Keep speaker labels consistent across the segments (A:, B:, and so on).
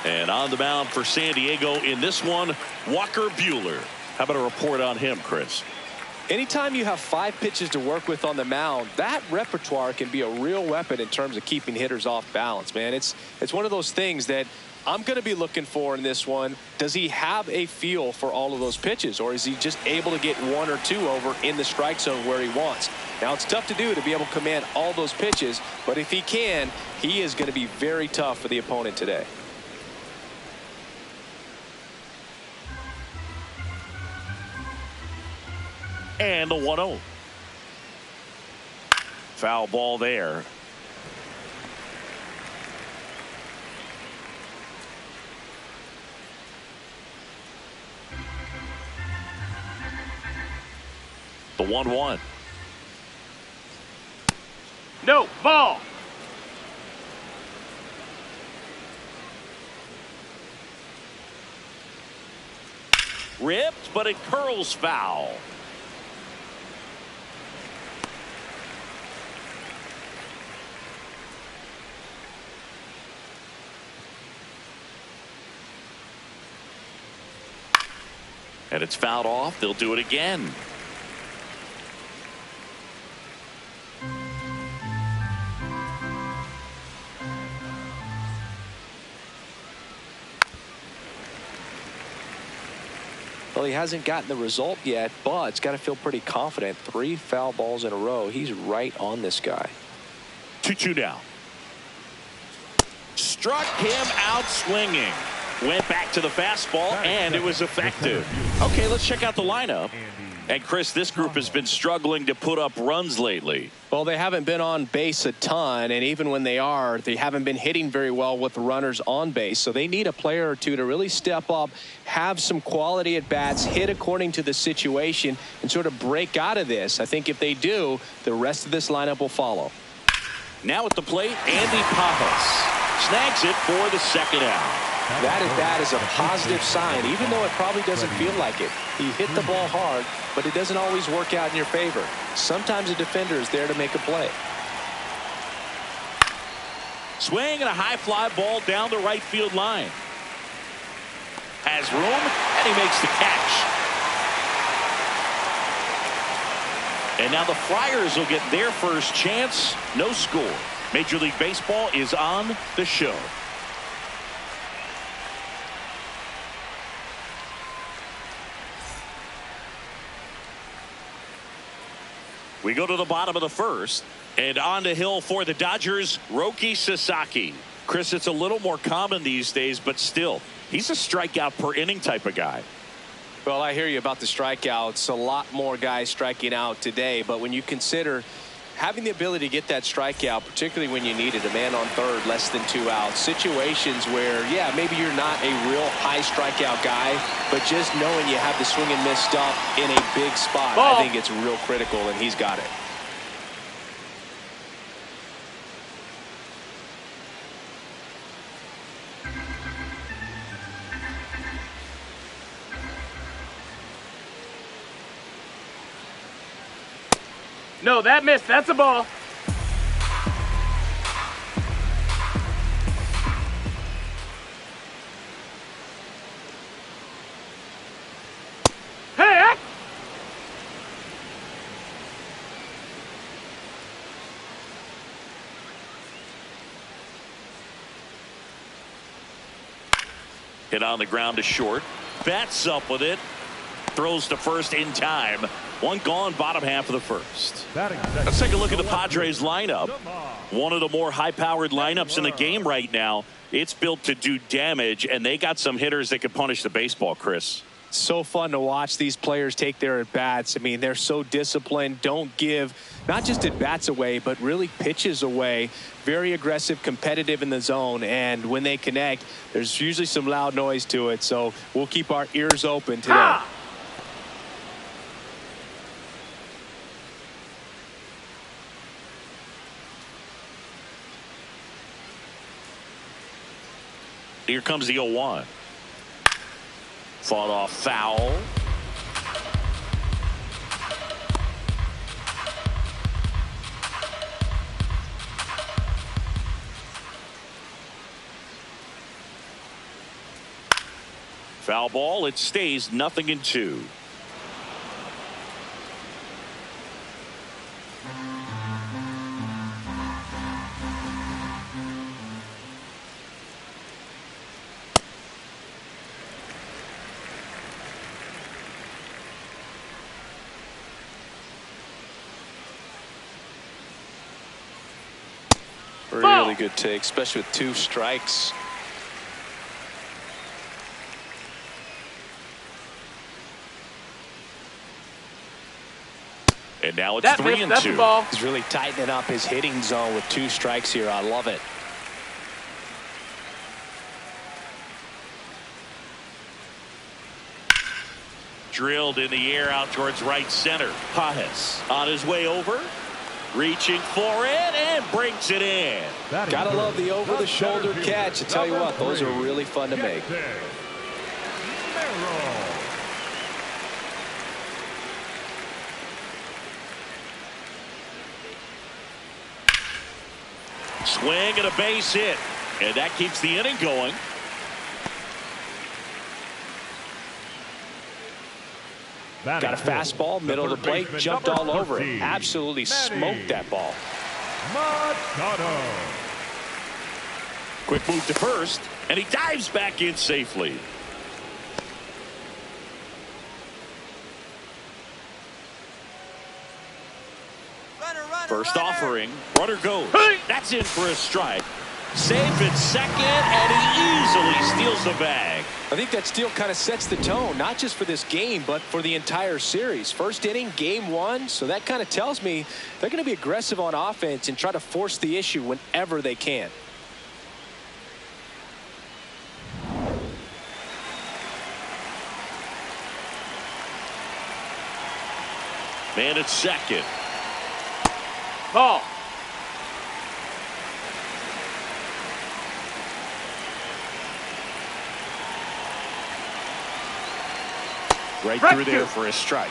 A: And on the mound for San Diego in this one, Walker Buehler. How about a report on him, Chris?
B: Anytime you have 5 pitches to work with on the mound, that repertoire can be a real weapon in terms of keeping hitters off balance, man. It's one of those things that I'm going to be looking for in this one. Does he have a feel for all of those pitches, or is he just able to get 1 or 2 over in the strike zone where he wants? Now, it's tough to do to be able to command all those pitches, but if he can, he is going to be very tough for the opponent today.
A: And the 1-0. Foul ball there. The 1-1.
C: No, ball.
A: Ripped, but it curls foul. And it's fouled off. They'll do it again.
B: Well, he hasn't gotten the result yet, but it's got to feel pretty confident. 3 foul balls in a row. He's right on this guy.
A: 2-2 now. Struck him out swinging. Went back to the fastball, and it was effective. Okay, let's check out the lineup. And, Chris, this group has been struggling to put up runs lately.
B: Well, they haven't been on base a ton, and even when they are, they haven't been hitting very well with runners on base. So they need a player or two to really step up, have some quality at bats, hit according to the situation, and sort of break out of this. I think if they do, the rest of this lineup will follow.
A: Now at the plate, Andy Papas snags it for the second out.
B: That at bat is a positive sign, even though it probably doesn't feel like it. He hit the ball hard, but it doesn't always work out in your favor. Sometimes a defender is there to make a play.
A: Swing and a high fly ball down the right field line. Has room, and he makes the catch. And now the Friars will get their first chance. No score. Major League Baseball is on the show. We go to the bottom of the first, and on the hill for the Dodgers, Roki Sasaki. Chris, it's a little more common these days, but still, he's a strikeout per inning type of guy.
B: Well, I hear you about the strikeouts. A lot more guys striking out today, but when you consider having the ability to get that strikeout, particularly when you need it, a man on third, less than 2 outs, situations where, yeah, maybe you're not a real high strikeout guy, but just knowing you have the swing and miss stuff in a big spot, I think it's real critical, and he's got it.
C: No, that missed. That's a ball. Hey!
A: Hit on the ground to short. Bats up with it. Throws to first in time. 1 gone, bottom half of the first. Let's take a look at the Padres lineup. One of the more high-powered lineups in the game right now. It's built to do damage, and they got some hitters that can punish the baseball, Chris.
B: So fun to watch these players take their at-bats. I mean, they're so disciplined, don't give not just at-bats away, but really pitches away. Very aggressive, competitive in the zone, and when they connect, there's usually some loud noise to it. So we'll keep our ears open today.
A: Here comes the 0-1. Fought off foul. Foul ball. It stays 0-2.
B: Really good take, especially with 2 strikes.
A: And now it's 3-2.
C: That's the ball.
B: He's really tightening up his hitting zone with 2 strikes here. I love it.
A: Drilled in the air out towards right center. Padres on his way over. Reaching for it and brings it in.
B: Gotta love the over-the-shoulder catch. I tell you what, those are really fun to make.
A: Swing and a base hit. And that keeps the inning going.
B: Got a fastball, middle of the plate, jumped all over it. Absolutely smoked that ball.
A: Quick move to first, and he dives back in safely. First offering, runner goes. That's in for a strike. Safe at second, and he easily steals the bag.
B: I think that steal kind of sets the tone, not just for this game, but for the entire series. First inning, game 1, so that kind of tells me they're going to be aggressive on offense and try to force the issue whenever they can.
A: Man at second.
C: Ball.
A: Right through there for a strike.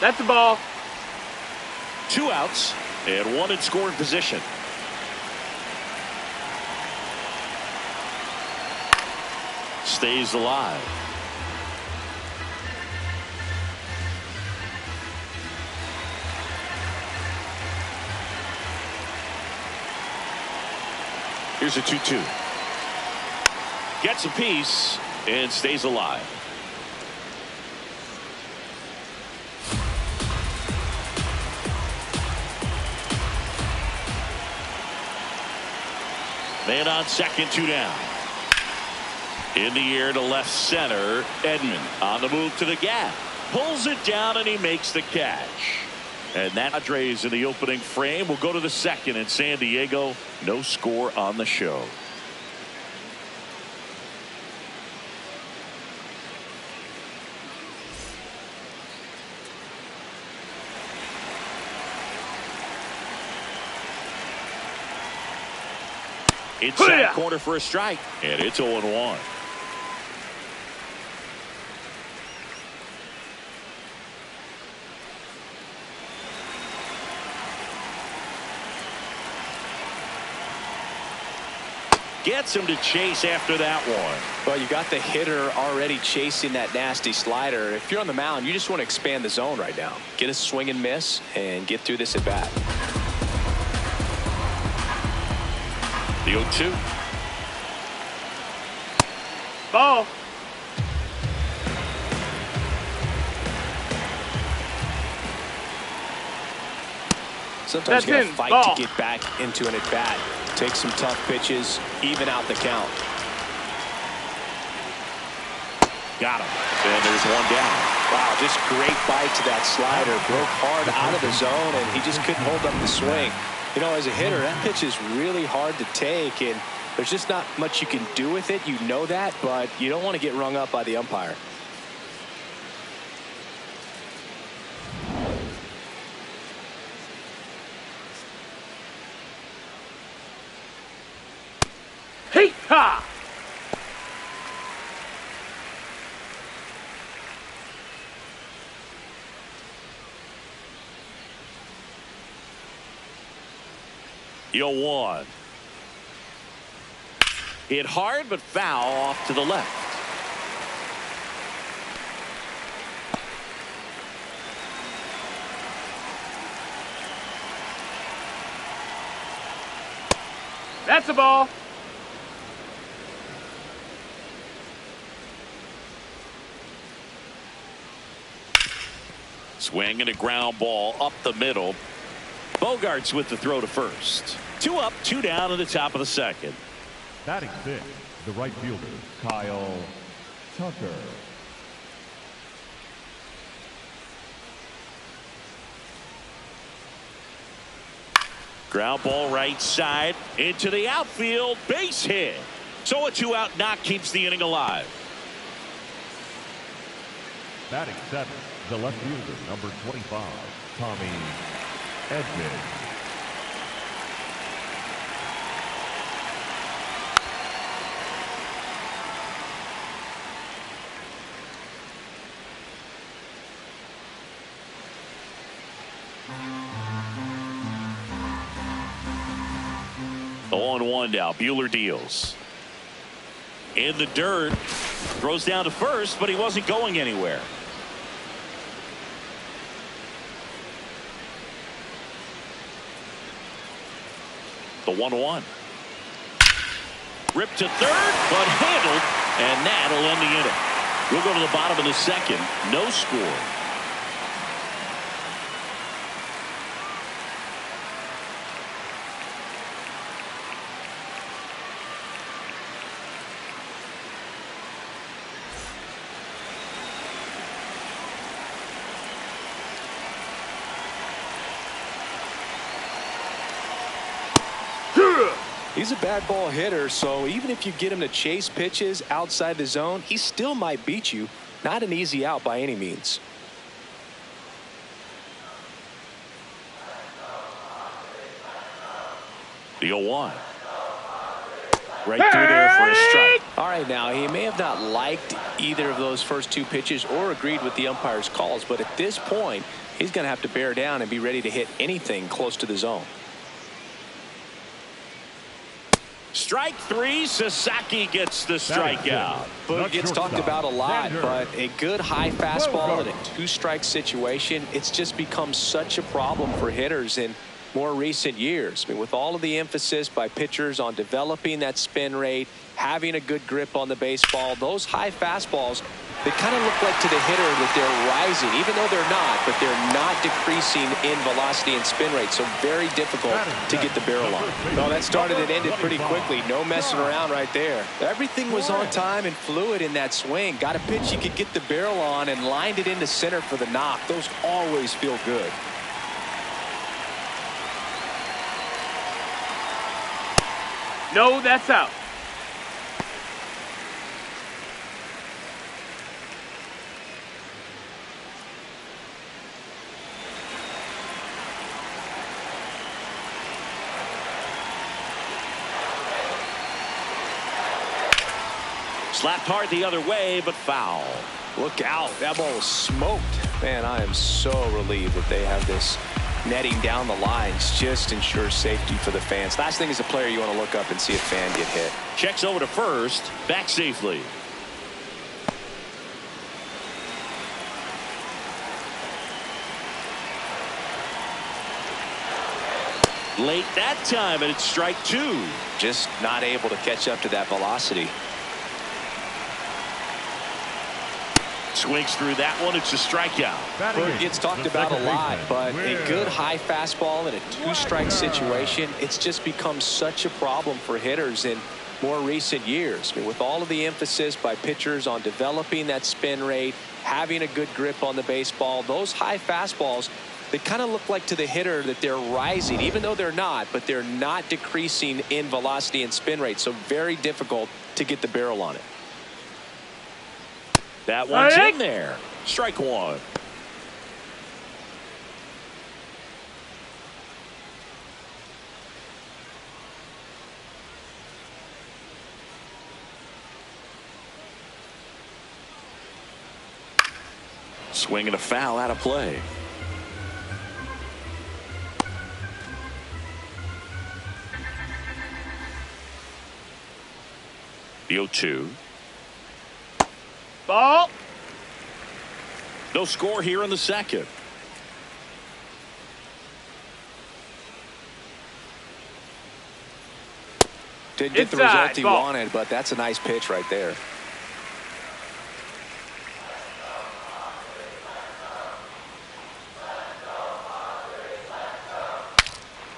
C: That's the ball.
A: 2 outs and 1 in scoring position. Stays alive. Here's a 2-2. Gets a piece and stays alive. Man on second, 2 down. In the air to left center. Edman on the move to the gap. Pulls it down and he makes the catch. And that Padres in the opening frame will go to the second in San Diego. No score on the show. Inside corner for a strike, and it's 0-1. Gets him to chase after that one.
B: Well, you got the hitter already chasing that nasty slider. If you're on the mound, you just want to expand the zone right now. Get a swing and miss and get through this at bat.
A: The 0-2.
C: Ball.
B: Sometimes you got to fight to get back into an at-bat. Take some tough pitches, even out the count.
A: Got him. And there's 1 down.
B: Wow, just great bite to that slider. Broke hard out of the zone, and he just couldn't hold up the swing. You know, as a hitter, that pitch is really hard to take, and there's just not much you can do with it. You know that, but you don't want to get rung up by the umpire.
C: Hey, ha!
A: 0-1. Hit hard but foul off to the left.
C: That's a ball.
A: Swing and a ground ball up the middle. Bogarts with the throw to first. 2 up, 2 down in the top of the second.
D: Batting 6, the right fielder, Kyle Tucker.
A: Ground ball right side into the outfield. Base hit. So a 2-out knock keeps the inning alive.
D: Batting 7, the left fielder, number 25, Tommy Edman.
A: The 0-1 now. Buehler deals. In the dirt. Throws down to first, but he wasn't going anywhere. The 1-1. Ripped to third, but handled, and that'll end the inning. We'll go to the bottom of the second. No score.
B: He's a bad ball hitter, so even if you get him to chase pitches outside the zone, he still might beat you. Not an easy out by any means.
A: The 0-1. Right through there for a strike.
B: All right, now, he may have not liked either of those first 2 pitches or agreed with the umpire's calls, but at this point, he's going to have to bear down and be ready to hit anything close to the zone.
A: Strike 3. Sasaki gets the strikeout.
B: Boog gets talked about a lot, but a good high fastball in a 2-strike situation, it's just become such a problem for hitters in more recent years. I mean, with all of the emphasis by pitchers on developing that spin rate, having a good grip on the baseball, those high fastballs, they kind of look like to the hitter that they're rising, even though they're not, but they're not decreasing in velocity and spin rate, so very difficult to get the barrel on. No, that started and ended pretty quickly. No messing around right there. Everything was on time and fluid in that swing. Got a pitch you could get the barrel on and lined it into center for the knock. Those always feel good.
C: No, that's out.
A: Slapped hard the other way, but foul.
B: Look out. That ball was smoked. Man, I am so relieved that they have this netting down the lines. Just ensures safety for the fans. Last thing as a player, you want to look up and see a fan get hit.
A: Checks over to first. Back safely. Late that time, and it's strike 2.
B: Just not able to catch up to that velocity.
A: Swings through that one. It's a strikeout.
B: Boog gets talked about a lot, but a good high fastball in a 2-strike situation, it's just become such a problem for hitters in more recent years. I mean, with all of the emphasis by pitchers on developing that spin rate, having a good grip on the baseball, those high fastballs, they kind of look like to the hitter that they're rising, even though they're not, but they're not decreasing in velocity and spin rate, so very difficult to get the barrel on it.
A: That one's in there. Strike 1. Swing and a foul out of play. The 0-2.
C: Ball.
A: No score here in the second.
B: Didn't get the result he wanted, but that's a nice pitch right there.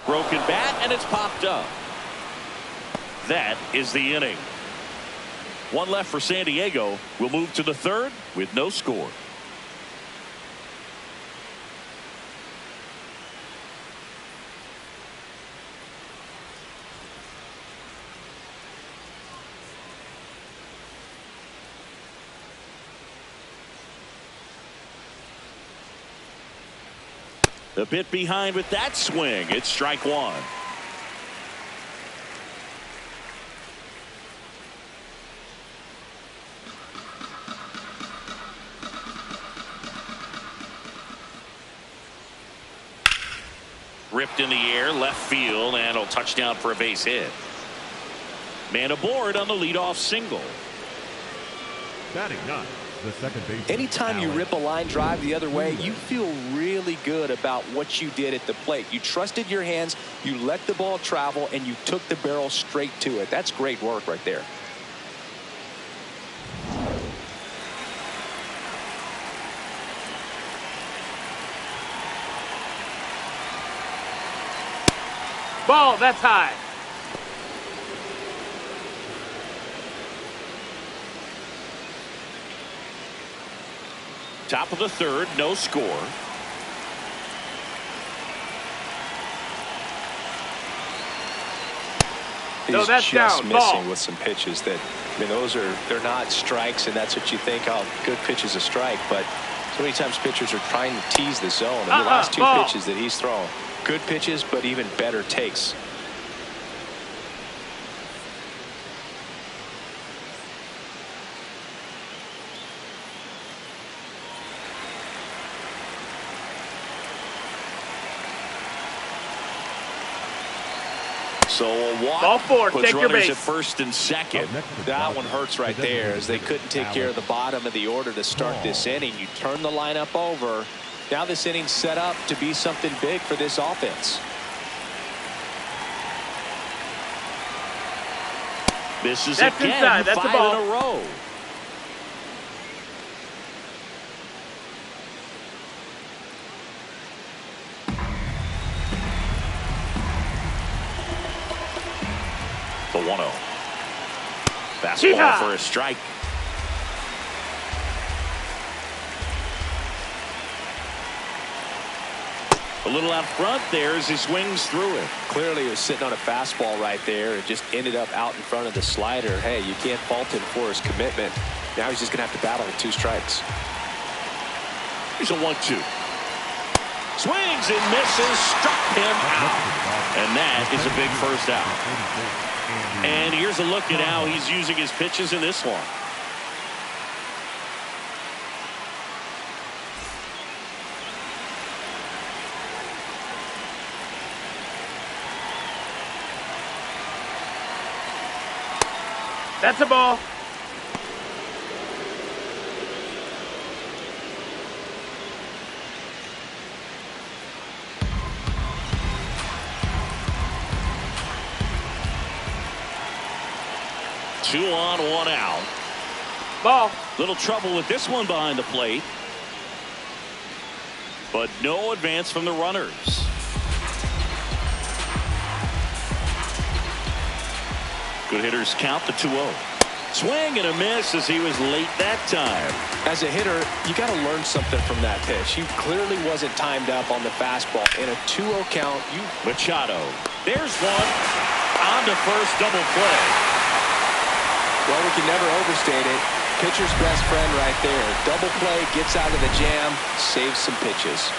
A: Broken bat, and it's popped up. That is the inning. One left for San Diego. We'll move to the third with no score. A bit behind with that swing. It's strike one. Ripped in the air, left field, and a touchdown for a base hit. Man aboard on the leadoff single.
D: Batting ninth, the second baseman.
B: Anytime you rip a line drive the other way, you feel really good about what you did at the plate. You trusted your hands, you let the ball travel, and you took the barrel straight to it. That's great work right there.
C: Ball, that's high.
A: Top of the third, no score.
B: He's
C: that's
B: just
C: down.
B: missing
C: Ball.
B: with some pitches that, I mean, they're not strikes, and that's what you think, oh, good pitch is a strike, but so many times pitchers are trying to tease the zone, and the last two
C: ball.
B: pitches that he's thrown, good pitches, but even better takes.
A: So a walk
C: Ball four,
A: puts
C: take your
A: runners
C: base.
A: at first and second.
B: That one hurts right there, as they couldn't take care of the bottom of the order to start this inning. You turn the lineup over. Now this inning's set up to be something big for this offense.
A: Misses
C: That's
A: again,
C: inside. That's a
A: 5
C: ball.
A: in a row. The 1-0. Fastball for a strike. A little out front there as he swings through it.
B: Clearly he was sitting on a fastball right there and just ended up out in front of the slider. Hey, you can't fault him for his commitment. Now he's just going to have to battle with 2 strikes.
A: Here's a 1-2. Swings and misses, struck him out. And that is a big first out. And here's a look at how he's using his pitches in this one.
C: That's a ball.
A: Two on, 1 out.
C: Ball.
A: Little trouble with this one behind the plate. But no advance from the runners. Good hitters count the 2-0. Swing and a miss as he was late that time.
B: As a hitter, you got to learn something from that pitch. He clearly wasn't timed up on the fastball. In a 2-0 count,
A: Machado. There's one. On to first, double play.
B: Well, we can never overstate it. Pitcher's best friend right there. Double play, gets out of the jam, saves some pitches.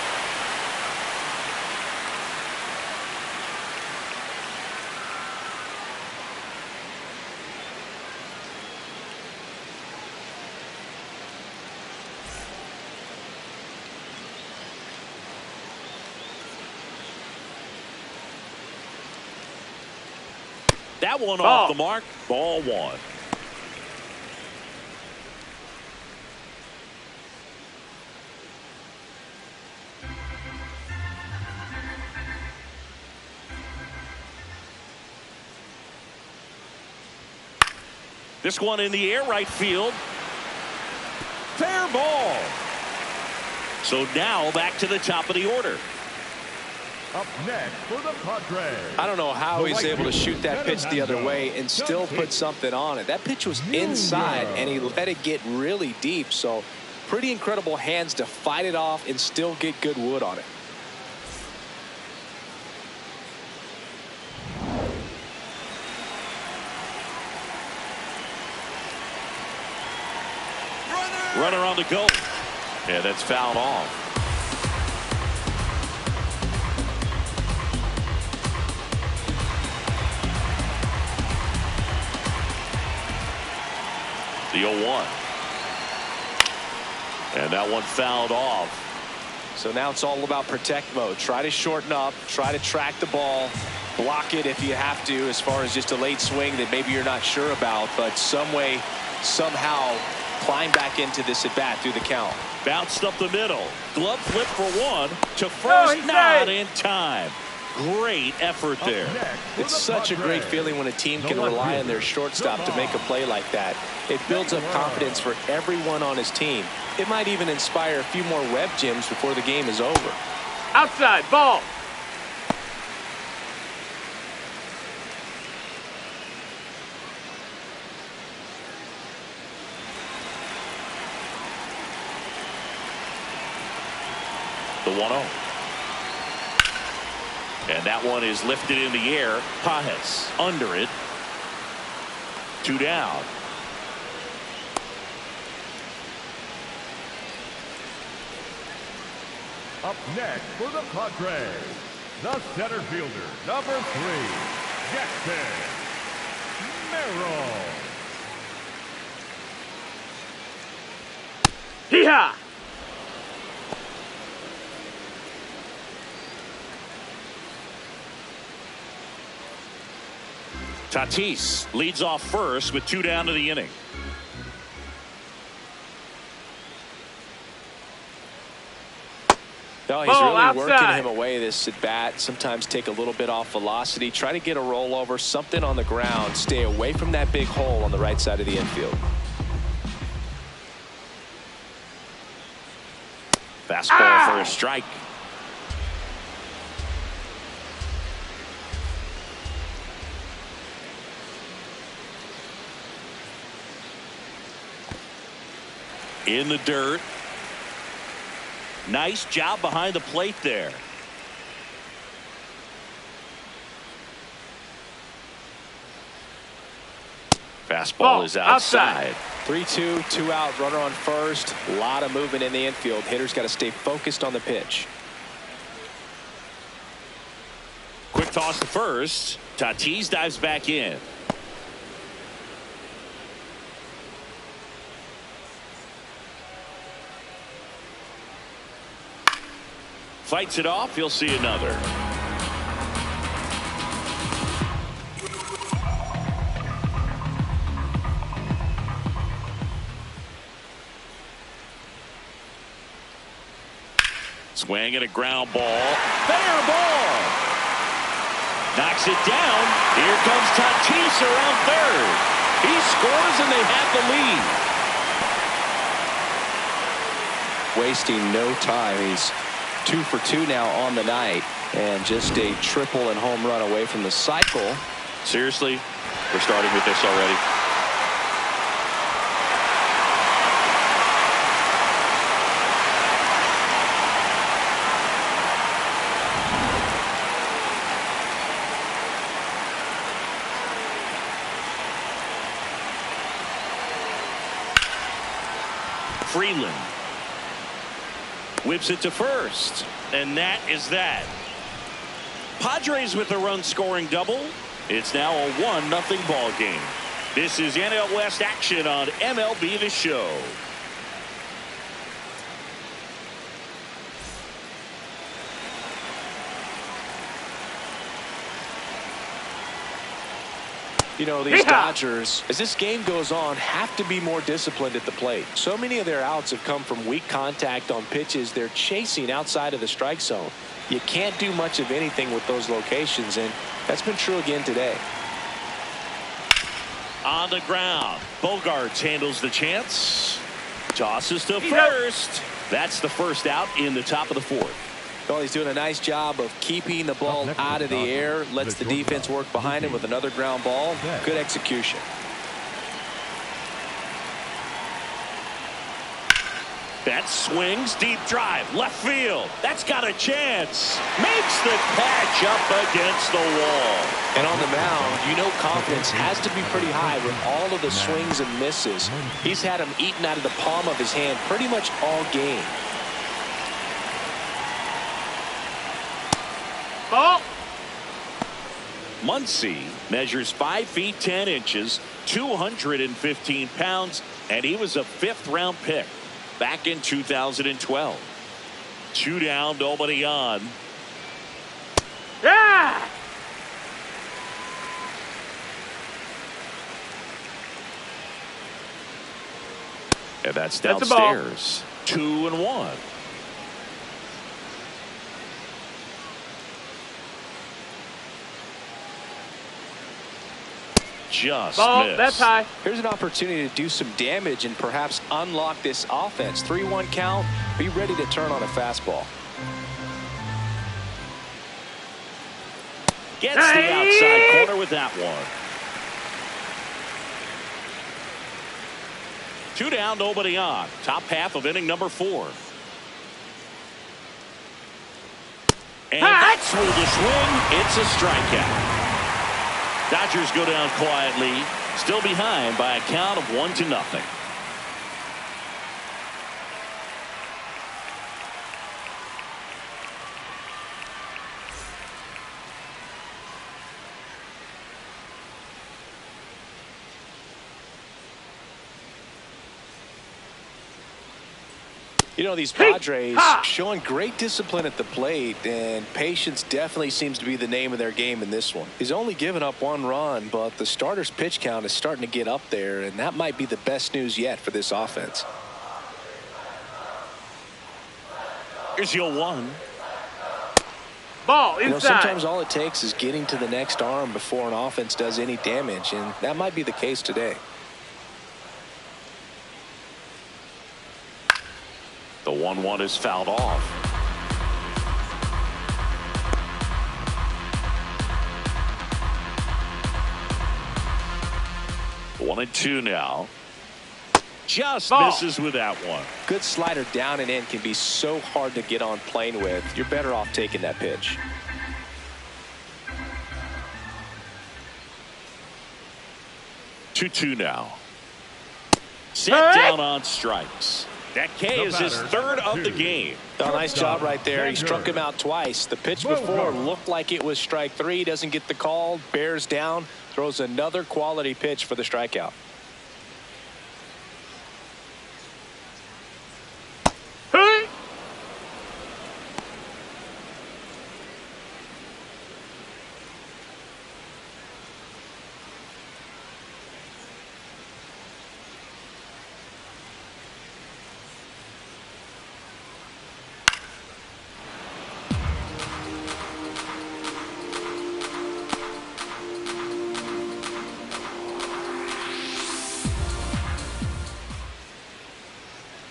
A: That one off the mark. Ball 1. This one in the air, right field. Fair ball. So now back to the top of the order.
D: Up next for the Padres.
B: I don't know how he's able to shoot that pitch the other way and still put something on it. That pitch was inside, and he let it get really deep. So pretty incredible hands to fight it off and still get good wood on it.
A: Runner on the go. Yeah, that's fouled off. The 0-1. And that one fouled off.
B: So now it's all about protect mode. Try to shorten up, try to track the ball, block it if you have to, as far as just a late swing that maybe you're not sure about, but some way, somehow climb back into this at bat through the count.
A: Bounced up the middle. Glove flip for one to first, not in time. Great effort there.
B: It's such a great feeling when a team can rely on their shortstop to make a play like that. It builds up confidence for everyone on his team. It might even inspire a few more web gyms before the game is over.
C: Outside, ball.
A: The 1-0. And that one is lifted in the air. Pajes under it. 2 down.
D: Up next for the Padres, the center fielder, number 3, Jackson Merrill.
C: Hee-haw!
A: Tatis leads off first with 2 down to the inning.
B: No, he's really working him away this at bat. Sometimes take a little bit off velocity. Try to get a rollover, something on the ground. Stay away from that big hole on the right side of the infield.
A: Fastball for a strike. In the dirt. Nice job behind the plate there. Fastball is outside.
B: 3-2, 2 out, runner on first. A lot of movement in the infield. Hitter's got to stay focused on the pitch.
A: Quick toss to first. Tatis dives back in. Fights it off. He'll see another. Swing and a ground ball. Fair ball. Knocks it down. Here comes Tatis around third. He scores and they have the lead.
B: Wasting no time. He's 2 for 2 now on the night, and just a triple and home run away from the cycle.
A: Seriously, we're starting with this already. Freeland whips it to first, and that is that. Padres with a run scoring double. It's now a 1-0 ball game. This is NL West action on MLB The Show.
B: You know, these Dodgers, as this game goes on, have to be more disciplined at the plate. So many of their outs have come from weak contact on pitches they're chasing outside of the strike zone. You can't do much of anything with those locations, and that's been true again today.
A: On the ground. Bogarts handles the chance. Tosses to first. That's the first out in the top of the fourth.
B: Well, he's doing a nice job of keeping the ball out of the air. Lets the defense work behind him with another ground ball. Good execution.
A: That swings, deep drive, left field. That's got a chance. Makes the catch up against the wall.
B: And on the mound, you know confidence has to be pretty high with all of the swings and misses. He's had them eaten out of the palm of his hand pretty much all game.
C: Ball.
A: Muncy measures 5 feet 10 inches, 215 pounds, and he was a 5th-round pick back in 2012. 2 down, nobody on.
C: Yeah.
A: And that's
C: That's a ball.
A: downstairs. 2-1. Just
C: Ball.
A: missed.
C: That's high.
B: Here's an opportunity to do some damage and perhaps unlock this offense. 3-1 count. Be ready to turn on a fastball.
A: Gets the outside corner with that one. 2 down, nobody on. Top half of inning number 4. And that's with the swing. It's a strikeout. Dodgers go down quietly, still behind by a count of 1-0.
B: You know, these Padres showing great discipline at the plate, and patience definitely seems to be the name of their game in this one. He's only given up 1 run, but the starter's pitch count is starting to get up there, and that might be the best news yet for this offense.
A: Here's your 1.
C: Ball inside.
B: You know, sometimes all it takes is getting to the next arm before an offense does any damage, and that might be the case today.
A: The 1-1 is fouled off. One and 2 now. Just misses with that one.
B: Good slider down and in can be so hard to get on plane with. You're better off taking that pitch.
A: Two now. Set down on strikes. That K is his 3rd of the game.
B: Oh, nice job right there. He struck him out twice. The pitch before looked like it was strike 3. Doesn't get the call. Bears down. Throws another quality pitch for the strikeout.
C: Hey.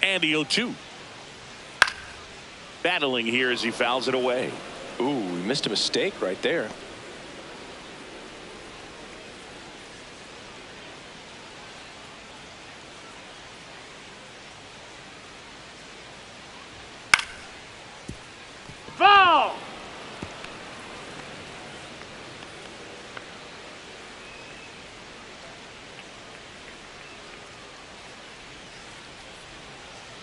A: And the 0-2. Battling here as he fouls it away.
B: Ooh, he missed a mistake right there.
C: Ball.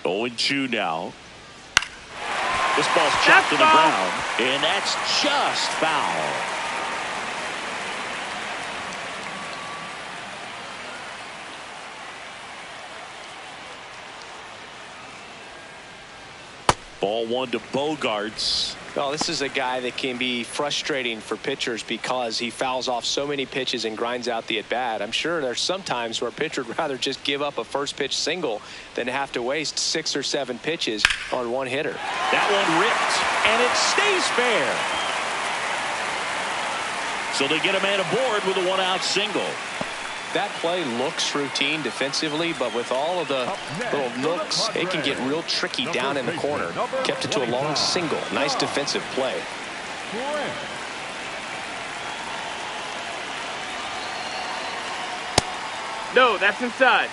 A: Oh, 0-2 now. This ball's chopped to the ground, and that's just foul. Ball 1 to Bogarts.
B: Well, this is a guy that can be frustrating for pitchers because he fouls off so many pitches and grinds out the at-bat. I'm sure there's some times where a pitcher would rather just give up a first pitch single than have to waste 6 or 7 pitches on one hitter.
A: That one ripped, and it stays fair. So they get a man aboard with a 1-out single.
B: that play looks routine defensively, but with all of the little nooks, it can get real tricky down in the corner. Kept it to a long single. Nice defensive play.
C: No, that's inside.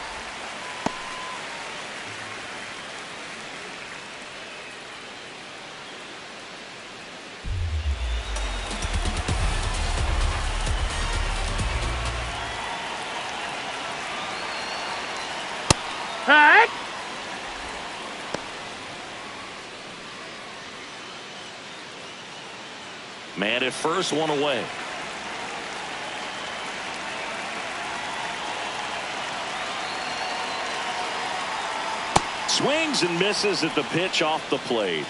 C: Heck!
A: Man at first, one away. Swings and misses at the pitch off the plate.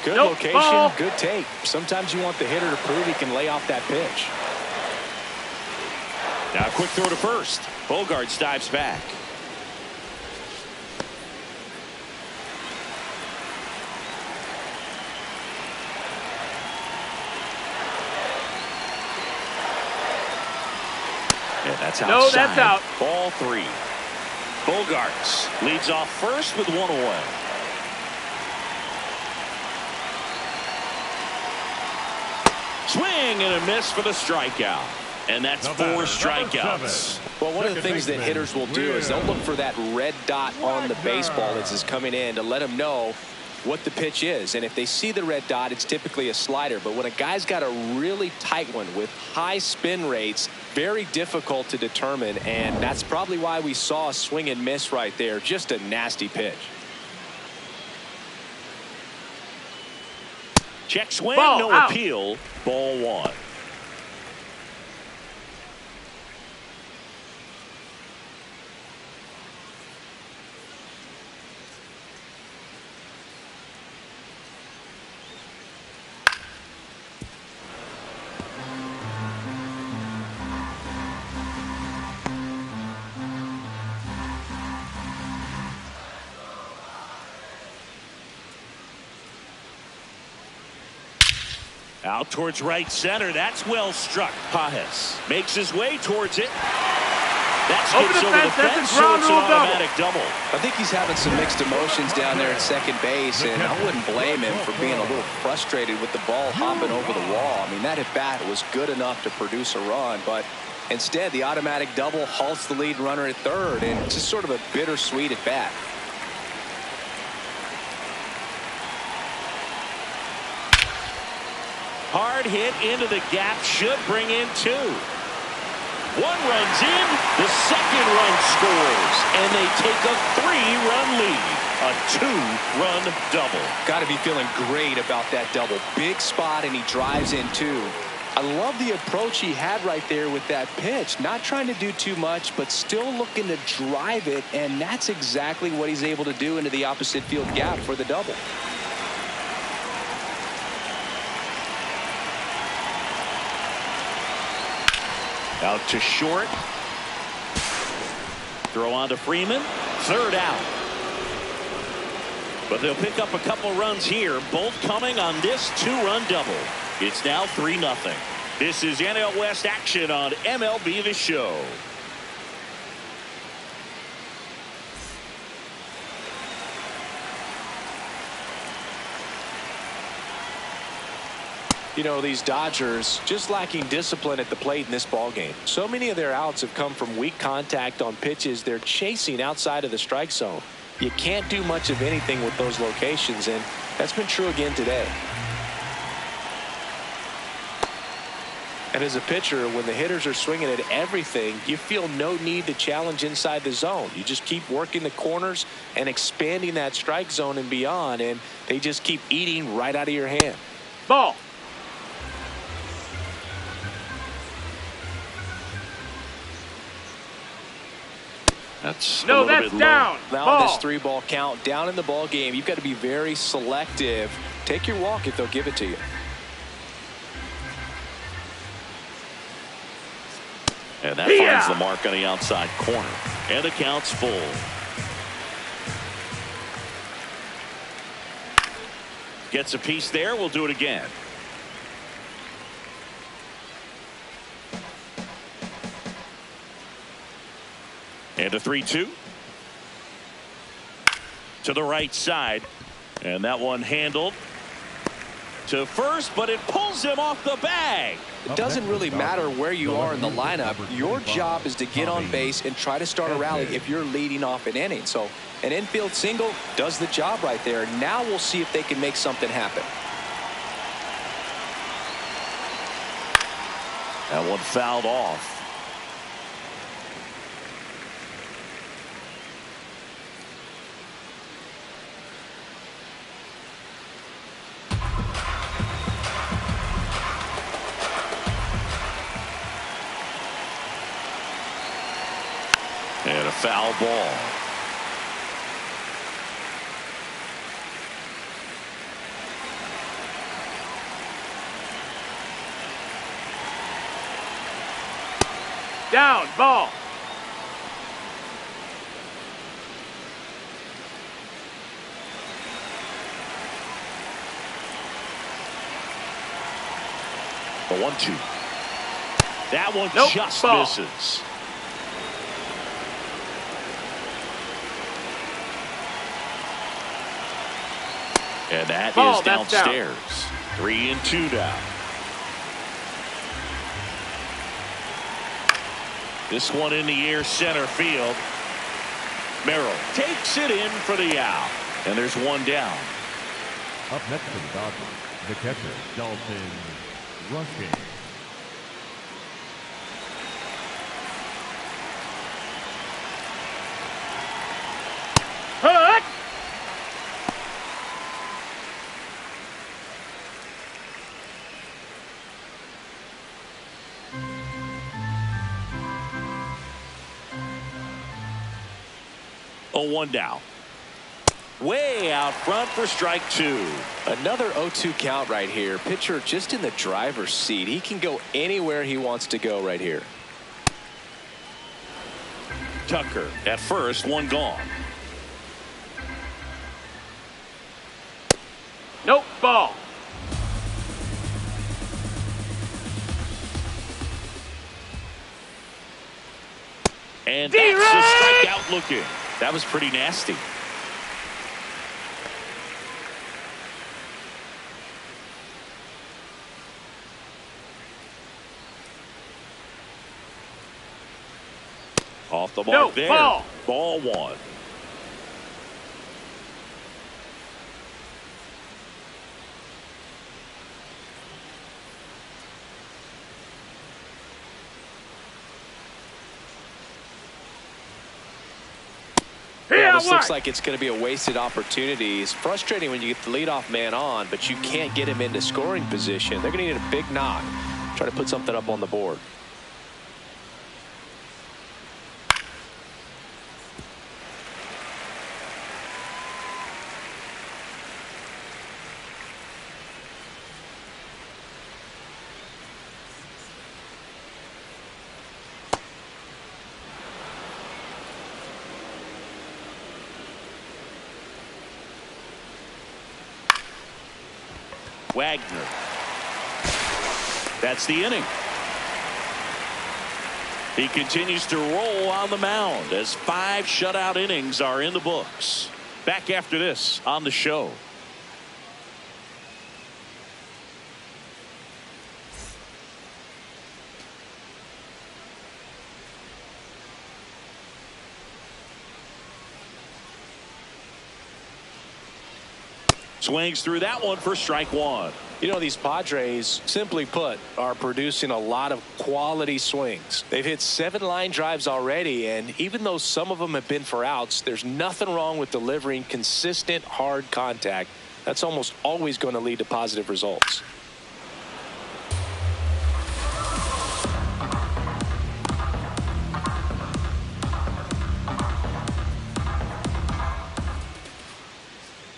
B: Good location, good take. Sometimes you want the hitter to prove he can lay off that pitch.
A: Now a quick throw to first. Bogaerts dives back. And that's outside.
C: No, that's out.
A: Ball 3. Bogaerts leads off first with one away. Swing and a miss for the strikeout. And that's 4 strikeouts.
B: Well, one of the things that hitters will do is they'll look for that red dot on the baseball as it's coming in to let them know what the pitch is. And if they see the red dot, it's typically a slider. But when a guy's got a really tight one with high spin rates, very difficult to determine. And that's probably why we saw a swing and miss right there. Just a nasty pitch.
A: Check swing,
C: Ball
A: no
C: out.
A: appeal. Ball 1. Out towards right center. That's well struck. Pajes makes his way towards it. That skips over the fence, so it's an automatic double.
B: I think he's having some mixed emotions down there at second base, and I wouldn't blame him for being a little frustrated with the ball hopping over the wall. I mean, that at bat was good enough to produce a run, but instead the automatic double halts the lead runner at third, and it's just sort of a bittersweet at bat.
A: Hard hit into the gap, should bring in 2. One runs in, the second run scores, and they take a 3-run lead. A 2-run double.
B: Got to be feeling great about that double. Big spot, and he drives in 2. I love the approach he had right there with that pitch. Not trying to do too much, but still looking to drive it, and that's exactly what he's able to do into the opposite field gap for the double.
A: Out to short. Throw on to Freeman. Third out. But they'll pick up a couple runs here, both coming on this 2-run double. It's now 3-0. This is NL West action on MLB The Show.
B: You know, these Dodgers just lacking discipline at the plate in this ball game. So many of their outs have come from weak contact on pitches they're chasing outside of the strike zone. You can't do much of anything with those locations, and that's been true again today. And as a pitcher, when the hitters are swinging at everything, you feel no need to challenge inside the zone. You just keep working the corners and expanding that strike zone and beyond, and they just keep eating right out of your hand.
C: Ball.
A: That's
C: no, that's down.
B: Now this 3-ball count down in the ball game, you've got to be very selective. Take your walk if they'll give it to you.
A: And that finds the mark on the outside corner. And the count's full. Gets a piece there. We'll do it again. And a 3-2 to the right side, and that one handled to first, but it pulls him off the bag.
B: It doesn't really matter where you are in the lineup. Your job is to get on base and try to start a rally if you're leading off an inning. So an infield single does the job right there. Now we'll see if they can make something happen.
A: That one fouled off. And a foul ball.
C: Down, ball.
A: The 1-2. That one
C: Nope,
A: just
C: ball.
A: misses. And that
C: Ball,
A: is
C: that's down.
A: downstairs. 3-2 now. This one in the air, center field. Merrill takes it in for the out. And there's one down.
D: Up next for the Dodgers, the catcher, Dalton Rushing.
C: Hut!
A: Oh, 1 down. Way out front for strike 2.
B: Another 0-2 count right here. Pitcher just in the driver's seat. He can go anywhere he wants to go right here.
A: Tucker at first, one gone.
C: Nope, ball.
A: And that's a strikeout looking. That was pretty nasty. Off the mark
C: No,
A: there.
C: ball.
A: Ball 1.
B: Yeah, this looks like it's going to be a wasted opportunity. It's frustrating when you get the leadoff man on, but you can't get him into scoring position. They're going to need a big knock. Try to put something up on the board.
A: Wagner. That's the inning. He continues to roll on the mound as 5 shutout innings are in the books. Back after this on the show. Swings through that one for strike 1.
B: You know, these Padres, simply put, are producing a lot of quality swings. They've hit 7 line drives already, and even though some of them have been for outs, there's nothing wrong with delivering consistent, hard contact. That's almost always going to lead to positive results.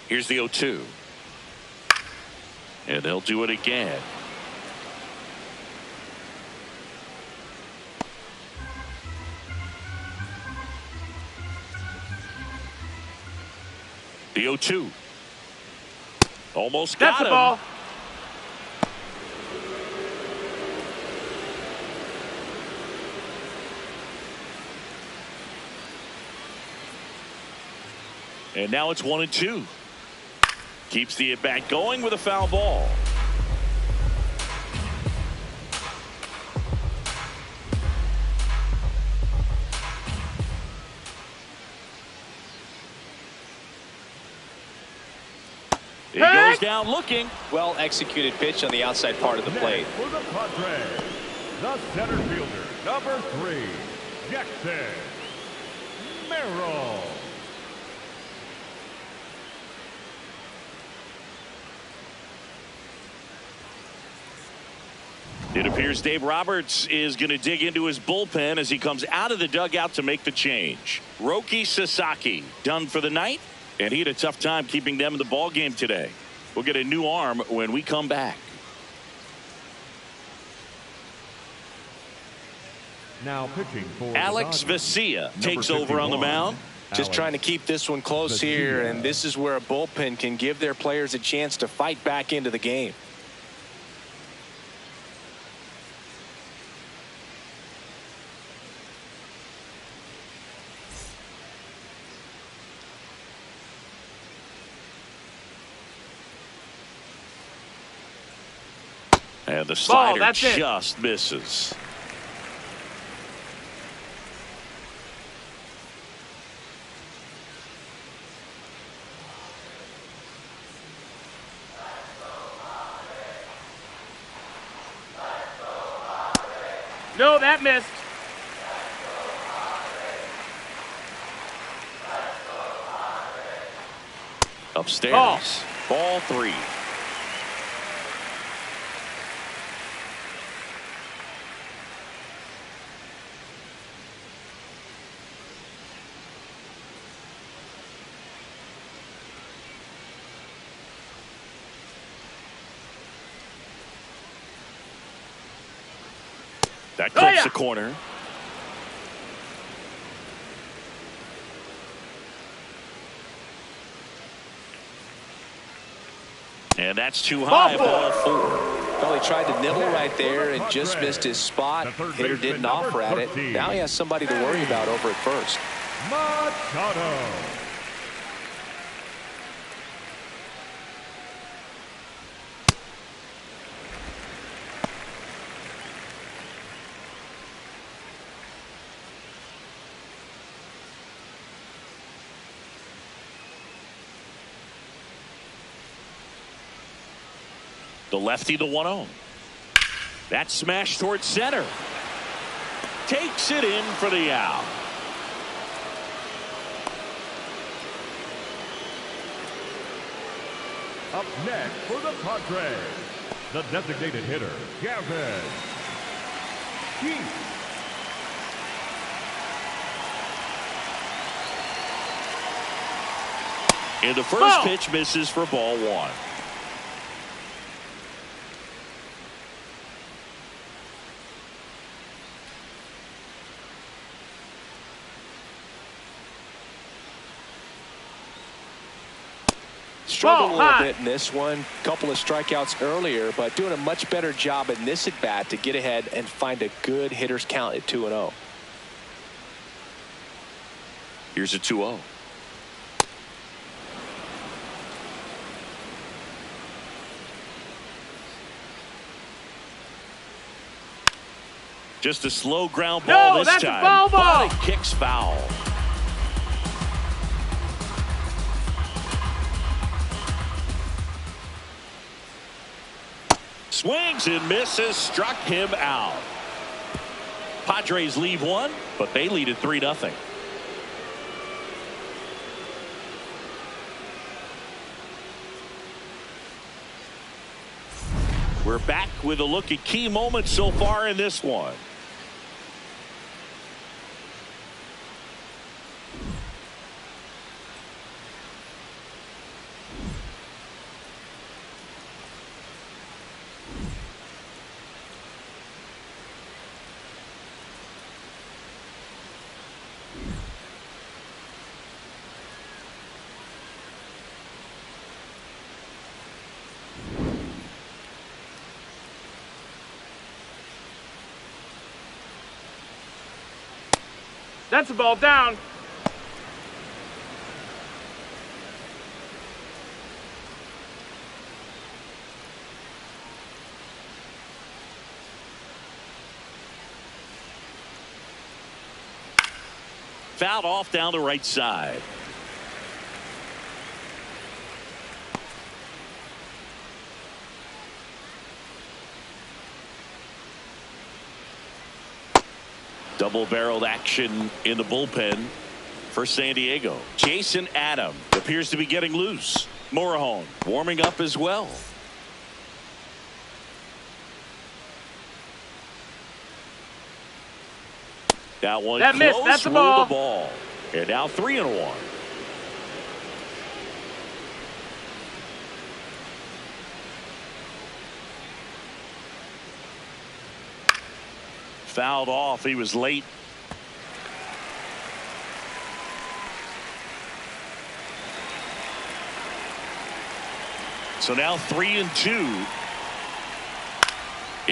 A: Here's the 0-2. And they'll do it again. The 0-2. Almost got
C: That's
A: him.
C: the ball.
A: And now it's 1-2. Keeps the at-bat going with a foul ball. He goes down looking.
B: Well executed pitch on the outside part of the plate.
D: For the Padres, the center fielder, number 3, Jackson Merrill.
A: It appears Dave Roberts is going to dig into his bullpen as he comes out of the dugout to make the change. Roki Sasaki done for the night, and he had a tough time keeping them in the ball game today. We'll get a new arm when we come back.
D: Now pitching for
A: Alex Vesia takes over on the mound.
B: Just trying to keep this one close here, and this is where a bullpen can give their players a chance to fight back into the game.
A: And the slider just misses.
C: No, that missed.
A: Upstairs. Ball 3. That clips the corner. And that's too high. Ball 4.
B: Well, he tried to nibble right there and just missed his spot. Hitter didn't offer at it. Now he has somebody to worry about over at first.
D: Machado.
A: The lefty, the 1-0. That smash towards center. Takes it in for the out.
D: Up next for the Padres, the designated hitter, Gavin Keith.
A: And the first pitch misses for ball 1.
B: Struggled a little bit in this one. Couple of strikeouts earlier, but doing a much better job in this at bat to get ahead and find a good hitter's count at 2-0.
A: Here's a 2-0. Just a slow ground ball this time.
C: A foul ball.
A: But it kicks foul. Swings and misses, struck him out. Padres leave one, but they lead at 3-0. We're back with a look at key moments so far in this one.
C: That's a ball down.
A: Fouled off down the right side. Double-barreled action in the bullpen for San Diego. Jason Adam appears to be getting loose. Morejon warming up as well. That one
C: that
A: close,
C: missed. That's the
A: ruled
C: ball.
A: the ball. And now 3-1. Fouled off. He was late. So now 3-2.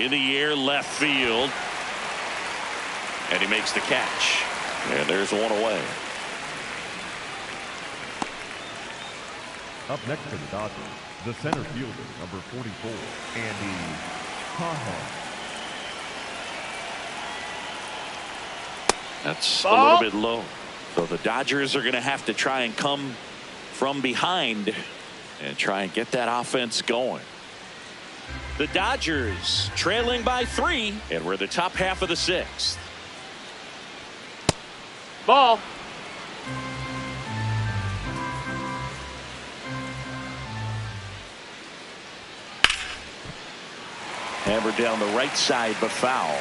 A: In the air, left field. And he makes the catch. And there's one away.
D: Up next for the Dodgers, the center fielder, number 44, Andy Cajon.
A: That's a little bit low. So the Dodgers are going to have to try and come from behind and try and get that offense going. The Dodgers trailing by 3, and we're the top half of the 6th.
C: Ball.
A: Hammered down the right side, but foul.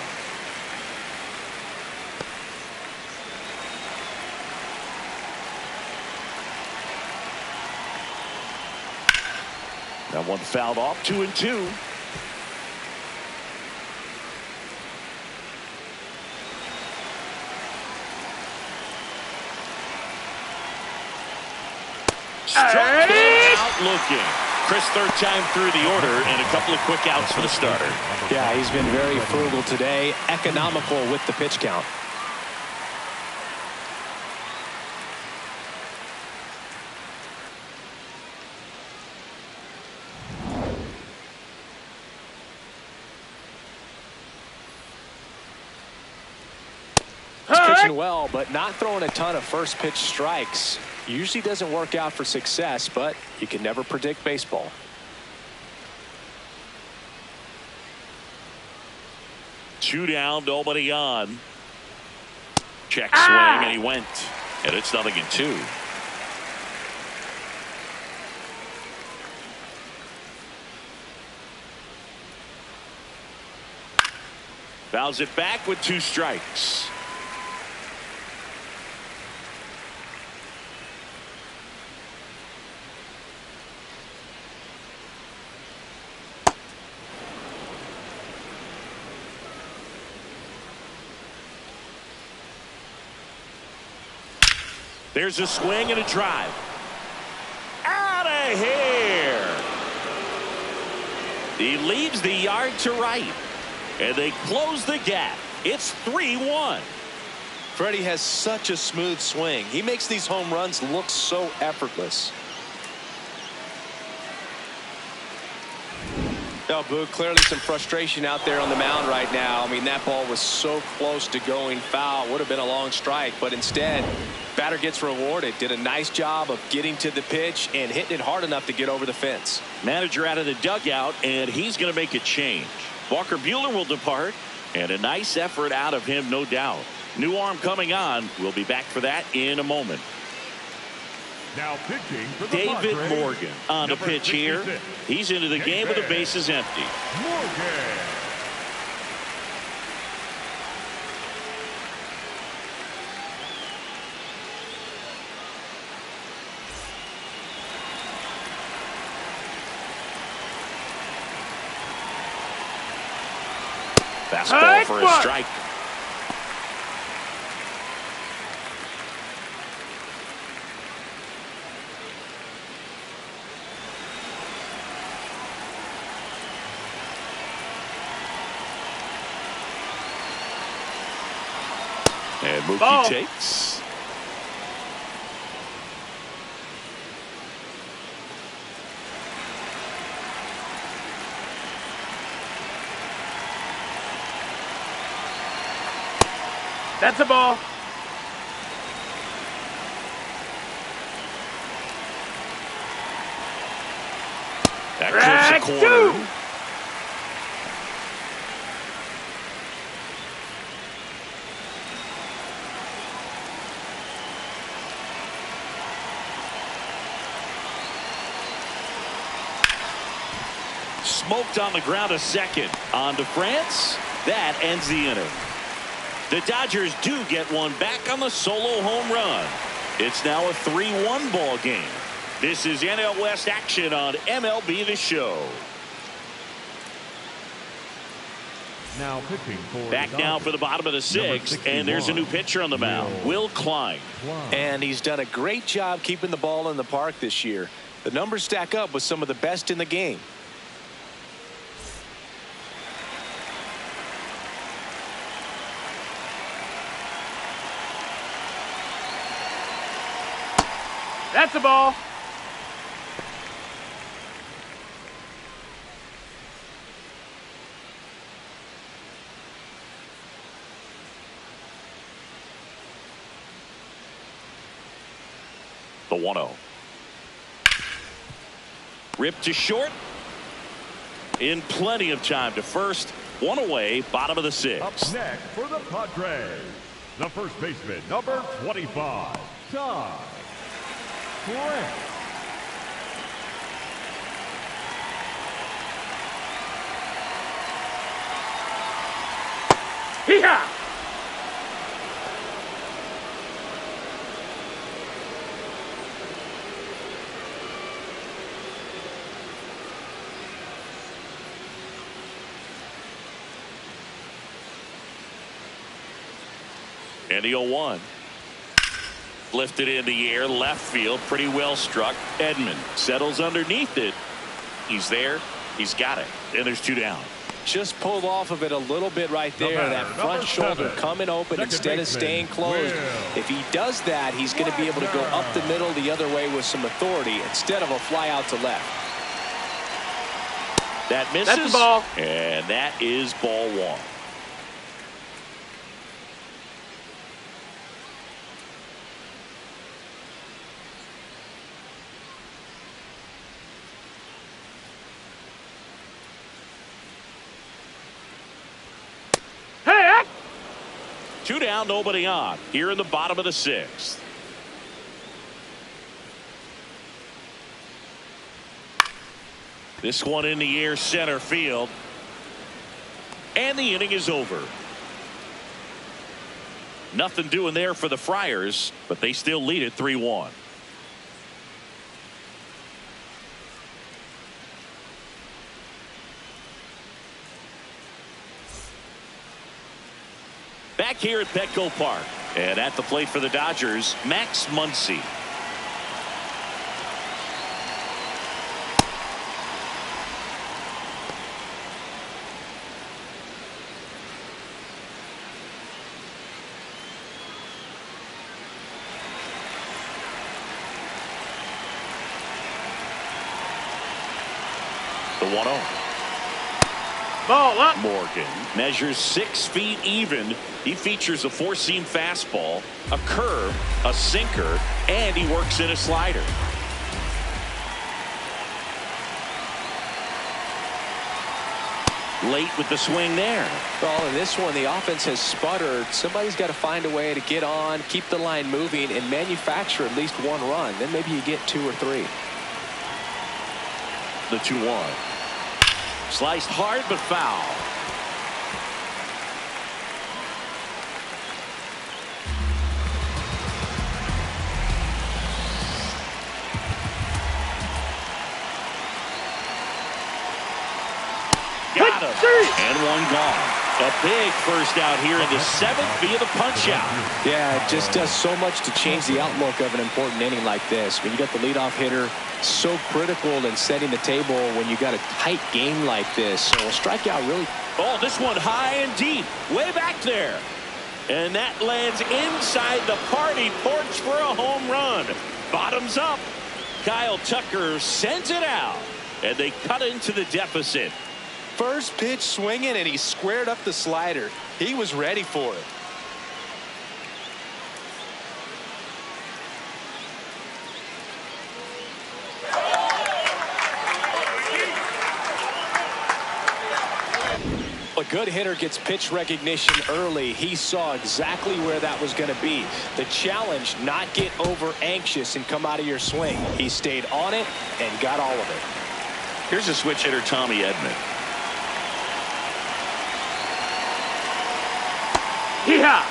A: That one fouled off. 2-2. Struck him out looking. Chris, third time through the order, and a couple of quick outs for the starter.
B: Yeah, he's been very frugal today. Economical with the pitch count. He's pitching well, but not throwing a ton of first pitch strikes. Usually doesn't work out for success, but you can never predict baseball.
A: Two down, nobody on. Check swing, and he went. And it's 0-2. Fouls it back with 2 strikes. There's a swing and a drive. Out of here. He leaves the yard to right. And they close the gap. It's 3-1.
B: Freddie has such a smooth swing. He makes these home runs look so effortless. No, Boog, clearly some frustration out there on the mound right now. I mean, that ball was so close to going foul. Would have been a long strike, but instead, batter gets rewarded. Did a nice job of getting to the pitch and hitting it hard enough to get over the fence.
A: Manager out of the dugout, and he's going to make a change. Walker Buehler will depart, and a nice effort out of him, no doubt. New arm coming on. We'll be back for that in a moment.
D: Now pitching for the
A: David
D: Padres,
A: Morgan on the pitch here. He's into the game with the bases empty.
D: Morgan.
A: Fastball for a strike. And Mookie takes.
C: That's a ball.
A: That clips the corner. Smoked on the ground a second. On to France. That ends the inning. The Dodgers do get one back on the solo home run. It's now a 3-1 ball game. This is NL West action on MLB The Show.
D: Now pitching for
A: back now for the bottom of the sixth, and there's a new pitcher on the mound, Will Klein.
B: And he's done a great job keeping the ball in the park this year. The numbers stack up with some of the best in the game.
C: That's the ball.
A: The 1-0. Ripped to short. In plenty of time to first. One away, bottom of the sixth.
D: Up next for the Padres, the first baseman, number 25, John.
C: Hee-haw!
A: And the 0-1. Lifted in the air, left field, pretty well struck. Edman settles underneath it. He's there. He's got it. And there's 2 down.
B: Just pulled off of it a little bit right there. That front shoulder coming open instead of staying closed. If he does that, he's going to be able to go up the middle the other way with some authority instead of a fly out to left.
A: That misses.
C: That's the ball.
A: And that is ball 1.
C: Hey!
A: 2 down, nobody on. Here in the bottom of the sixth. This one in the air, center field. And the inning is over. Nothing doing there for the Friars, but they still lead it 3-1. Back here at Petco Park, and at the plate for the Dodgers, Max Muncy. The 1-0.
C: Ball up.
A: Morgan measures 6 feet even. He features a 4-seam fastball, a curve, a sinker, and he works in a slider. Late with the swing there.
B: Well, in this one, the offense has sputtered. Somebody's got to find a way to get on, keep the line moving, and manufacture at least 1 run. Then maybe you get 2 or 3.
A: The 2-1. Sliced hard but foul. Got him. And 1 gone. A big first out here in the 7th via the punch out.
B: Yeah, it just does so much to change the outlook of an important inning like this. When you got the leadoff hitter, so critical in setting the table when you got a tight game like this. So a strikeout really.
A: Oh, this one high and deep, way back there. And that lands inside the party porch for a home run. Bottoms up. Kyle Tucker sends it out, and they cut into the deficit.
B: First pitch swinging, and he squared up the slider. He was ready for it. good hitter gets pitch recognition early, he saw exactly where that was going to be. The challenge, not get over anxious and come out of your swing. He stayed on it and got all of it.
A: Here's a switch hitter, Tommy Edman.
C: Yeah.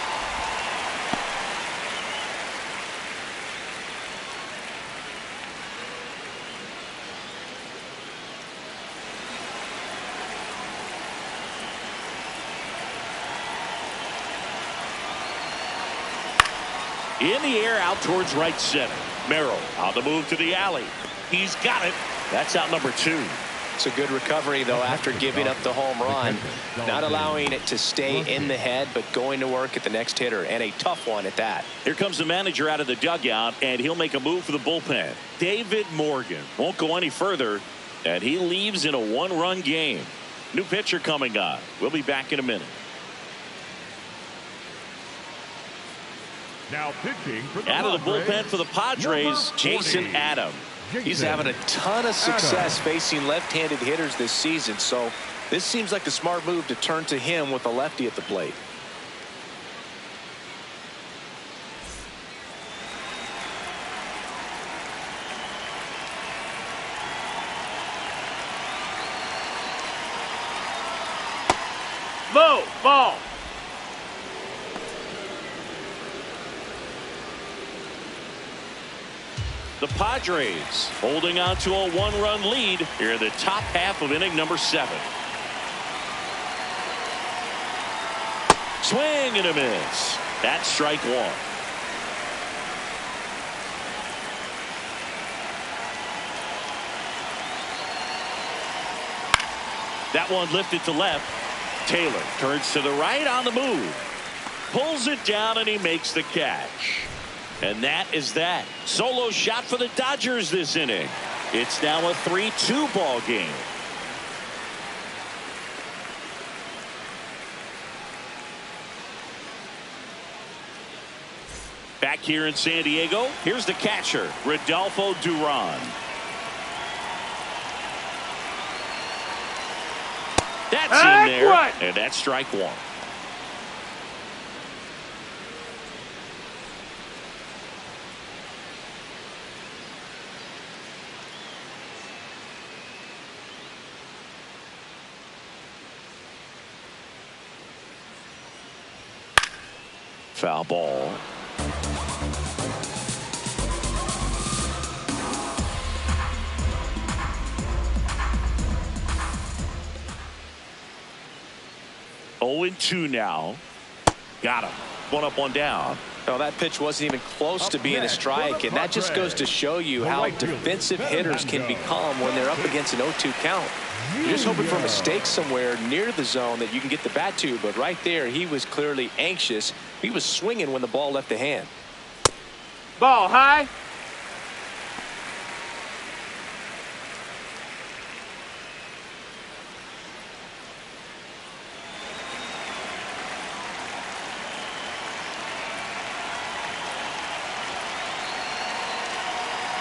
A: In the air, out towards right center. Merrill on the move to the alley. He's got it. That's out number 2.
B: It's a good recovery, though, after giving up the home run. Not allowing it to stay in the head, but going to work at the next hitter, and a tough one at that.
A: Here comes the manager out of the dugout, and he'll make a move for the bullpen. David Morgan won't go any further, and he leaves in a 1-run game. New pitcher coming on. We'll be back in a minute.
D: Now pitching for the
A: out of the bullpen for the Padres, Jason Adam.
B: He's having a ton of success facing left-handed hitters this season, so this seems like a smart move to turn to him with a lefty at the plate.
C: Low ball.
A: The Padres holding on to a 1-run lead here in the top half of inning number 7. Swing and a miss. That's strike 1. That one lifted to left. Taylor turns to the right on the move. Pulls it down and he makes the catch. And that is that. Solo shot for the Dodgers this inning. It's now a 3-2 ball game. Back here in San Diego, here's the catcher, Rodolfo Duran. That's in there, and that's strike 1. Foul ball. Oh, 0-2 now. Got him. 1 up, 1 down.
B: No, that pitch wasn't even close to being a strike, and that just goes to show you how defensive hitters can become when they're up against an 0-2 count. You're just hoping for a mistake somewhere near the zone that you can get the bat to, but right there he was clearly anxious. He was swinging when the ball left the hand.
C: Ball high.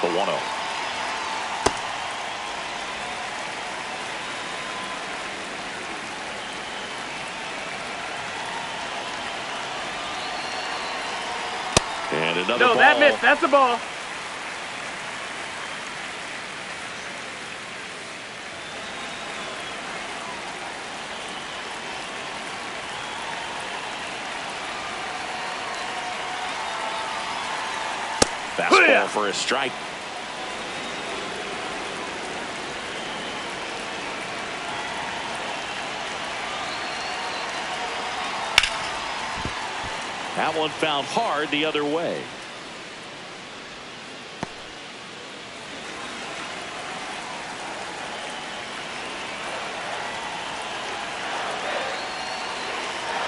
A: The 1-0. And another ball.
C: No, that missed. That's a ball.
A: Fastball for a strike. That one found hard the other way.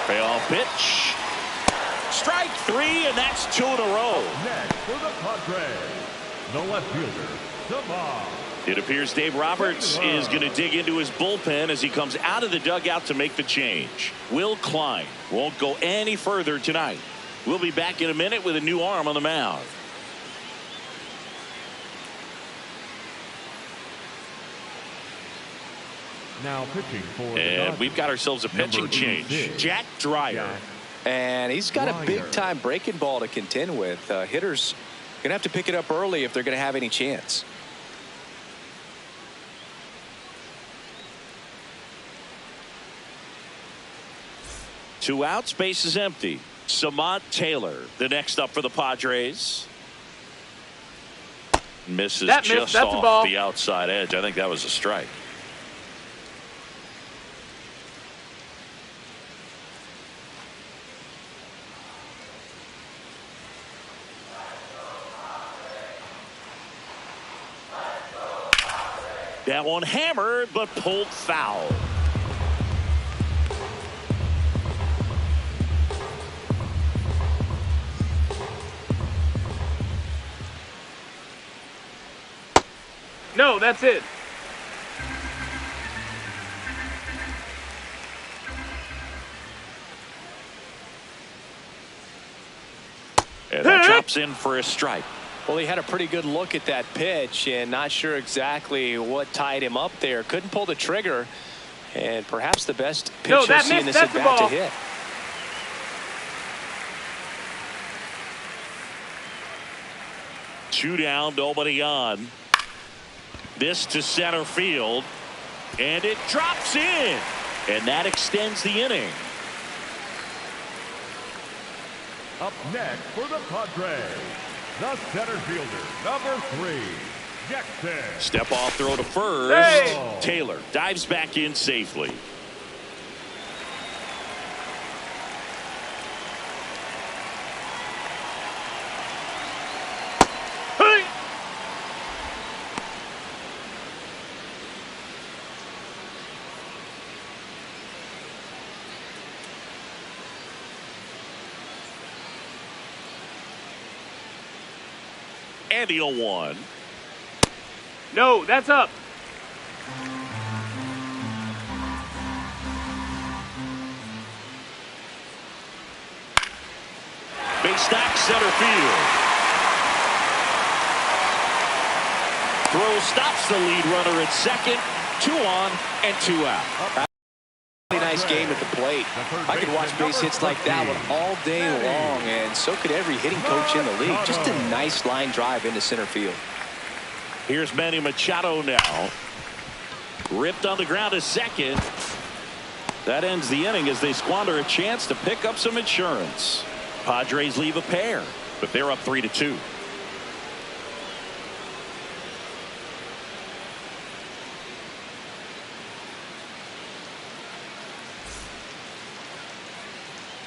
A: Payoff pitch. Strike 3, and that's 2 in a row.
D: Next for the Padres, the left fielder, Savard.
A: It appears Dave Roberts is going to dig into his bullpen as he comes out of the dugout to make the change. Will Klein won't go any further tonight. We'll be back in a minute with a new arm on the mound.
D: Now pitching for the
A: And
D: Dodgers,
A: we've got ourselves a pitching
D: number
A: change.
D: 86,
A: Jack Dreyer.
B: And he's got a big-time breaking ball to contend with. Hitters going to have to pick it up early if they're going to have any chance.
A: Two outs, base is empty. Samant Taylor, the next up for the Padres. Misses
C: That
A: just
C: missed. That's a
A: off
C: ball.
A: the outside edge. I think that was a strike. That one hammered, but pulled foul.
C: No, that's it.
A: And that drops in for a strike.
B: Well, he had a pretty good look at that pitch and not sure exactly what tied him up there. Couldn't pull the trigger, and perhaps the best pitch
C: No,
B: he'll
C: that
B: see in
C: missed.
B: this
C: That's the
B: at-bat to
C: ball.
B: hit.
A: Two down, nobody on. This to center field, and it drops in, and that extends the inning.
D: Up next for the Padres, the center fielder, number 3, Jackson.
A: Step off throw to first.
C: Hey!
A: Taylor dives back in safely.
C: Hey!
A: And the 0-1.
C: No, that's up.
A: Big stack center field. Throw stops the lead runner at second. 2 on and 2 out.
B: Really nice game at the plate. I could watch base hits like that one all day long, and so could every hitting coach in the league. Just a nice line drive into center field.
A: Here's Manny Machado now. Ripped on the ground to second. That ends the inning as they squander a chance to pick up some insurance. Padres leave a pair, but they're up 3-2.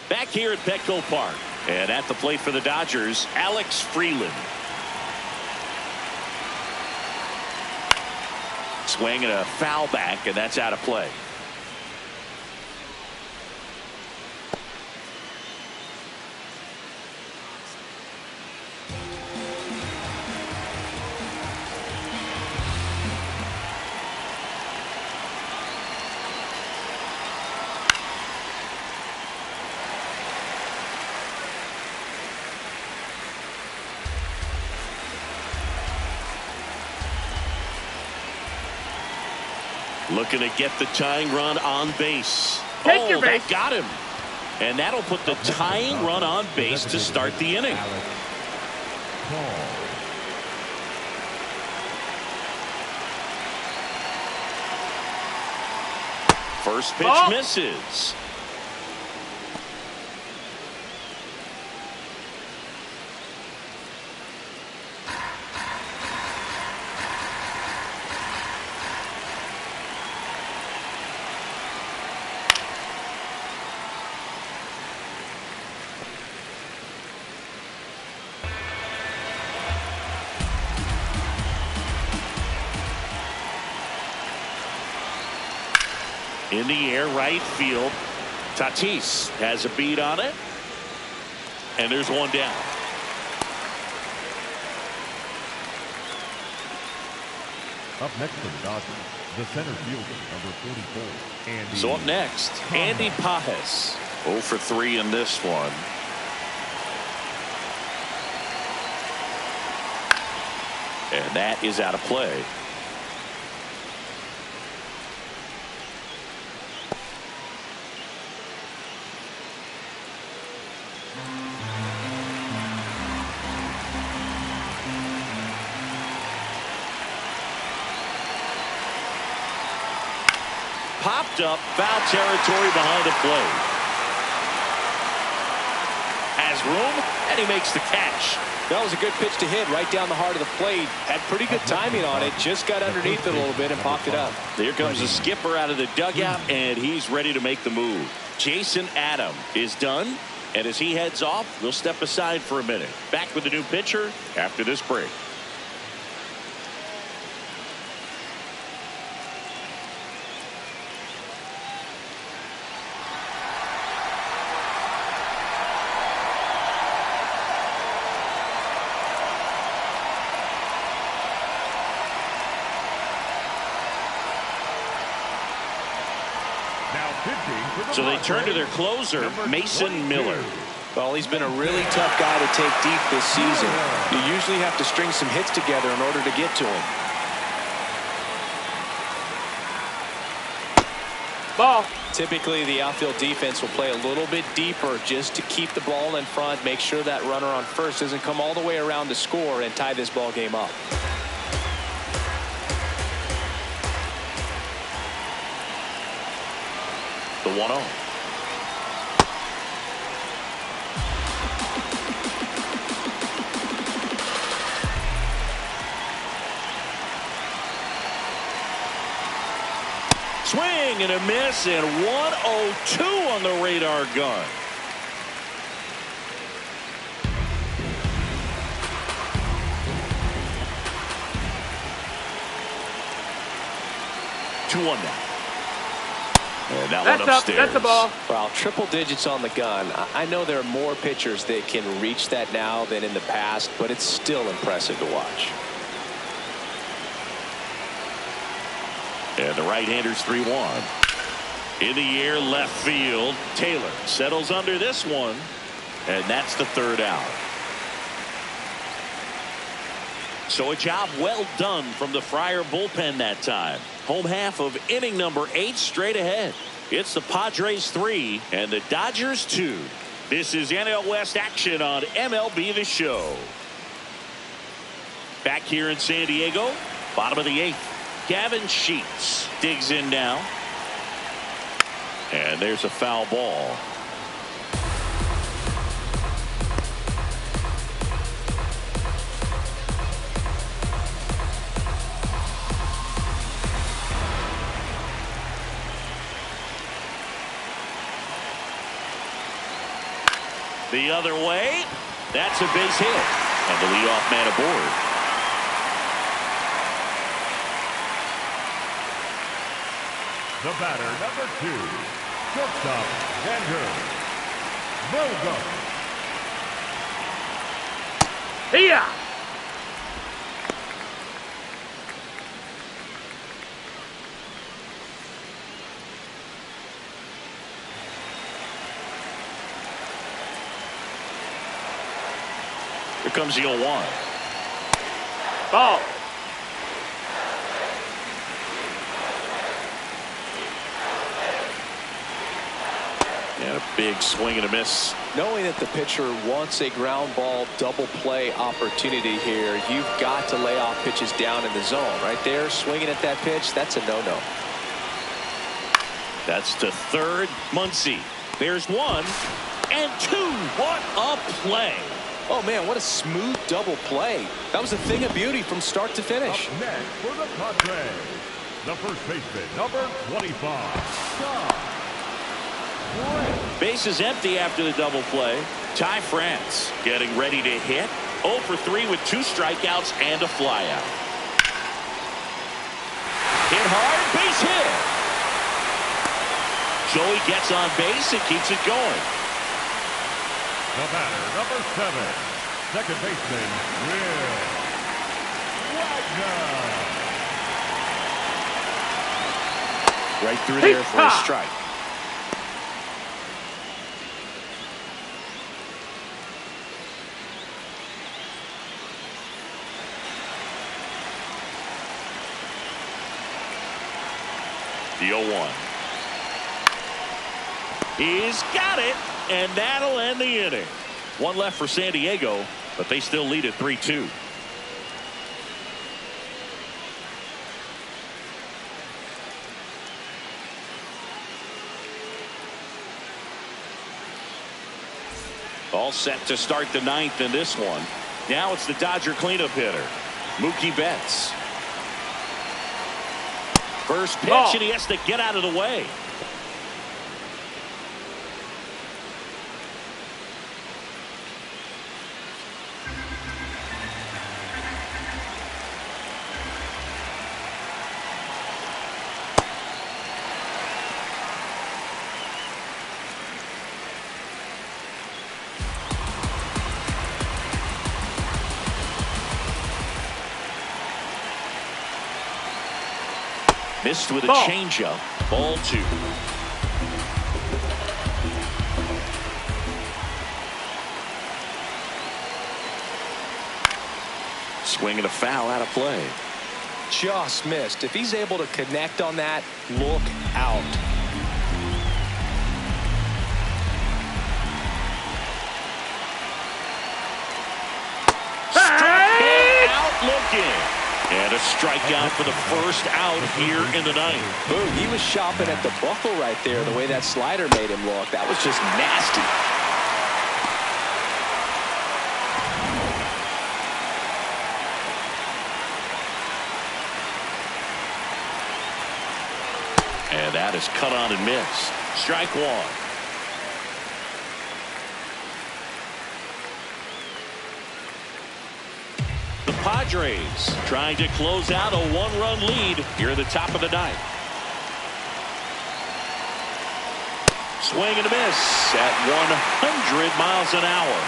A: Back here at Petco Park, and at the plate for the Dodgers, Alex Freeland. Swing and a foul back, and that's out of play. Looking to get the tying run on base.
C: Take your base.
A: That got him. And that'll put the tying run on base to start the inning. First pitch
C: Ball.
A: misses. In the air, right field. Tatis has a beat on it. And there's one down.
D: Up next for the Dodgers, the center fielder, number 44, Andy.
A: So up next, Andy Pajes. 0 for 3 in this one. And that is out of play. popped up, foul territory behind the plate. Has room, and he makes the catch.
B: That was a good pitch to hit right down the heart of the plate. Had pretty good timing on it. Just got underneath it a little bit and popped it up.
A: Here comes the skipper out of the dugout, and he's ready to make the move. Jason Adam is done, and as he heads off, we'll step aside for a minute. Back with the new pitcher after this break. So they turn to their closer, Mason Miller.
B: Well, he's been a really tough guy to take deep this season. You usually have to string some hits together in order to get to him.
C: Ball.
B: Typically, the outfield defense will play a little bit deeper just to keep the ball in front, make sure that runner on first doesn't come all the way around to score and tie this ball game up.
A: The 1-0. Swing and a miss, and 102 on the radar gun. Two-one now. And that
C: that's
A: one upstairs.
C: Up. That's a ball.
B: Well, triple digits on the gun. I know there are more pitchers that can reach that now than in the past, but it's still impressive to watch.
A: And the right-hander's 3-1. In the air, left field. Taylor settles under this one, and that's the third out. So a job well done from the Friar bullpen that time. Home half of inning number 8 straight ahead. It's the Padres 3 and the Dodgers 2. This is NL West action on MLB The Show. Back here in San Diego, bottom of the 8th. Gavin Sheets digs in now. And there's a foul ball. The other way. That's a base hit. And the leadoff man aboard.
D: The batter, number 2, shortstop, Andrew Bogo.
C: Here.
A: Here comes the 0-1.
C: Ball.
A: And a big swing and a miss.
B: Knowing that the pitcher wants a ground ball double play opportunity here, you've got to lay off pitches down in the zone. Right there, swinging at that pitch, that's a no-no.
A: That's to third. Muncy. There's 1 and 2. What a play.
B: Oh, man, what a smooth double play. That was a thing of beauty from start to finish.
D: Up next for the Padres, the first baseman, number 25, John.
A: Base is empty after the double play. Ty France getting ready to hit. 0 for 3 with 2 strikeouts and a flyout. Hit hard, base hit. Shohei gets on base and keeps it going.
D: The batter, number 7, second baseman, Will Wagner.
A: Right through there for a strike. The 0-1. He's got it, and that'll end the inning. 1 left for San Diego, but they still lead at 3-2. All set to start the ninth in this one. Now it's the Dodger cleanup hitter, Mookie Betts. First pitch, and he has to get out of the way. Missed with a changeup. Ball 2. Swing and a foul out of play.
B: Just missed. If he's able to connect on that, look out.
A: Struck him out looking. And a strikeout for the first out here in the ninth.
B: Boom, he was shopping at the buckle right there, the way that slider made him look. That was just nasty.
A: And that is cut on and missed. Strike 1. Padres trying to close out a one-run lead here at the top of the ninth. Swing and a miss at 100 miles an hour.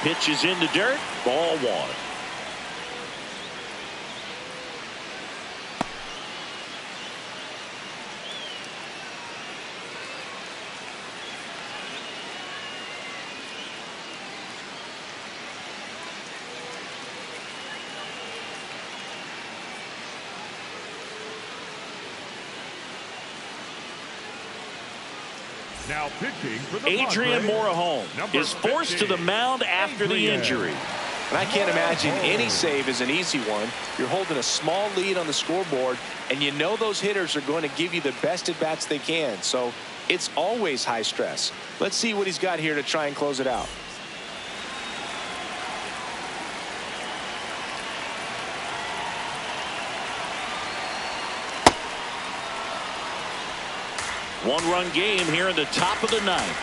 A: Pitch is in the dirt. Ball 1.
D: Now pitching for the
A: Adrian
D: Padres,
A: Morejon is forced to the mound after the injury.
B: And I can't imagine any save is an easy one. You're holding a small lead on the scoreboard, and you know those hitters are going to give you the best at bats they can. So it's always high stress. Let's see what he's got here to try and close it out.
A: One-run game here in the top of the ninth.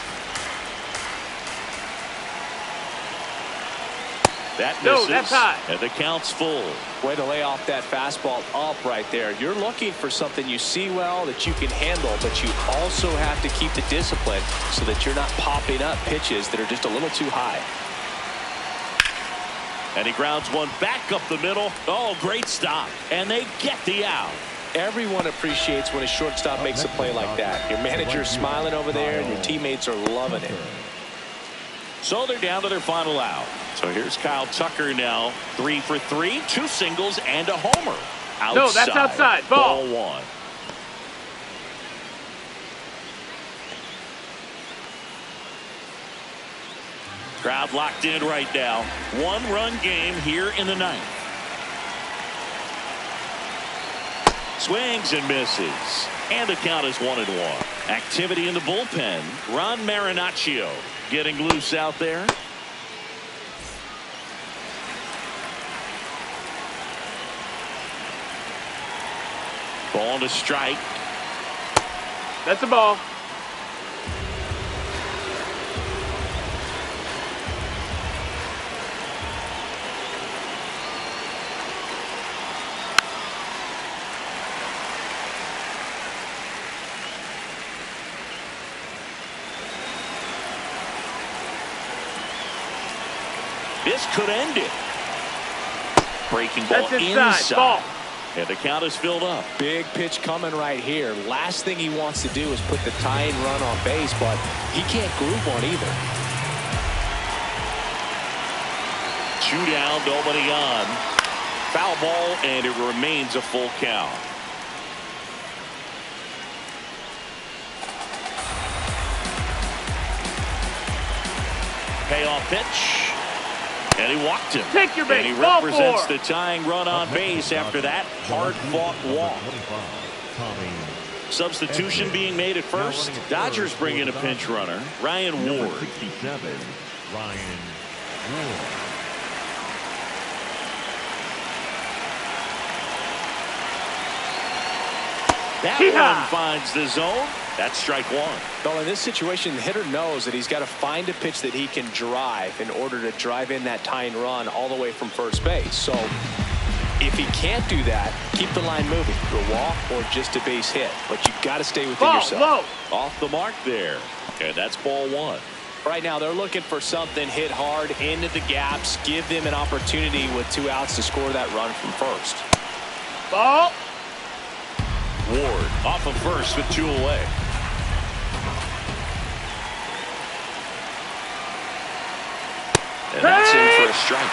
A: That misses.
C: No, that's high.
A: And the count's full.
B: Way to lay off that fastball up right there. You're looking for something you see well that you can handle, but you also have to keep the discipline so that you're not popping up pitches that are just a little too high.
A: And he grounds one back up the middle. Oh, great stop. And they get the out.
B: Everyone appreciates when a shortstop makes a play like that. Your manager's smiling over there, and your teammates are loving it.
A: So they're down to their final out. So here's Kyle Tucker now. 3 for 3, 2 singles and a homer. Outside.
C: No, that's outside. Ball
A: 1. Crowd locked in right now. One-run game here in the ninth. Swings and misses. And the count is 1-1. Activity in the bullpen. Ron Marinaccio getting loose out there. Ball to strike.
C: That's a ball.
A: This could end it. Breaking ball
C: That's inside. Ball.
A: And the count is filled up.
B: Big pitch coming right here. Last thing he wants to do is put the tying run on base, but he can't groove one either.
A: 2 down, nobody on. Foul ball, and it remains a full count. Payoff pitch. And he walked him.
C: Take your base.
A: And he
C: Ball
A: represents
C: 4.
A: the tying run on base after that hard-fought walk. Substitution being made at first. Dodgers bring in a pinch runner, Ryan Ward.
D: 67, Ryan Ward.
A: That one finds the zone. That's strike one.
B: Well, in this situation, the hitter knows that he's got to find a pitch that he can drive in order to drive in that tying run all the way from first base. So if he can't do that, keep the line moving through a walk or just a base hit. But you've got to stay within yourself.
C: Low.
A: Off the mark there. And that's ball one.
B: Right now, they're looking for something hit hard into the gaps, give them an opportunity with 2 outs to score that run from first.
C: Ball.
A: Ward off of first with 2 away. And that's in for a strike.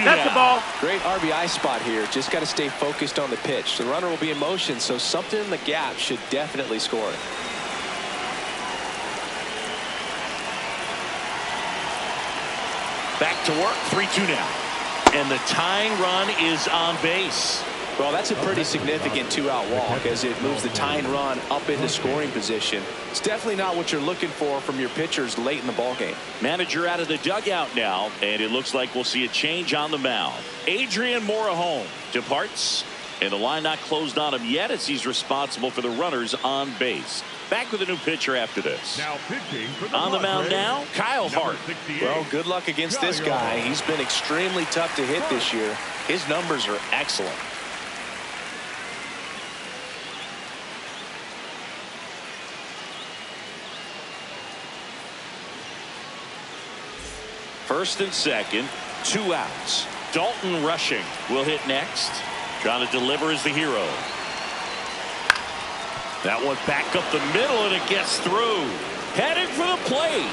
C: That's the ball.
B: Great RBI spot here. Just got to stay focused on the pitch. The runner will be in motion, so something in the gap should definitely score it.
A: Back to work, 3-2 now. And the tying run is on base.
B: Well, that's a pretty significant 2-out walk as it moves the tying run up into scoring position. It's definitely not what you're looking for from your pitchers late in the ballgame.
A: Manager out of the dugout now, and it looks like we'll see a change on the mound. Adrian Morejon departs, and the line not closed on him yet as he's responsible for the runners on base. Back with a new pitcher after this.
D: Now pitching for the
A: on the mound now, Kyle Hart.
B: Well, good luck against this guy. He's been extremely tough to hit this year. His numbers are excellent.
A: First and second, 2 outs. Dalton Rushing will hit next. Trying to deliver is the hero. That one back up the middle, and it gets through. Heading for the plate.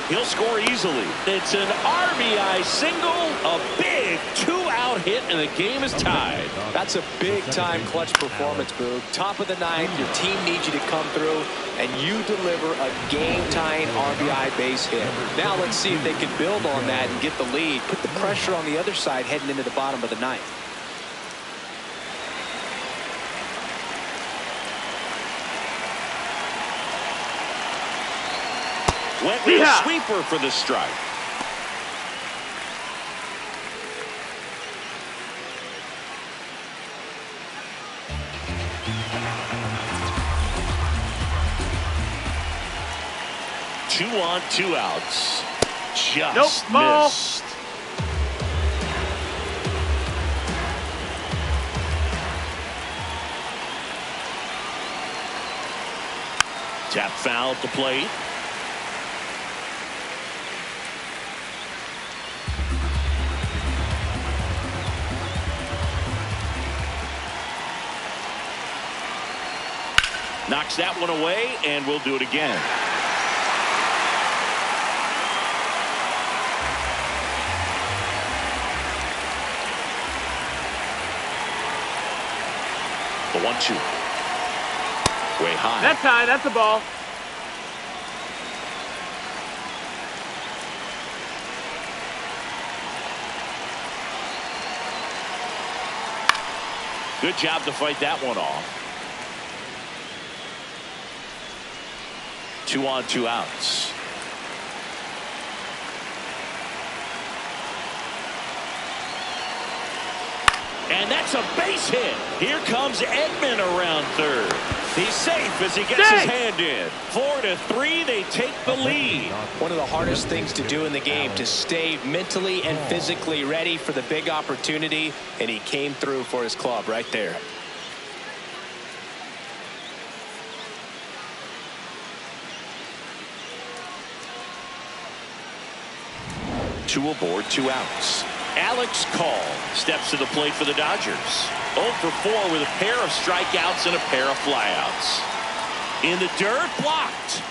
A: He'll score easily. It's an RBI single, a big 2-out hit, and the game is tied.
B: That's a big-time clutch performance, Boog. Top of the ninth, your team needs you to come through, and you deliver a game-tying RBI base hit. Now let's see if they can build on that and get the lead. Put the pressure on the other side heading into the bottom of the ninth.
A: Went with a sweeper for the strike. Two on, 2 outs. Just missed. Tap foul at the plate. Knocks that one away, and we'll do it again. The 1-2. Way high.
C: That's high. That's a ball.
A: Good job to fight that one off. 2 on, 2 outs. And that's a base hit. Here comes Edman around third. He's safe as he gets his hand in. 4-3, they take the lead.
B: One of the hardest things to do in the game, to stay mentally and physically ready for the big opportunity, and he came through for his club right there.
A: Two aboard, 2 outs. Alex Call steps to the plate for the Dodgers. 0 for 4 with a pair of strikeouts and a pair of flyouts. In the dirt, blocked.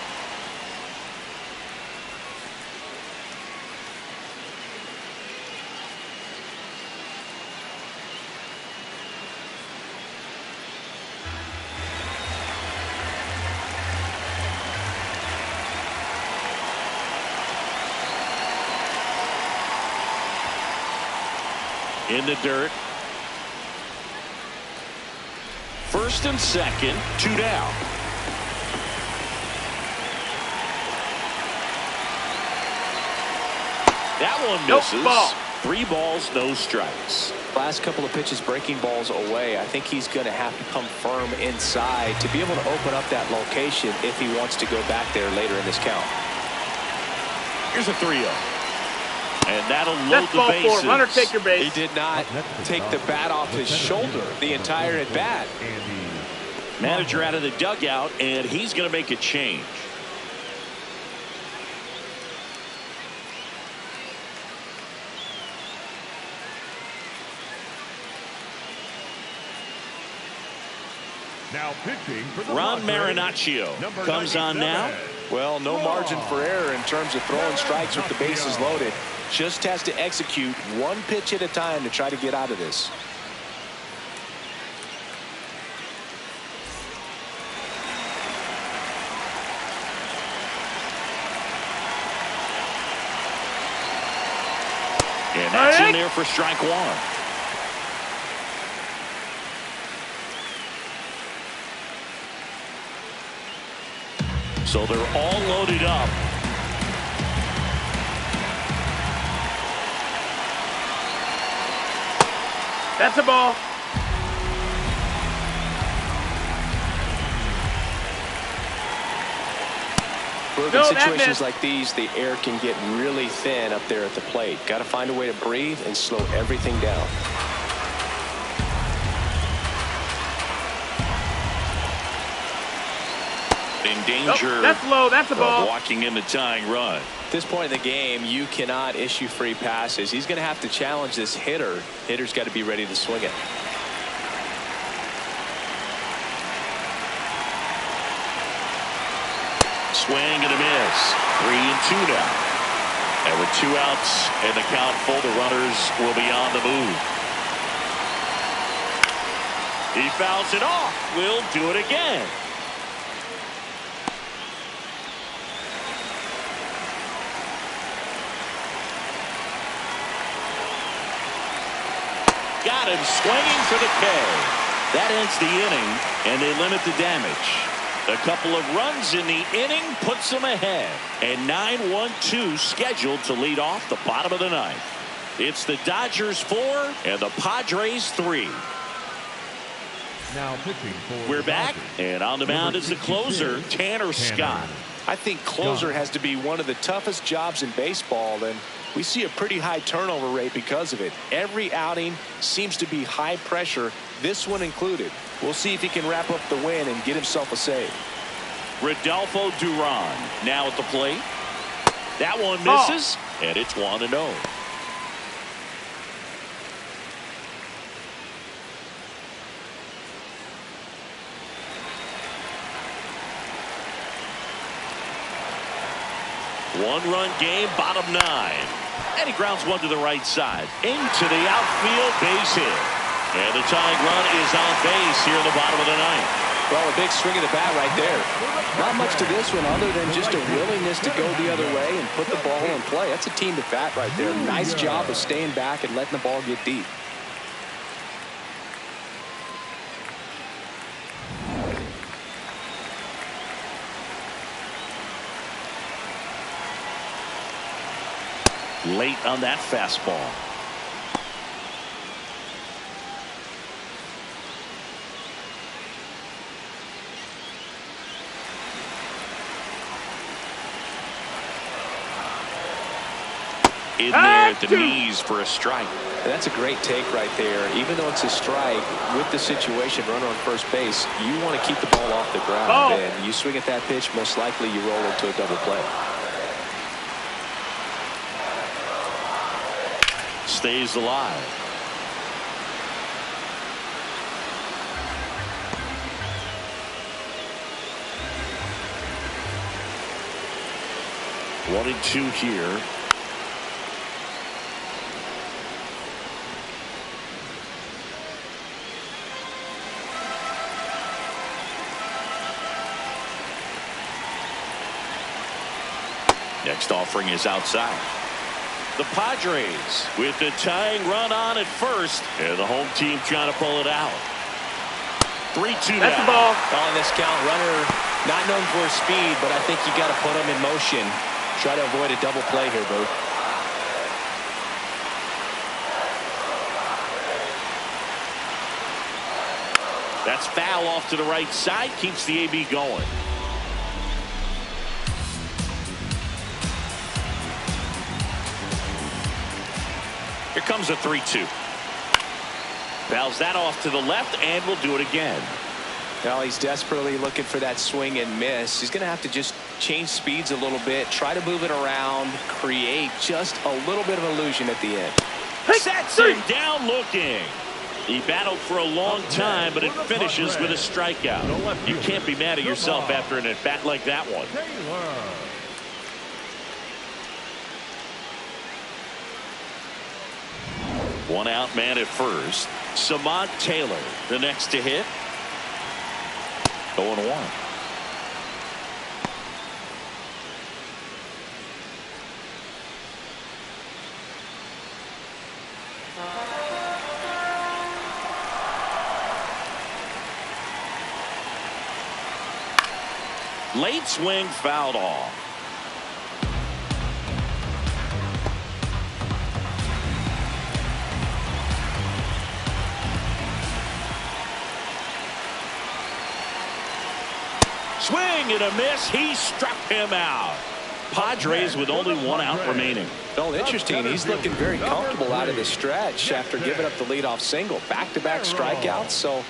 A: in the dirt. First and second, 2 down. That one misses.
C: Ball.
A: 3 balls, no strikes.
B: Last couple of pitches breaking balls away. I think he's going to have to come firm inside to be able to open up that location if he wants to go back there later in this count.
A: Here's a 3-0. And that'll load the bases.
C: Runner, take your base.
B: He did not take the bat off his shoulder the entire at bat.
A: Manager out of the dugout, and he's going to make a change.
D: Now pitching for the
A: Ron
D: Padres,
A: Marinaccio comes on now.
B: Well, no margin for error in terms of throwing strikes with the bases loaded. Just has to execute one pitch at a time to try to get out of this.
A: And that's in there for strike 1. So they're all loaded up.
C: That's a ball.
B: In situations like these, the air can get really thin up there at the plate. Got to find a way to breathe and slow everything down.
A: In danger.
C: That's low. That's a ball.
A: Walking in the tying run.
B: At this point in the game, you cannot issue free passes. He's going to have to challenge this hitter. Hitter's got to be ready to swing it.
A: Swing and a miss. 3-2 now. And with 2 outs and the count full, the runners will be on the move. He fouls it off. We'll do it again. Got him swinging for the K. That ends the inning, and they limit the damage. A couple of runs in the inning puts them ahead. And 9-1-2 scheduled to lead off the bottom of the 9th. It's the Dodgers 4 and the Padres 3.
D: Now pitching for
A: We're back, and on the mound is the closer, Tanner Scott.
B: I think closer has to be one of the toughest jobs in baseball, and we see a pretty high turnover rate because of it. Every outing seems to be high pressure, this one included. We'll see if he can wrap up the win and get himself a save.
A: Rodolfo Duran now at the plate. That one misses, and it's 1-0. One-run game, bottom 9. And he grounds one to the right side. Into the outfield, base hit. And the tying run is on base here in the bottom of the 9th.
B: Well, a big swing of the bat right there. Not much to this one other than just a willingness to go the other way and put the ball in play. That's a team at bat right there. Nice job of staying back and letting the ball get deep.
A: Late on that fastball. In there at the knees for a strike.
B: And that's a great take right there. Even though it's a strike, with the situation, runner on first base, you want to keep the ball off the ground. And you swing at that pitch, most likely you roll into a double play.
A: Stays alive. One and two here. Next offering is outside. The Padres with the tying run on at first, and the home team trying to pull it out. 3-2
C: That's
A: now.
C: the ball.
B: On this count, runner not known for his speed, but I think you got to put him in motion. Try to avoid a double play here, Boo.
A: That's foul off to the right side, keeps the AB going. Here comes a 3-2. Fouls that off to the left, and will do it again.
B: Well, he's desperately looking for that swing and miss. He's going to have to just change speeds a little bit, try to move it around, create just a little bit of illusion at the end.
A: Sets him down looking. He battled for a long time, but it finishes with a strikeout. You can't be mad at yourself after an at-bat like that one. One out man at first. Samad Taylor, the next to hit. 0-1. Late swing fouled off. Swing and a miss. He struck him out. Padres with only one out remaining.
B: Well, interesting. He's looking very comfortable out of the stretch after giving up the leadoff single. Back-to-back strikeouts. So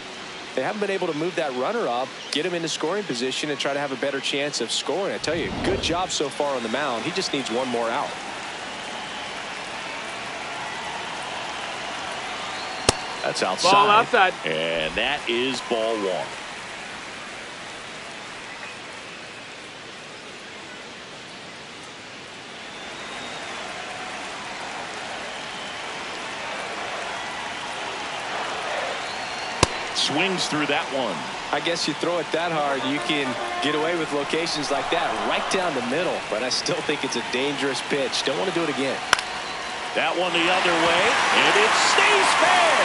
B: they haven't been able to move that runner up, get him into scoring position, and try to have a better chance of scoring. I tell you, good job so far on the mound. He just needs one more out.
A: That's outside.
C: Ball outside.
A: And that is ball one. Swings through that one.
B: I guess you throw it that hard, you can get away with locations like that right down the middle. But I still think it's a dangerous pitch. Don't want to do it again.
A: That one the other way, and it stays fair.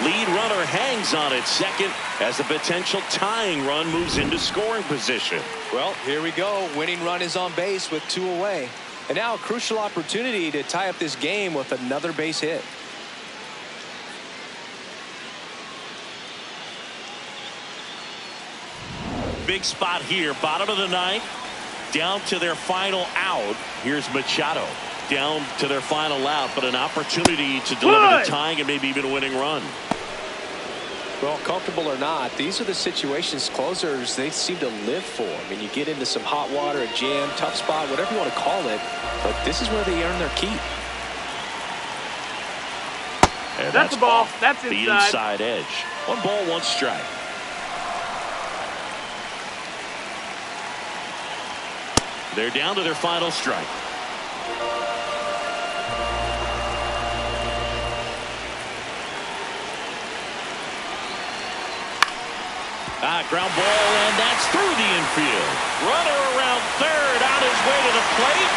A: Lead runner hangs on at second as the potential tying run moves into scoring position.
B: Well, here we go. Winning run is on base with 2 away. And now a crucial opportunity to tie up this game with another base hit.
A: Big spot here, bottom of the ninth, down to their final out. Here's Machado down to their final out, but an opportunity to deliver the tying and maybe even a winning run.
B: Well, comfortable or not, these are the situations closers they seem to live for. I mean, you get into some hot water, a jam, tough spot, whatever you want to call it, but this is where they earn their keep.
A: And
C: that's the ball. That's
A: the
C: inside.
A: inside edge. 1 ball, 1 strike. They're down to their final strike. Ground ball, and that's through the infield. Runner around third, on his way to the plate.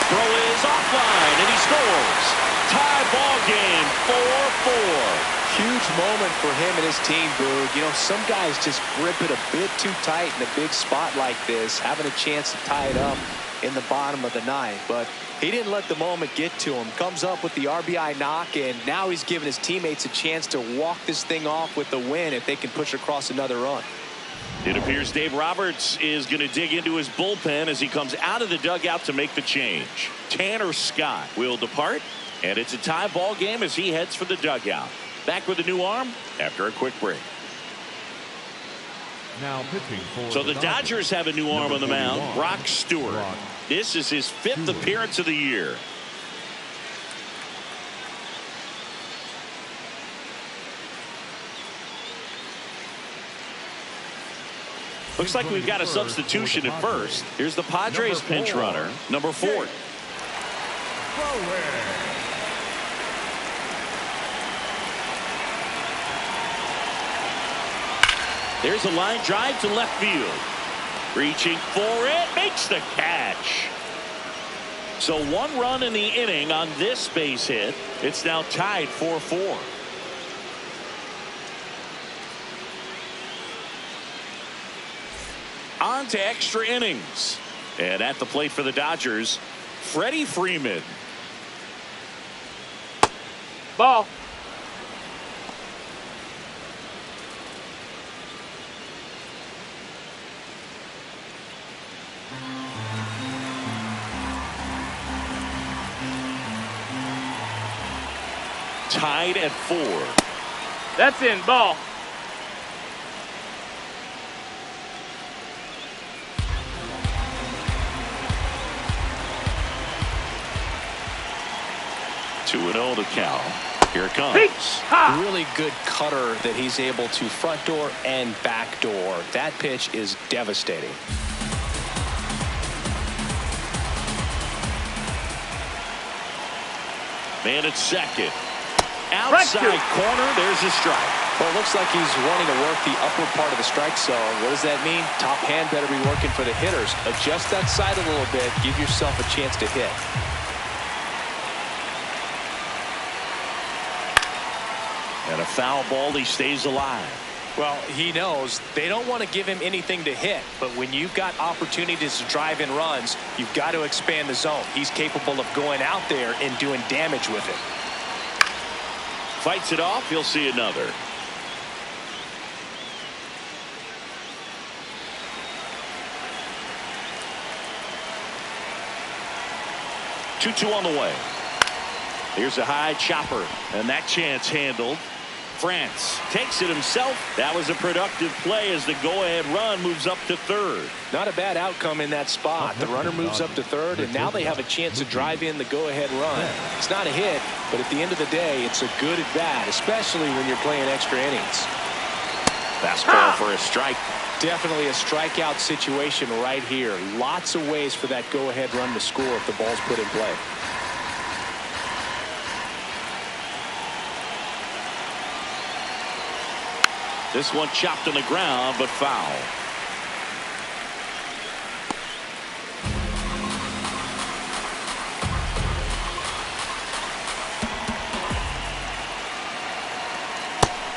A: Throw is offline, and he scores. Tie ball game, 4-4.
B: Huge moment for him and his team, Boog. You know, some guys just grip it a bit too tight in a big spot like this, having a chance to tie it up in the bottom of the ninth. But he didn't let the moment get to him. Comes up with the RBI knock, and now he's giving his teammates a chance to walk this thing off with the win if they can push across another run.
A: It appears Dave Roberts is going to dig into his bullpen as he comes out of the dugout to make the change. Tanner Scott will depart, and it's a tie ball game as he heads for the dugout. Back with a new arm after a quick break.
D: Now pitching for
A: So the Dodgers have a new arm on the mound, Brock Stewart. This is his 5th appearance of the year. Looks like we've got a substitution at first. Here's the Padres pinch runner, number 4. There's a line drive to left field. Reaching for it, makes the catch. So 1 run in the inning on this base hit. It's now tied 4-4. On to extra innings. And at the plate for the Dodgers, Freddie Freeman.
C: Ball.
A: Tied at 4.
C: That's in. Ball.
A: Two and 0 to count. Here it comes.
B: Really good cutter that he's able to front door and back door. That pitch is devastating.
A: Man at second. Outside corner. There's a strike.
B: Well, it looks like he's wanting to work the upper part of the strike zone. What does that mean? Top hand better be working for the hitters. Adjust that side a little bit. Give yourself a chance to hit.
A: And a foul ball. He stays alive.
B: Well, he knows they don't want to give him anything to hit, but when you've got opportunities to drive in runs, you've got to expand the zone. He's capable of going out there and doing damage with it.
A: Fights it off. He'll see another. Two on the way. Here's a high chopper, and that chance handled. France takes it himself. That was a productive play as the go-ahead run moves up to third.
B: Not a bad outcome in that spot. The runner moves up to third, and now they have a chance to drive in the go-ahead run. It's not a hit, but at the end of the day, it's a good at bat, especially when you're playing extra innings.
A: Fastball for a strike.
B: Definitely a strikeout situation right here. Lots of ways for that go-ahead run to score if the ball's put in play.
A: This one chopped on the ground, but foul.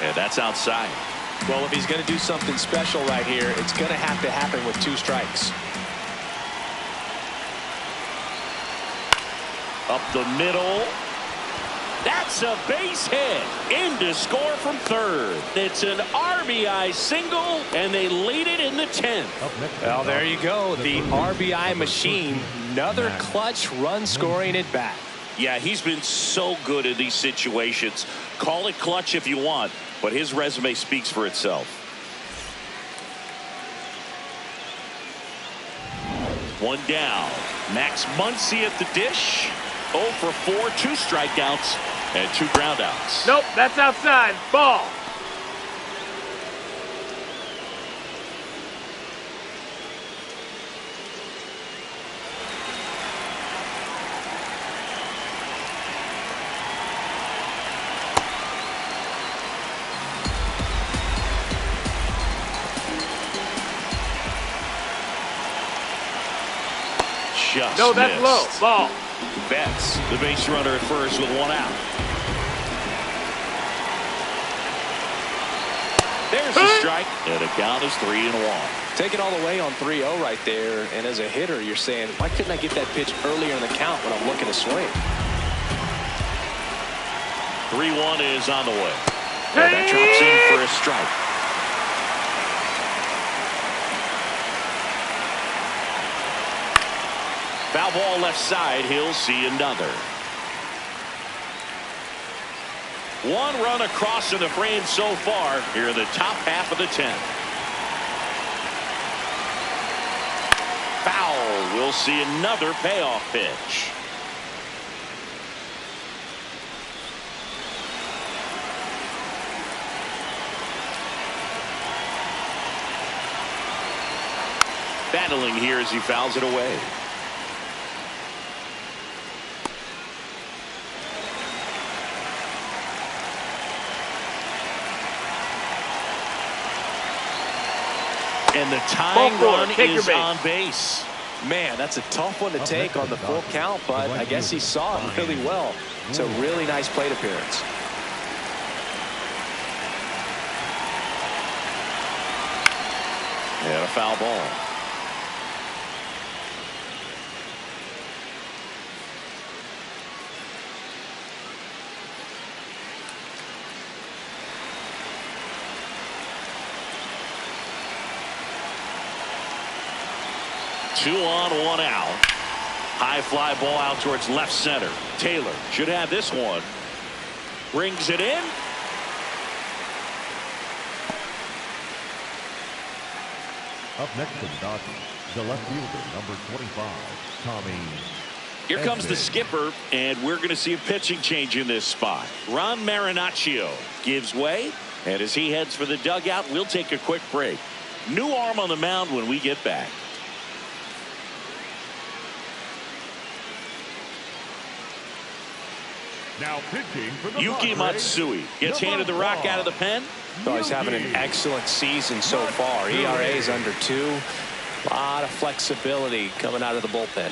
A: And that's outside.
B: Well, if he's going to do something special right here, it's going to have to happen with 2 strikes.
A: Up the middle. That's a base hit. In to score from third. It's an RBI single, and they lead it in the 10th.
B: Well, there you go. The RBI machine. Another clutch run scoring at bat.
A: Yeah, he's been so good in these situations. Call it clutch if you want, but his resume speaks for itself. One down. Max Muncy at the dish. 0 for 4, 2 strikeouts, and 2 groundouts.
C: Nope, that's outside. Ball.
A: Just
C: no, that's
A: missed.
C: low. Ball.
A: Betts, the base runner at first with 1 out. There's the strike, and the count is 3-1.
B: Take it all the way on 3-0 right there, and as a hitter, you're saying, why couldn't I get that pitch earlier in the count when I'm looking to swing?
A: 3-1 is on the way. And that drops in for a strike. Foul ball left side. He'll see another. 1 run across in the frame so far here in the top half of the 10th. Foul. We'll see another payoff pitch. Battling here as he fouls it away. And the tying run is on base.
B: Man, that's a tough one to take on the full count, but I guess he saw it really well. It's a really nice plate appearance.
A: And a foul ball. Two on, one out. High fly ball out towards left center. Taylor should have this one. Brings it in.
D: Up next for the Dodgers, the left fielder, number 25, Tommy.
A: Here comes the skipper, and we're going to see a pitching change in this spot. Ron Marinaccio gives way, and as he heads for the dugout, we'll take a quick break. New arm on the mound when we get back.
D: Now pitching for the
A: Yuki Matsui gets handed the rock out of the pen.
B: Oh, he's having an excellent season so far. ERA is under 2. A lot of flexibility coming out of the bullpen.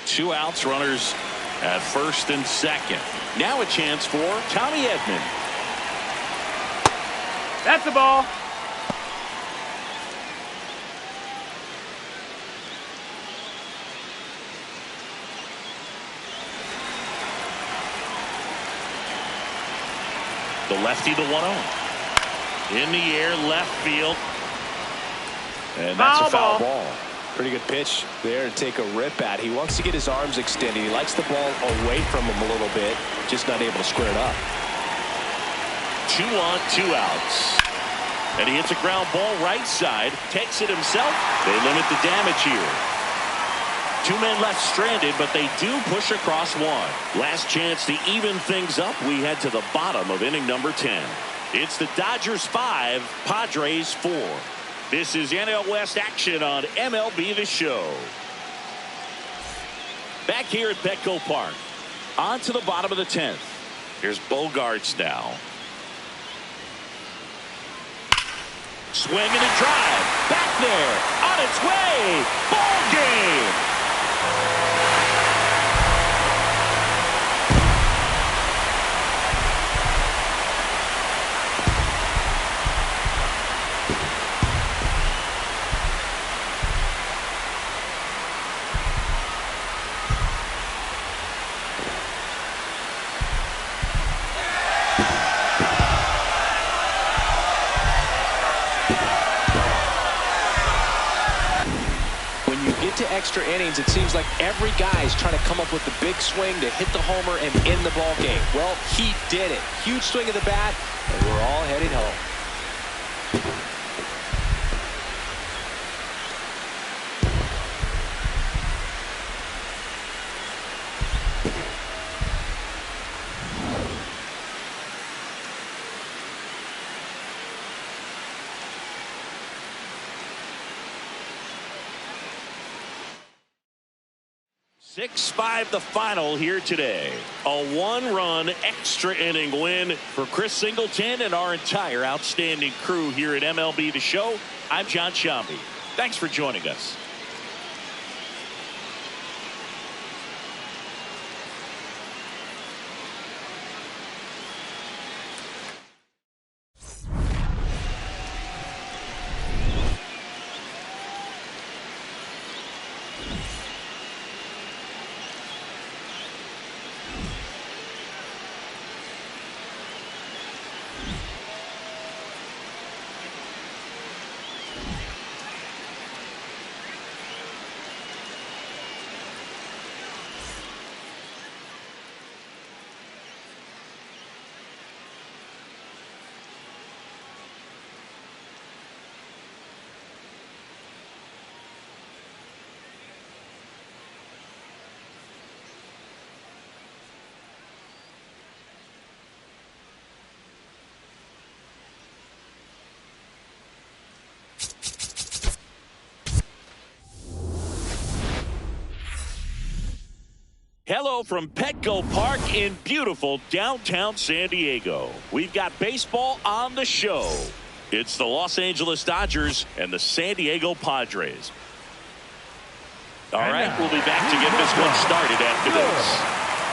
A: Two outs, runners at first and second. Now a chance for Tommy Edman.
C: That's the ball.
A: The lefty, the 1-0. In the air, left field. And that's a foul ball.
B: Pretty good pitch there to take a rip at. He wants to get his arms extended. He likes the ball away from him a little bit. Just not able to square it up.
A: 2 on, 2 outs. And he hits a ground ball right side. Takes it himself. They limit the damage here. 2 men left stranded, but they do push across 1. Last chance to even things up. We head to the bottom of inning number 10. It's the Dodgers 5, Padres 4. This is NL West action on MLB The Show. Back here at Petco Park. On to the bottom of the 10th. Here's Bogarts now. Swing and a drive. Back there. On its way. Ball game.
B: Extra innings, it seems like every guy is trying to come up with the big swing to hit the homer and end the ball game. Well, he did it. Huge swing of the bat, and we're all headed home.
A: Six-5 the final here today. A 1-run extra inning win for Chris Singleton and our entire outstanding crew here at MLB The Show. I'm John Shambi. Thanks for joining us. Hello from Petco Park in beautiful downtown San Diego. We've got baseball on the show. It's the Los Angeles Dodgers and the San Diego Padres. All right, we'll be back to get this one started after this.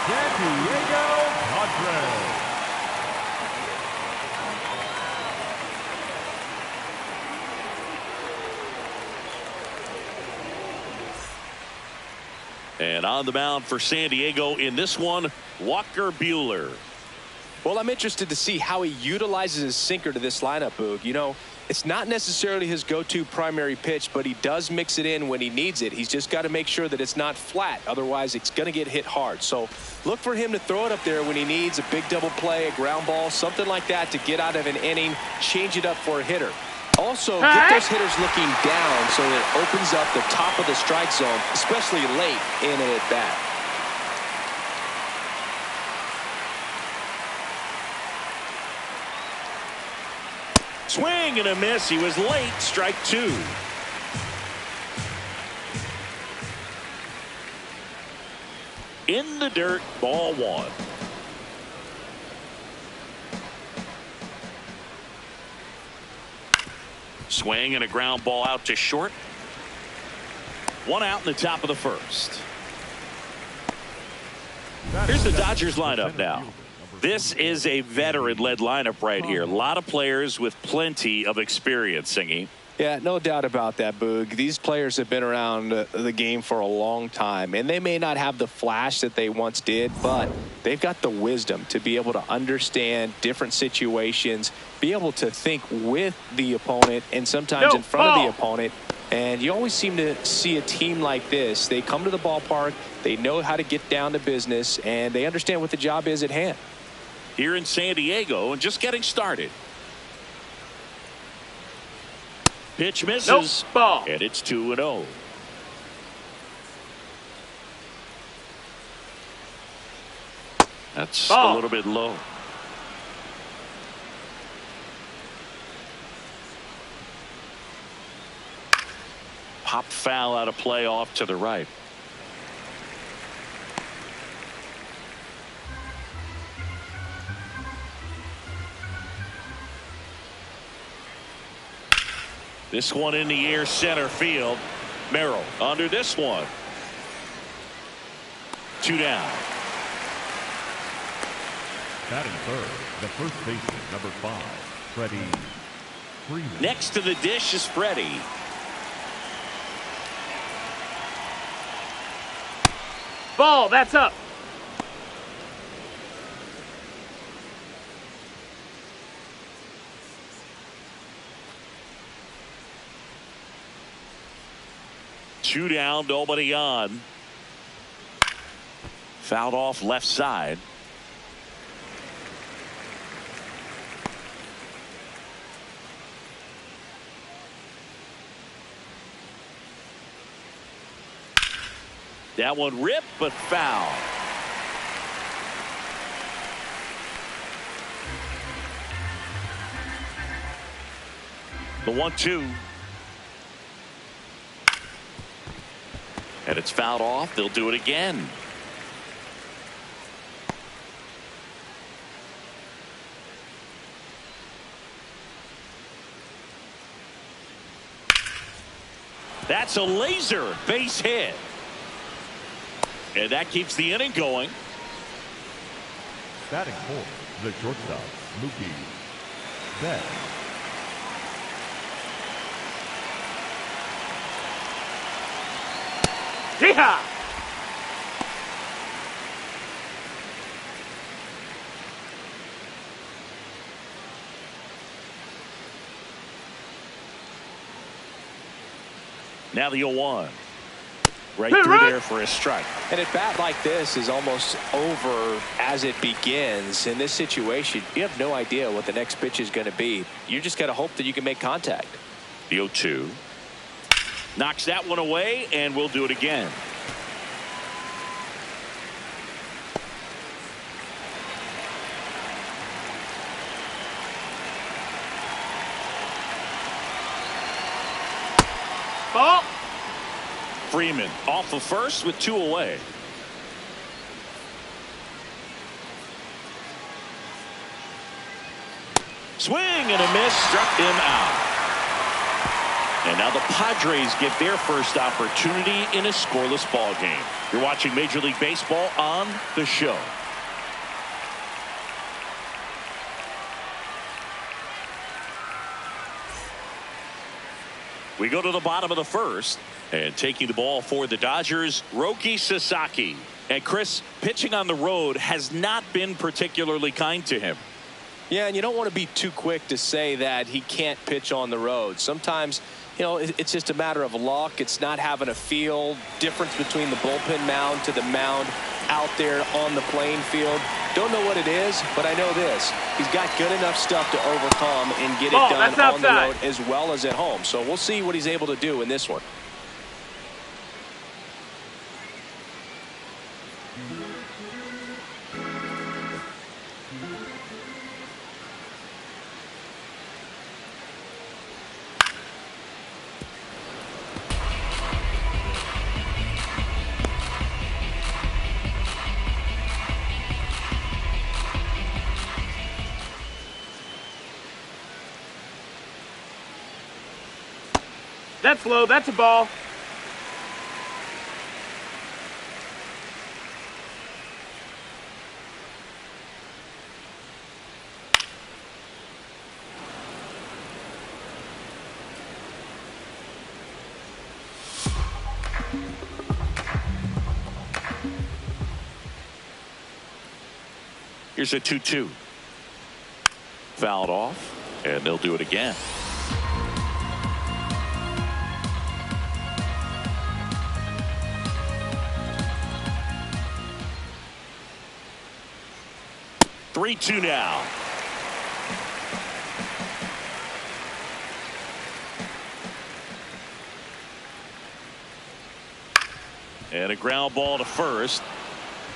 D: San Diego Padres.
A: And on the mound for San Diego in this one, Walker Buehler.
B: Well, I'm interested to see how he utilizes his sinker to this lineup, Boog. You know, it's not necessarily his go-to primary pitch, but he does mix it in when he needs it. He's just got to make sure that it's not flat. Otherwise, it's going to get hit hard. So look for him to throw it up there when he needs a big double play, a ground ball, something like that to get out of an inning, change it up for a hitter. Also, get those hitters looking down so that it opens up the top of the strike zone, especially late in an at-bat.
A: Swing and a miss. He was late. Strike two. In the dirt, ball one. Swing and a ground ball out to short. One out in the top of the first. Here's the Dodgers lineup now. This is a veteran-led lineup right here. A lot of players with plenty of experience, Singy.
B: Yeah, no doubt about that, Boog. These players have been around the game for a long time, and they may not have the flash that they once did, but they've got the wisdom to be able to understand different situations, be able to think with the opponent and sometimes in front of the opponent. And you always seem to see a team like this. They come to the ballpark, they know how to get down to business, and they understand what the job is at hand.
A: Here in San Diego and just getting started. Pitch misses.
C: Ball.
A: And it's 2-0. That's a little bit low. Pop foul out of play off to the right. This one in the air, center field. Merrill under this one. 2 down.
D: Batting third, the first baseman, number 5, Freddie Freeman.
A: Next to the dish is Freddie.
C: Ball, that's up.
A: Two down, nobody on. Fouled off left side. That one ripped, but foul. The 1-2. And it's fouled off. They'll do it again. That's a laser base hit. And that keeps the inning going.
D: Batting fourth, the shortstop, Mookie Betts.
C: Yeehaw!
A: Now the 0-1. Right through there for a strike.
B: And a bat like this is almost over as it begins. In this situation, you have no idea what the next pitch is going to be. You just got to hope that you can make contact.
A: The 0-2. Knocks that one away, and we'll do it again.
C: Ball.
A: Freeman off of first with 2 away. Swing and a miss, struck him out. And now the Padres get their first opportunity in a scoreless ball game. You're watching Major League Baseball on The Show. We go to the bottom of the first, and taking the ball for the Dodgers, Roki Sasaki. And Chris, pitching on the road has not been particularly kind to him.
B: Yeah, and you don't want to be too quick to say that he can't pitch on the road. Sometimes, you know, it's just a matter of luck. It's not having a feel difference between the bullpen mound to the mound out there on the playing field. Don't know what it is, but I know this. He's got good enough stuff to overcome and get it done on the road as well as at home. So we'll see what he's able to do in this one.
C: That's low. That's a ball.
A: Here's a 2-2. Fouled off, and they'll do it again. Three-two now. And a ground ball to first.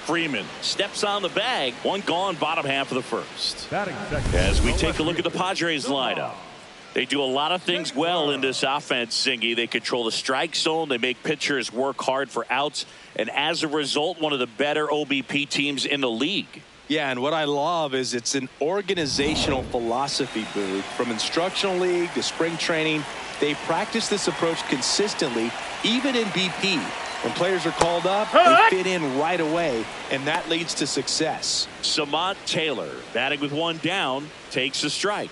A: Freeman steps on the bag. One gone, bottom half of the first. As we take a look at the Padres lineup, they do a lot of things well in this offense, Singy. They control the strike zone. They make pitchers work hard for outs. And as a result, one of the better OBP teams in the league.
B: Yeah, and what I love is it's an organizational philosophy, Boo. From instructional league to spring training, they practice this approach consistently, even in BP. When players are called up, they fit in right away, and that leads to success.
A: Samant Taylor, batting with one down, takes a strike.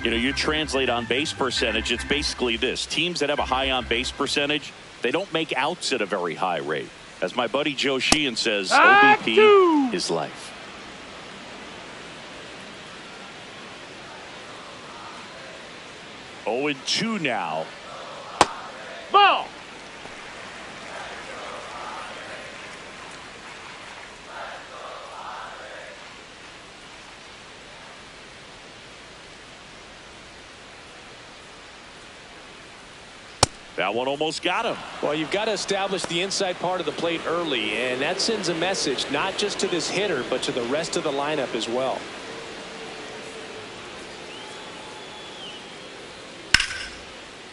A: You know, you translate on base percentage, it's basically this. Teams that have a high on base percentage, they don't make outs at a very high rate. As my buddy Joe Sheehan says, OBP is life. Oh, and 2 now.
C: Ball.
A: That one almost got him.
B: Well, you've got to establish the inside part of the plate early, and that sends a message not just to this hitter, but to the rest of the lineup as well.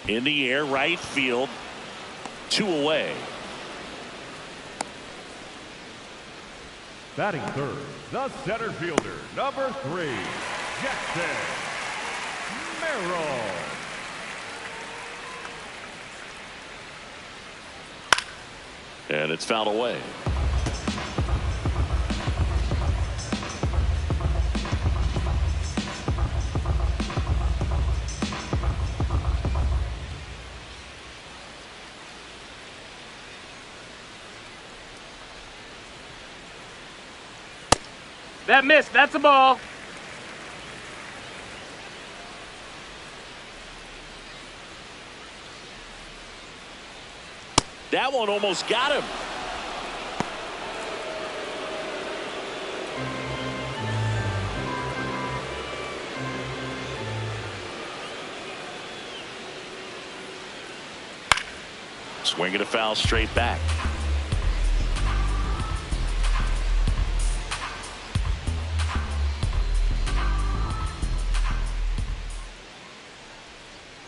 A: In the air, right field. 2 away.
D: Batting third, the center fielder, number 3, Jackson Merrill.
A: And it's fouled away.
C: That missed. That's a ball.
A: That one almost got him. Swinging a foul straight back.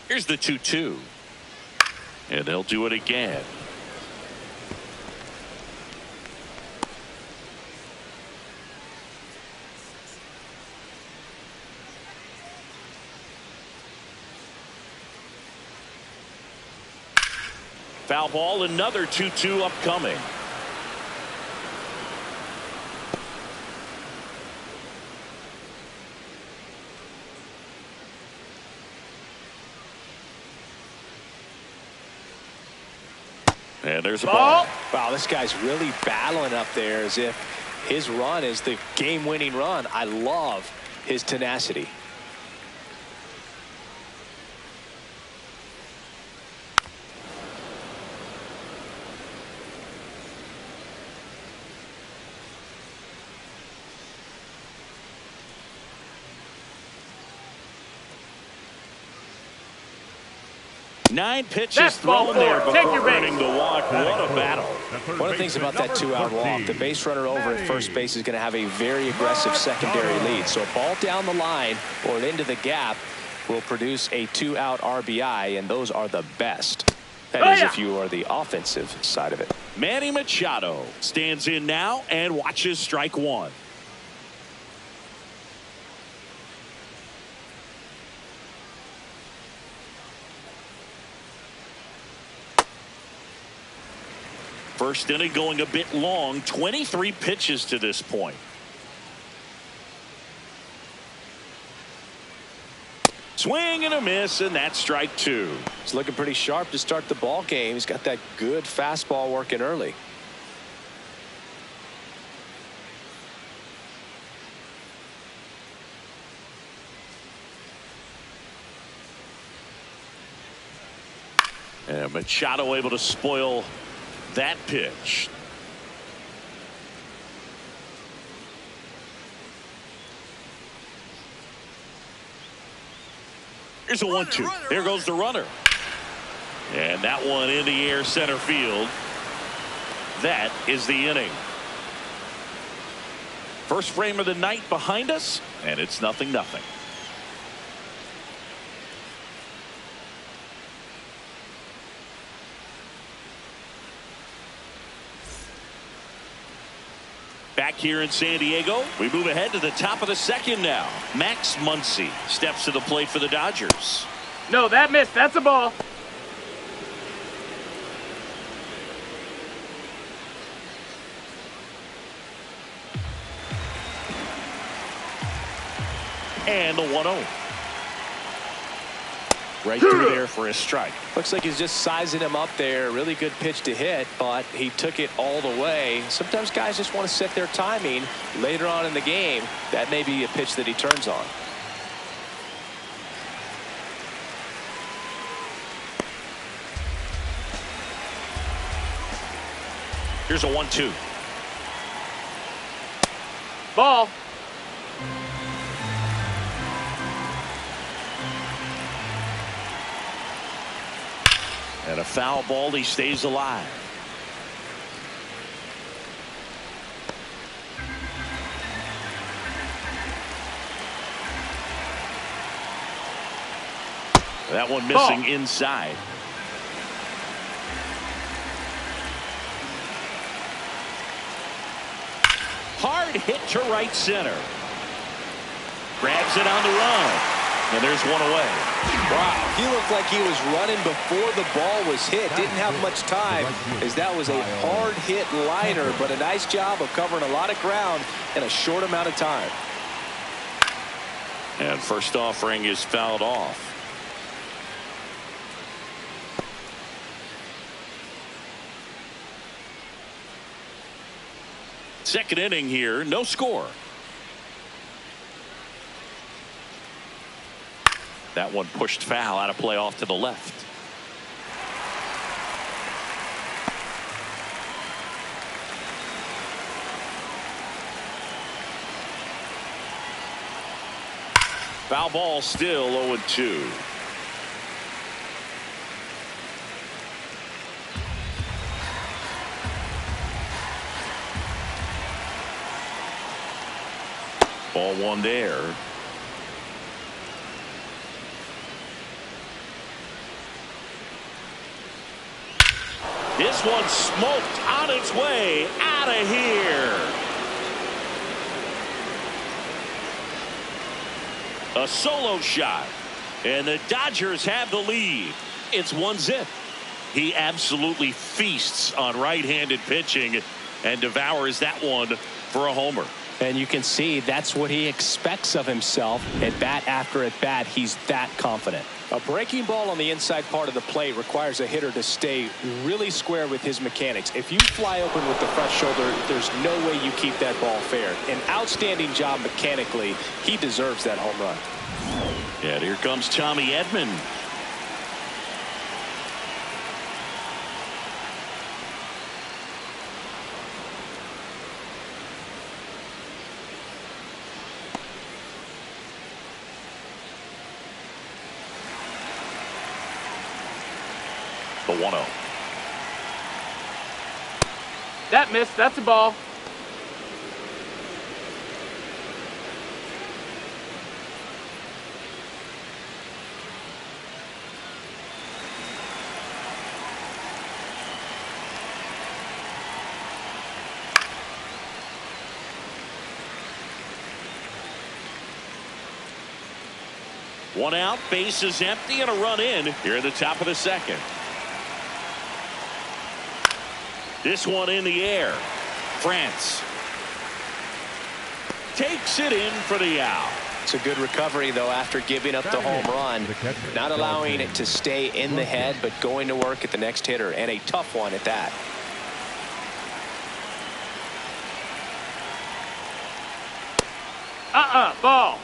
A: Here's the 2-2. And they'll do it again. Foul ball, another 2-2 upcoming. And there's a ball.
B: Wow, this guy's really battling up there as if his run is the game-winning run. I love his tenacity.
A: Nine pitches thrown there before earning the walk. What a battle.
B: One of the things about that two-out walk, the base runner over at first base is going to have a very aggressive secondary lead. So a ball down the line or into the gap will produce a two-out RBI, and those are the best. That is if you are the offensive side of it.
A: Manny Machado stands in now and watches strike one. First inning going a bit long, 23 pitches to this point. Swing and a miss, and that's strike two.
B: He's looking pretty sharp to start the ball game. He's got that good fastball working early.
A: And Machado able to spoil that pitch. Here's a 1-2. There goes the runner. And that one in the air center field. That is the inning. First frame of the night behind us, and it's 0-0. Back here in San Diego, we move ahead to the top of the second now. Max Muncy steps to the plate for the Dodgers.
C: No, that missed. That's a ball.
A: And the 1-0. Right through there for a strike.
B: Looks like he's just sizing him up there. Really good pitch to hit, but he took it all the way. Sometimes guys just want to set their timing later on in the game. That may be a pitch that he turns on.
A: Here's a 1-2.
C: Ball.
A: And a foul ball. He stays alive. That one missing inside. Hard hit to right center. Grabs it on the run. And there's one away.
B: Wow, he looked like he was running before the ball was hit. Didn't have much time, as that was a hard hit liner, but a nice job of covering a lot of ground in a short amount of time.
A: And first offering is fouled off. Second inning here, no score. That one pushed foul, out of play off to the left. Foul ball, still 0-2. Ball one there. This one smoked on its way out of here. A solo shot, and the Dodgers have the lead. It's 1-0. He absolutely feasts on right-handed pitching and devours that one for a homer.
B: And you can see that's what he expects of himself. At bat after at bat, he's that confident. A breaking ball on the inside part of the plate requires a hitter to stay really square with his mechanics. If you fly open with the front shoulder, there's no way you keep that ball fair. An outstanding job mechanically. He deserves that home run.
A: And here comes Tommy Edman. The 1-0.
C: That missed. That's a ball.
A: One out, base is empty, and a run in here at the top of the second. This one in the air. France takes it in for the out.
B: It's a good recovery, though, after giving up the home run. Not allowing it to stay in the head, but going to work at the next hitter, and a tough one at that.
C: Ball.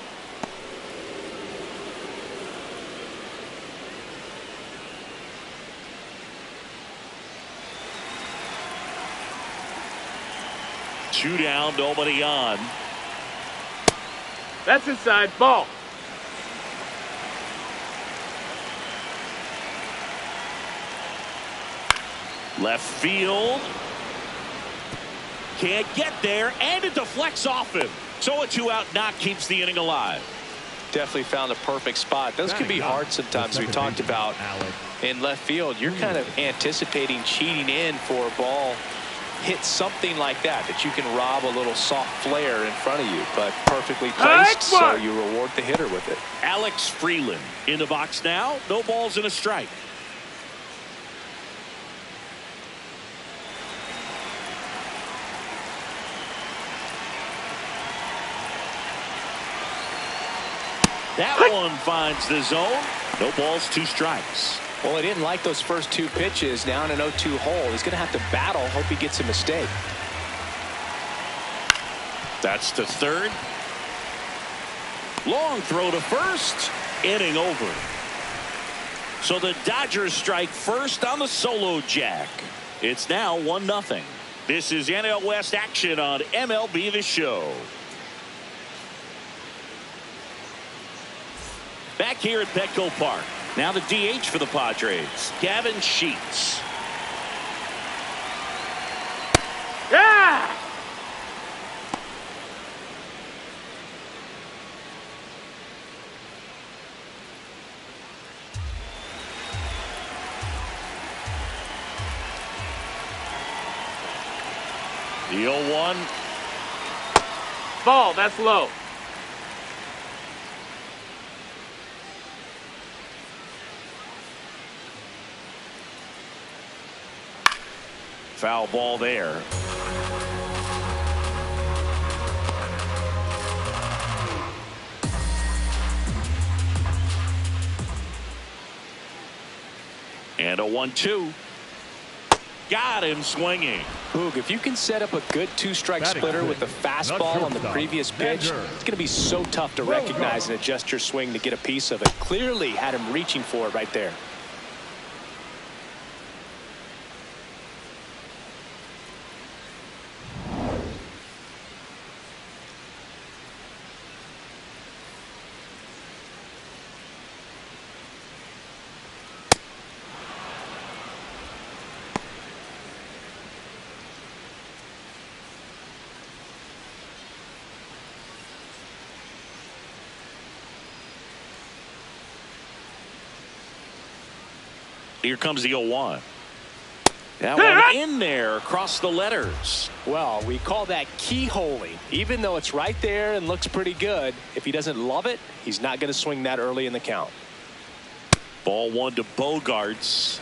A: Two down, nobody on.
C: That's inside. Ball.
A: Left field. Can't get there, and it deflects off him. So a 2-out knock keeps the inning alive.
B: Definitely found a perfect spot. Those can be hard sometimes. We talked about in left field. You're kind of anticipating cheating in for a ball. Hit something like that you can rob a little soft flare in front of you, but perfectly placed, so you reward the hitter with it.
A: Alex Freeland in the box now. No balls and a strike. That one finds the zone. No balls, 2 strikes.
B: Well, he didn't like those first 2 pitches. Now in an 0-2 hole, he's going to have to battle. Hope he gets a mistake.
A: That's to third. Long throw to first. Inning over. So the Dodgers strike first on the solo jack. It's now 1-0. This is NL West action on MLB The Show. Back here at Petco Park. Now the DH for the Padres, Gavin Sheets.
C: Yeah!
A: The 0-1.
C: Ball. That's low.
A: Foul ball there. And a 1-2. Got him swinging.
B: Hoog, if you can set up a good 2-strike splitter with the fastball on the previous pitch, it's going to be so tough to recognize and adjust your swing to get a piece of it. Clearly had him reaching for it right there.
A: Here comes the 0-1. That one in there across the letters.
B: Well, we call that keyholing. Even though it's right there and looks pretty good, if he doesn't love it, he's not going to swing that early in the count.
A: Ball 1 to Bogarts.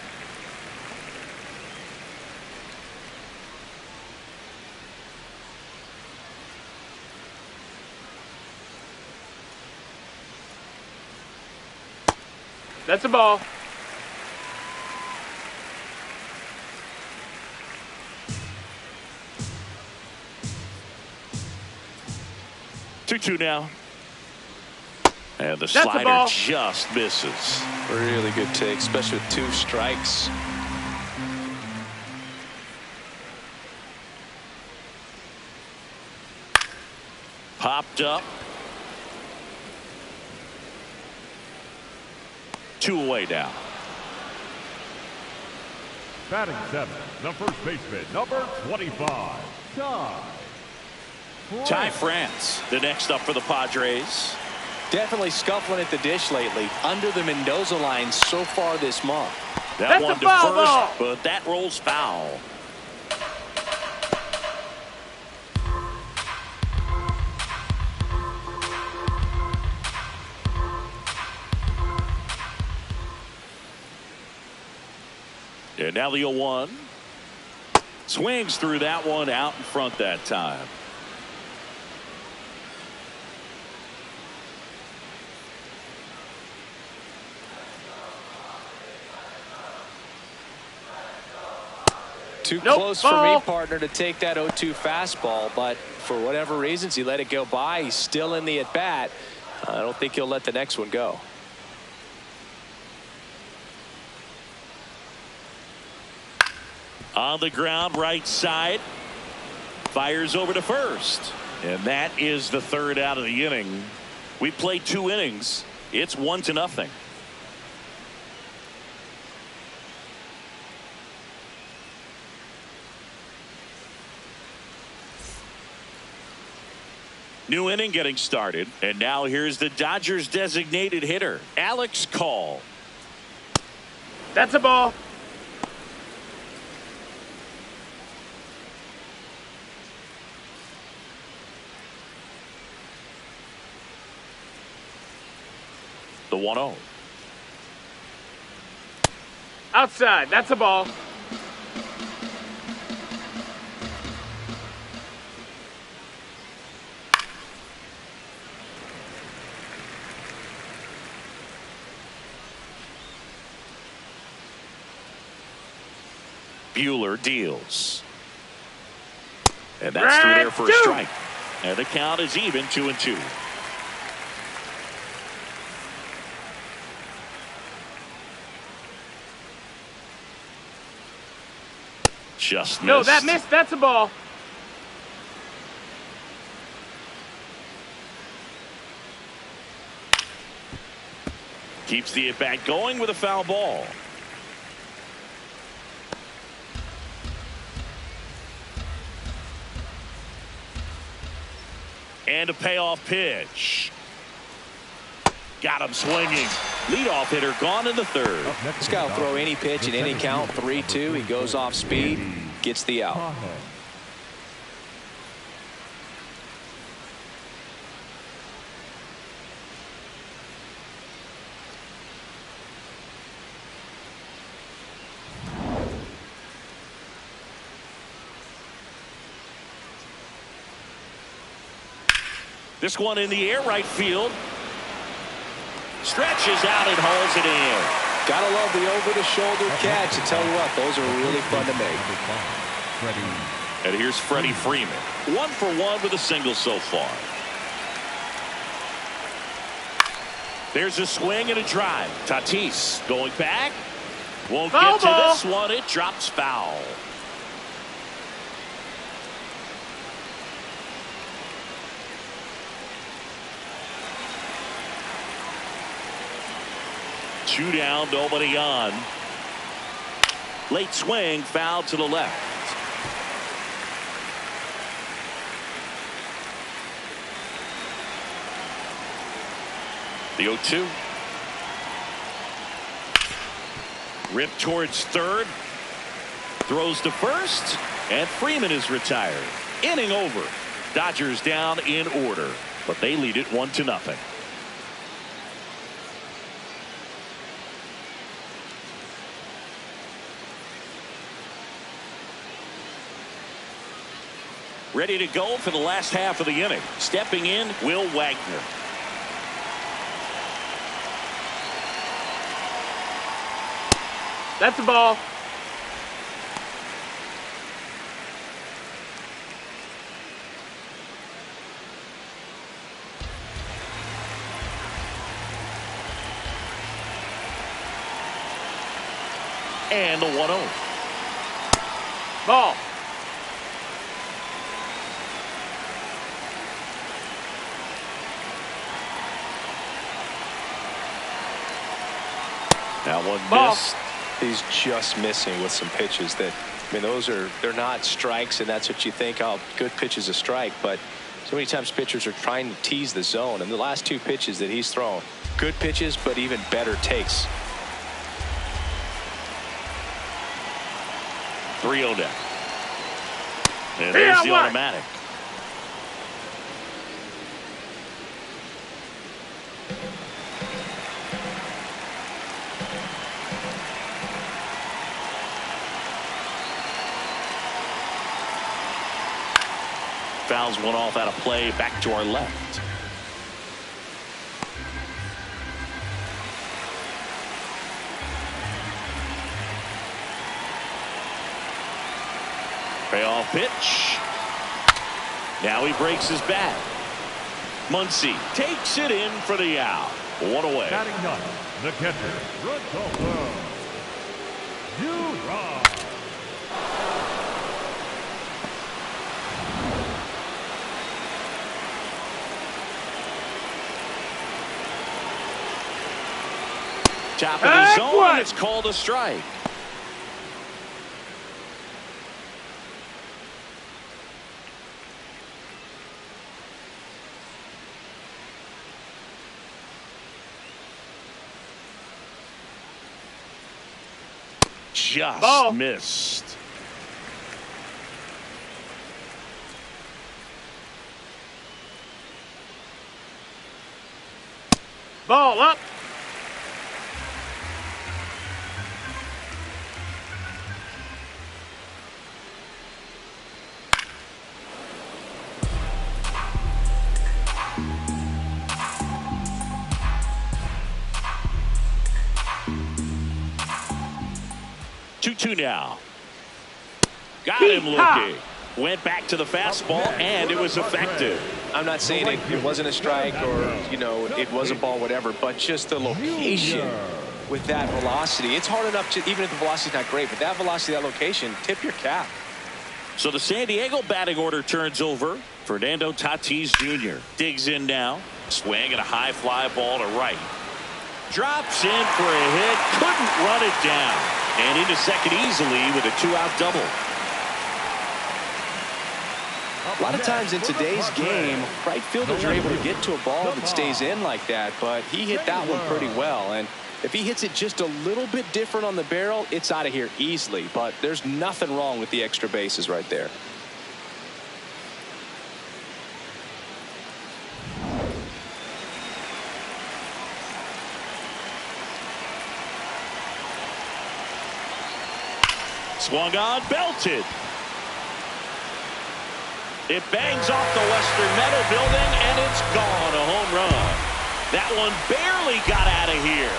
C: That's a ball.
A: Two now. And the
C: That's a
A: slider
C: ball.
A: just misses.
B: Really good take, especially with 2 strikes.
A: Popped up. 2 away now.
D: Batting 7, the first baseman, number 25,
A: Ty France, the next up for the Padres.
B: Definitely scuffling at the dish lately. Under the Mendoza line so far this month.
A: That
C: That's
A: one
C: a
A: to
C: foul
A: first,
C: ball.
A: but that rolls foul. And now the 0-1. Swings through that one out in front that time.
B: Too
C: Nope,
B: close for
C: ball.
B: me, partner, to take that 0-2 fastball, but for whatever reasons, he let it go by. He's still in the at-bat. I don't think he'll let the next one go.
A: On the ground, right side. Fires over to first. And that is the 3rd out of the inning. We played 2 innings. It's 1-0. New inning getting started. And now here's the Dodgers designated hitter, Alex Call.
C: That's a ball.
A: The 1-0.
C: Outside. That's a ball.
A: Buehler deals. And that's through there for a strike. And the count is even 2-2. Just missed.
C: No, that missed. That's a ball.
A: Keeps the at-bat going with a foul ball. And a payoff pitch. Got him swinging. Leadoff hitter gone in the 3rd.
B: This guy will throw any pitch in any count. 3-2. He goes off speed, gets the out.
A: This one in the air, right field. Stretches out and hauls it in.
B: Gotta love the over-the-shoulder catch. I tell you what, those are really fun to make.
A: And here's Freddie Freeman. 1 for 1 with a single so far. There's a swing and a drive. Tatis going back. Won't
C: Foul
A: get to
C: ball.
A: this one. It drops foul. Two down, nobody on. Late swing, foul to the left. The 0-2. Ripped towards 3rd. Throws to first. And Freeman is retired. Inning over. Dodgers down in order. But they lead it 1-0. Ready to go for the last half of the inning. Stepping in, Will Wagner.
C: That's a ball.
A: And the 1-0.
C: Ball.
A: That one
C: Ball.
A: missed.
B: He's just missing with some pitches that, I mean, they're not strikes, and that's what you think, oh, good pitch is a strike. But so many times pitchers are trying to tease the zone, and the last two pitches that he's thrown, good pitches, but even better takes.
A: 3-0 down. And there's the automatic. Fouls one off out of play, back to our left. Payoff pitch. Now he breaks his bat. Muncy takes it in for the out. One away.
D: Batting ninth, the catcher, Soto. Juan.
A: Top of the zone, and it's called a strike. Just missed.
C: Ball up.
A: Two now. Got him looking. Went back to the fastball, and it was effective.
B: I'm not saying it wasn't a strike or, you know, it was a ball, whatever, but just the location with that velocity. It's hard enough to, even if the velocity's not great, but that velocity, that location, tip your cap.
A: So the San Diego batting order turns over. Fernando Tatis Jr. digs in now. Swing and a high fly ball to right. Drops in for a hit. Couldn't run it down. And into second easily with a 2-out double.
B: A lot of times in today's game, right fielders are able to get to a ball that stays in like that, but he hit that one pretty well. And if he hits it just a little bit different on the barrel, it's out of here easily. But there's nothing wrong with the extra bases right there.
A: Swung on, belted. It bangs off the Western Metal building, and it's gone. A home run. That one barely got out of here.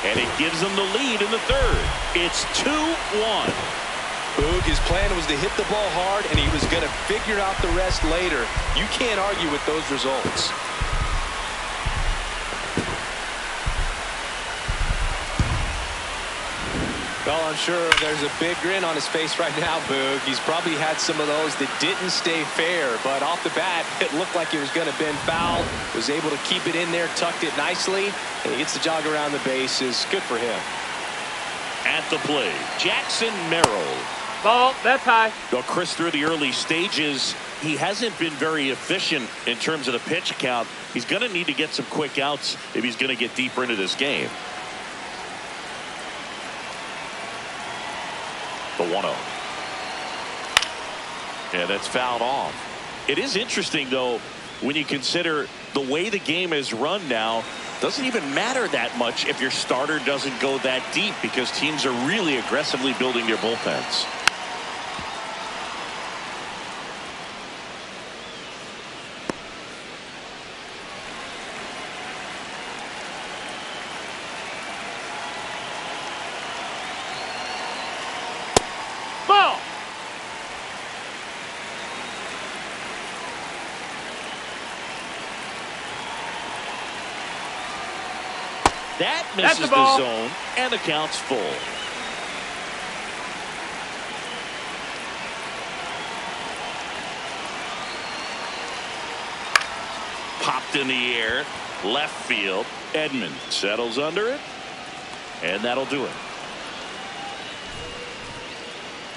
A: And it gives them the lead in the third. It's 2-1.
B: Boog, his plan was to hit the ball hard, and he was going to figure out the rest later. You can't argue with those results. Well, I'm sure there's a big grin on his face right now, Boog. He's probably had some of those that didn't stay fair, but off the bat, it looked like it was going to bend foul. Was able to keep it in there, tucked it nicely, and he gets the jog around the bases. Good for him.
A: At the plate, Jackson Merrill.
C: Ball. That's high.
A: Well, Chris, through the early stages, he hasn't been very efficient in terms of the pitch count. He's going to need to get some quick outs if he's going to get deeper into this game. The 1-0. Yeah, that's fouled off. It is interesting, though, when you consider the way the game is run now. Doesn't even matter that much if your starter doesn't go that deep, because teams are really aggressively building their bullpens. That
C: That's
A: misses
C: the ball.
A: the zone, and the count's full. Popped in the air, left field. Edman settles under it, and that'll do it.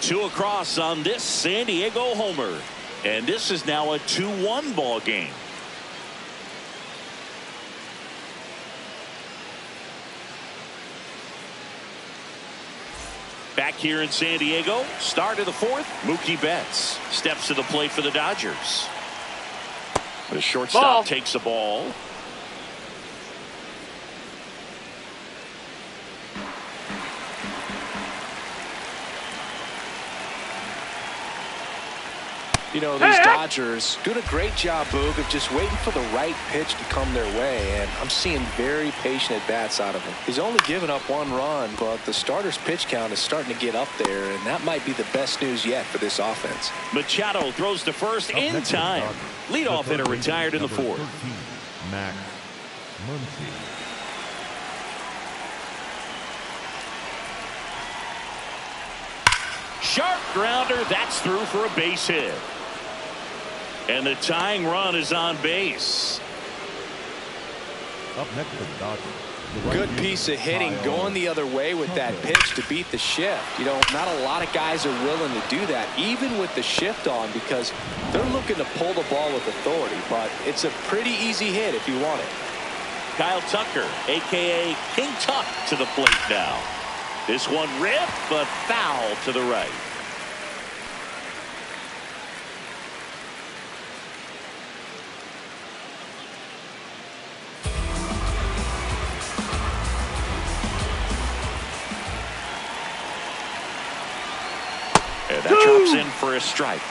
A: 2 across on this San Diego homer, and this is now a 2-1 ball game. Back here in San Diego, start of the 4th. Mookie Betts steps to the plate for the Dodgers. The shortstop takes the ball.
B: You know, these Dodgers doing a great job, Boog, of just waiting for the right pitch to come their way, and I'm seeing very patient at-bats out of him. He's only given up 1 run, but the starter's pitch count is starting to get up there, and that might be the best news yet for this offense.
A: Machado throws to first in time. Leadoff hitter retired in the 4th.
D: Max Muncy.
A: Sharp grounder, that's through for a base hit. And the tying run is on base.
D: Up next for the Dodgers.
B: Good piece of hitting going the other way with that pitch to beat the shift. You know, not a lot of guys are willing to do that, even with the shift on, because they're looking to pull the ball with authority, but it's a pretty easy hit if you want it.
A: Kyle Tucker, a.k.a. King Tuck, to the plate now. This one ripped, but foul to the right. And that drops in for a strike.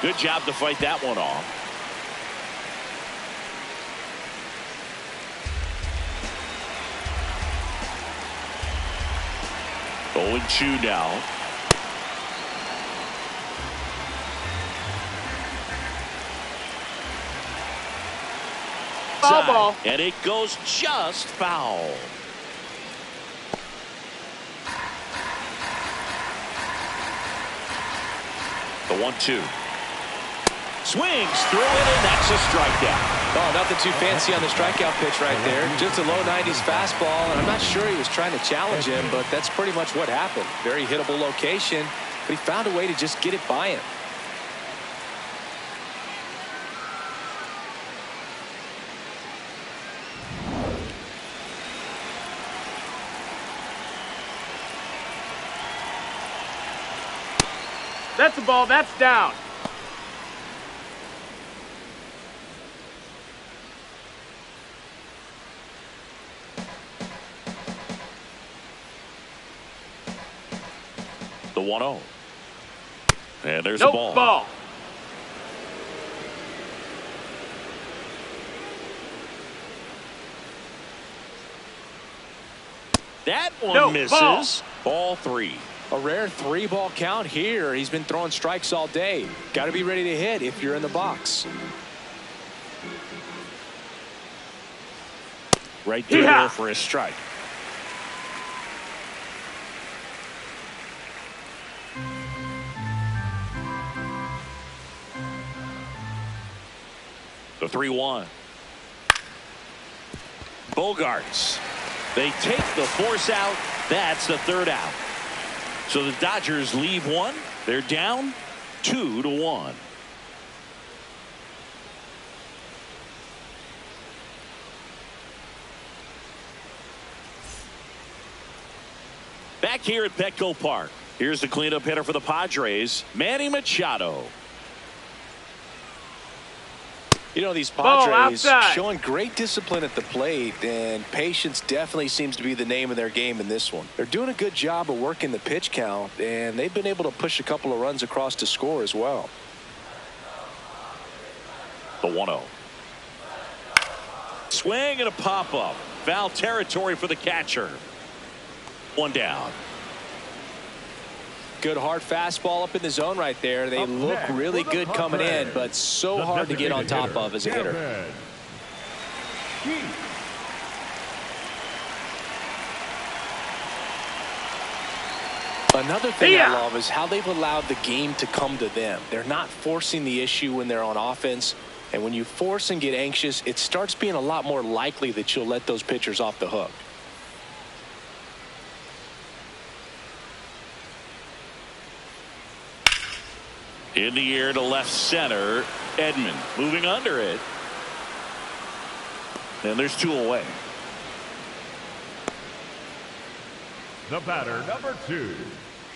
A: Good job to fight that one off. Going 2 now.
C: Ball.
A: And it goes just foul. The 1-2. Swings through it, and that's a strikeout.
B: Oh, nothing too fancy on the strikeout pitch right there. Just a low 90s fastball, and I'm not sure he was trying to challenge him, but that's pretty much what happened. Very hittable location, but he found a way to just get it by him.
C: That's the ball. That's down.
A: The 1-0. And there's a ball. That one misses. Ball 3.
B: A rare 3-ball count here. He's been throwing strikes all day. Got to be ready to hit if you're in the box.
A: Right there for a strike. The 3-1. Bogarts. They take the force out. That's the 3rd out. So the Dodgers leave 1. They're down 2-1. Back here at Petco Park. Here's the cleanup hitter for the Padres, Manny Machado.
B: You know, these Padres showing great discipline at the plate, and patience definitely seems to be the name of their game in this one. They're doing a good job of working the pitch count, and they've been able to push a couple of runs across to score as well.
A: The 1-0. Swing and a pop-up. Foul territory for the catcher. 1 down.
B: Good hard fastball up in the zone right there. They look really good coming in, but so hard to get on top of as a hitter. Another thing I love is how they've allowed the game to come to them. They're not forcing the issue when they're on offense. And when you force and get anxious, it starts being a lot more likely that you'll let those pitchers off the hook.
A: In the air to left center. Edman moving under it. And there's 2 away.
D: The batter, number 2,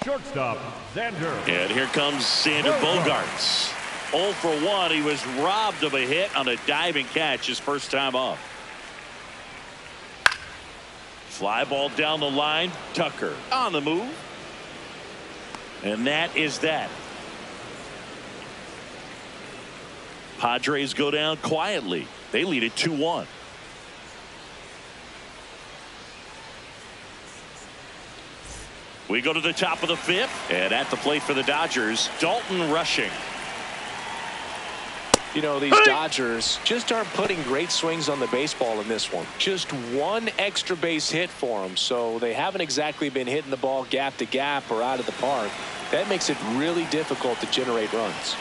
D: shortstop, Xander.
A: And here comes Xander Bogaerts. 0 for 1. He was robbed of a hit on a diving catch his first time up. Fly ball down the line. Tucker on the move. And that is that. Padres go down quietly. They lead it 2-1. We go to the top of the 5th, and at the plate for the Dodgers, Dalton rushing.
B: You know, these Dodgers just aren't putting great swings on the baseball in this one. Just one extra base hit for them, so they haven't exactly been hitting the ball gap to gap or out of the park. That makes it really difficult to generate runs.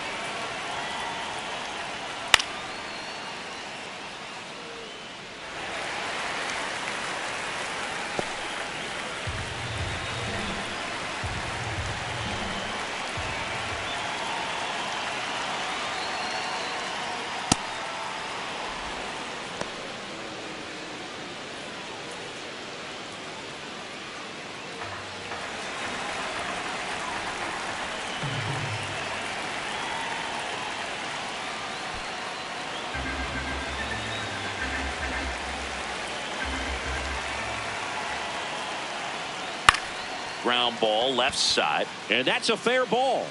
A: Ground ball left side, and that's a fair ball.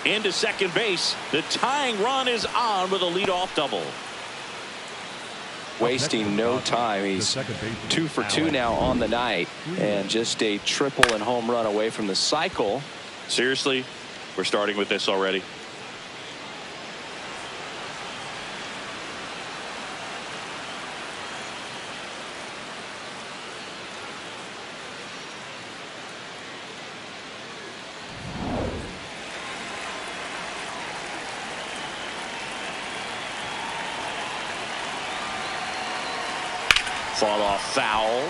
A: Into second base. The tying run is on with a leadoff double.
B: Wasting no time. He's 2 for 2 now on the night, and just a triple and home run away from the cycle.
A: Seriously, we're starting with this already. Fall off foul.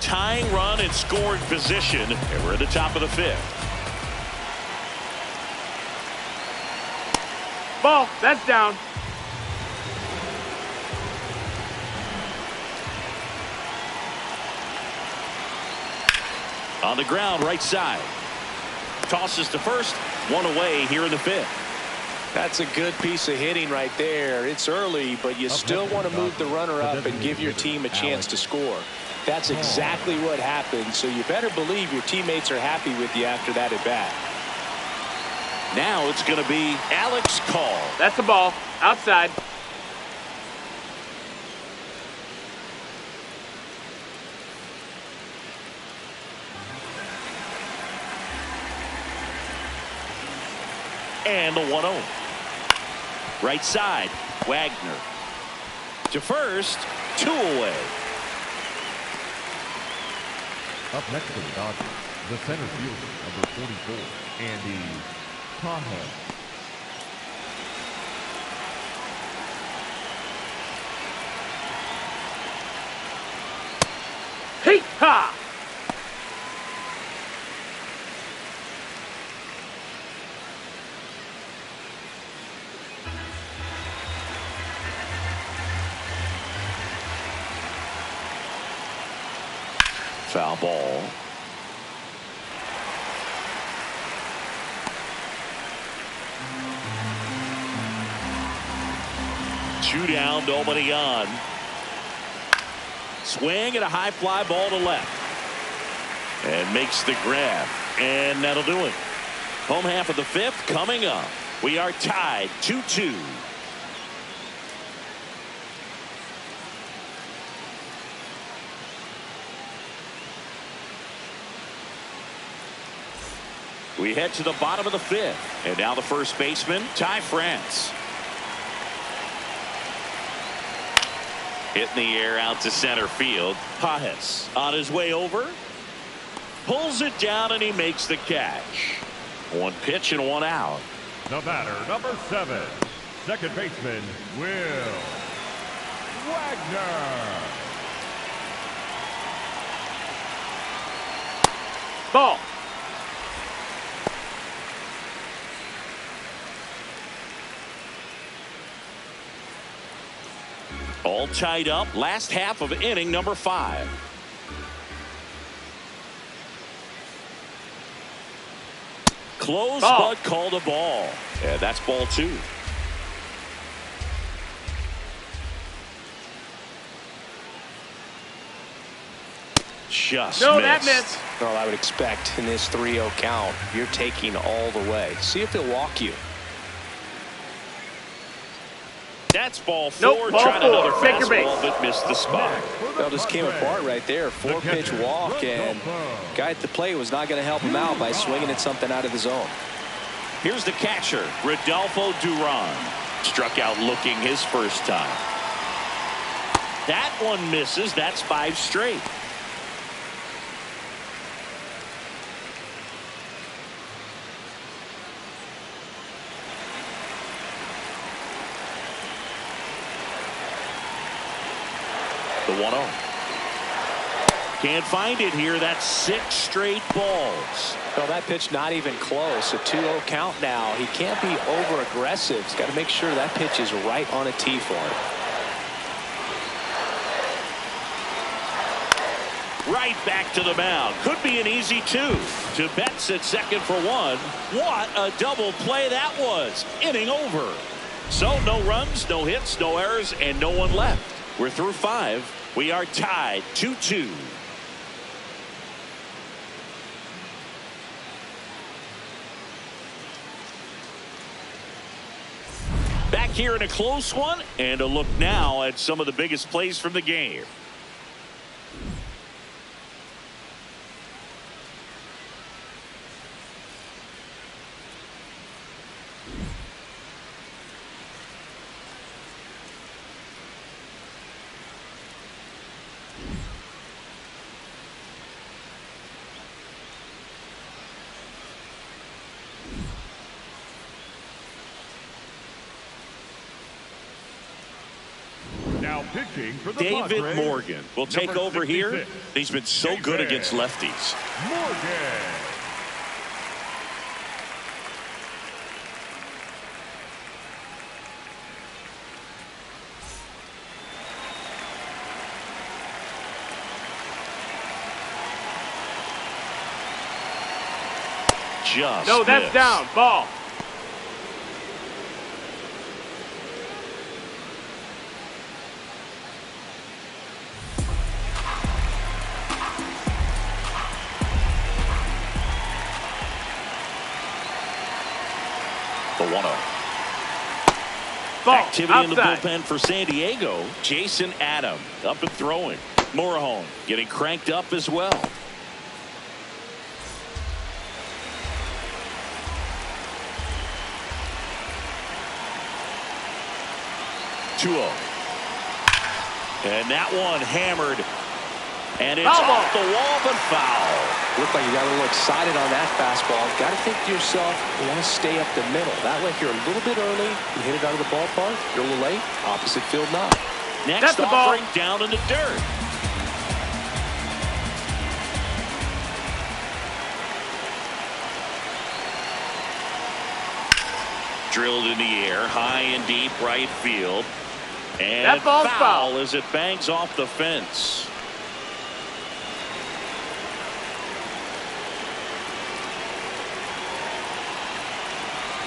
A: Tying run in scoring position, and we're at the top of the 5th.
C: Ball, that's down.
A: On the ground, right side. Tosses to first. 1 away here in the 5th.
B: That's a good piece of hitting right there. It's early, but you still want to move the runner up and give your team a chance to score. That's exactly what happened, so you better believe your teammates are happy with you after that at bat.
A: Now it's going to be Alex Call.
C: That's a ball. Outside.
A: And the 1-0. Right side, Wagner. To first, 2 away.
D: Up next for the Dodgers, the center fielder, number 44, Andy Conham.
C: Hey, ha!
A: Foul ball. Two down, nobody on. Swing and a high fly ball to left. And makes the grab. And that'll do it. Home half of the fifth coming up. We are tied 2-2. We head to the bottom of the fifth. And now the first baseman, Ty France. Hitting the air out to center field. Pajes on his way over. Pulls it down and he makes the catch. One pitch and one out.
D: The batter, number 7, second baseman, Will Wagner.
C: Ball.
A: All tied up. Last half of inning number 5. Close, but called a ball. Yeah, that's ball 2. Just
C: No,
A: missed.
C: that missed.
B: Well, I would expect in this 3-0 count, you're taking all the way. See if they'll walk you.
A: That's ball 4.
C: Nope, ball
A: Trying
C: 4.
A: another
C: Take your base.
A: fastball, but missed the spot.
B: Well, just came apart right there. 4-pitch walk, and guy at the plate was not going to help him out by swinging at something out of the zone.
A: Here's the catcher, Rodolfo Duran. Struck out looking his first time. That one misses. That's 5 straight. The 1-0. Can't find it here. That's 6 straight balls.
B: Well, that pitch not even close. A 2-0 count now. He can't be over aggressive. He's got to make sure that pitch is right on a tee for him.
A: Right back to the mound. Could be an easy 2. To Betts at second for 1. What a double play that was. Inning over. So no runs, no hits, no errors, and no one left. We're through 5. We are tied 2-2. Back here in a close one, and a look now at some of the biggest plays from the game.
D: Now pitching for the
A: David
D: Padres,
A: Morgan will take
D: number
A: over here.
D: 66,
A: He's been so good against lefties.
D: Morgan.
A: Just
C: No, that's
A: missed.
C: down. Ball.
A: The 1-0.
C: Ball.
A: Activity in the
C: Outside.
A: bullpen for San Diego. Jason Adam up and throwing. Morejon getting cranked up as well. And that one hammered. And it's
C: Foul ball.
A: off the wall, but foul.
B: Looked like you got a little excited on that fastball. Got to think to yourself, you want to stay up the middle. That way, if you're a little bit early, you hit it out of the ballpark. You're a little late, opposite field knock.
A: Next
C: That's the ball.
A: offering down in the dirt. Drilled in the air, high and deep right field. And
C: That ball's
A: foul
C: foul.
A: as it bangs off the fence.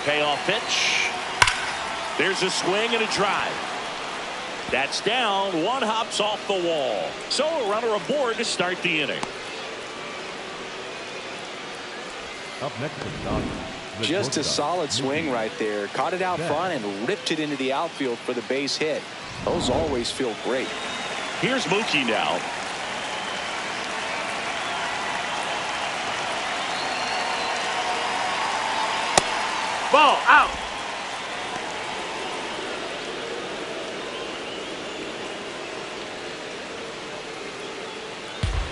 A: Payoff pitch. There's a swing and a drive. That's down. One hops off the wall. So a runner aboard to start the inning.
D: Up next is Dodgers,
B: Just a solid swing right there. Caught it out front and ripped it into the outfield for the base hit. Those always feel great.
A: Here's Mookie now.
C: Ball out.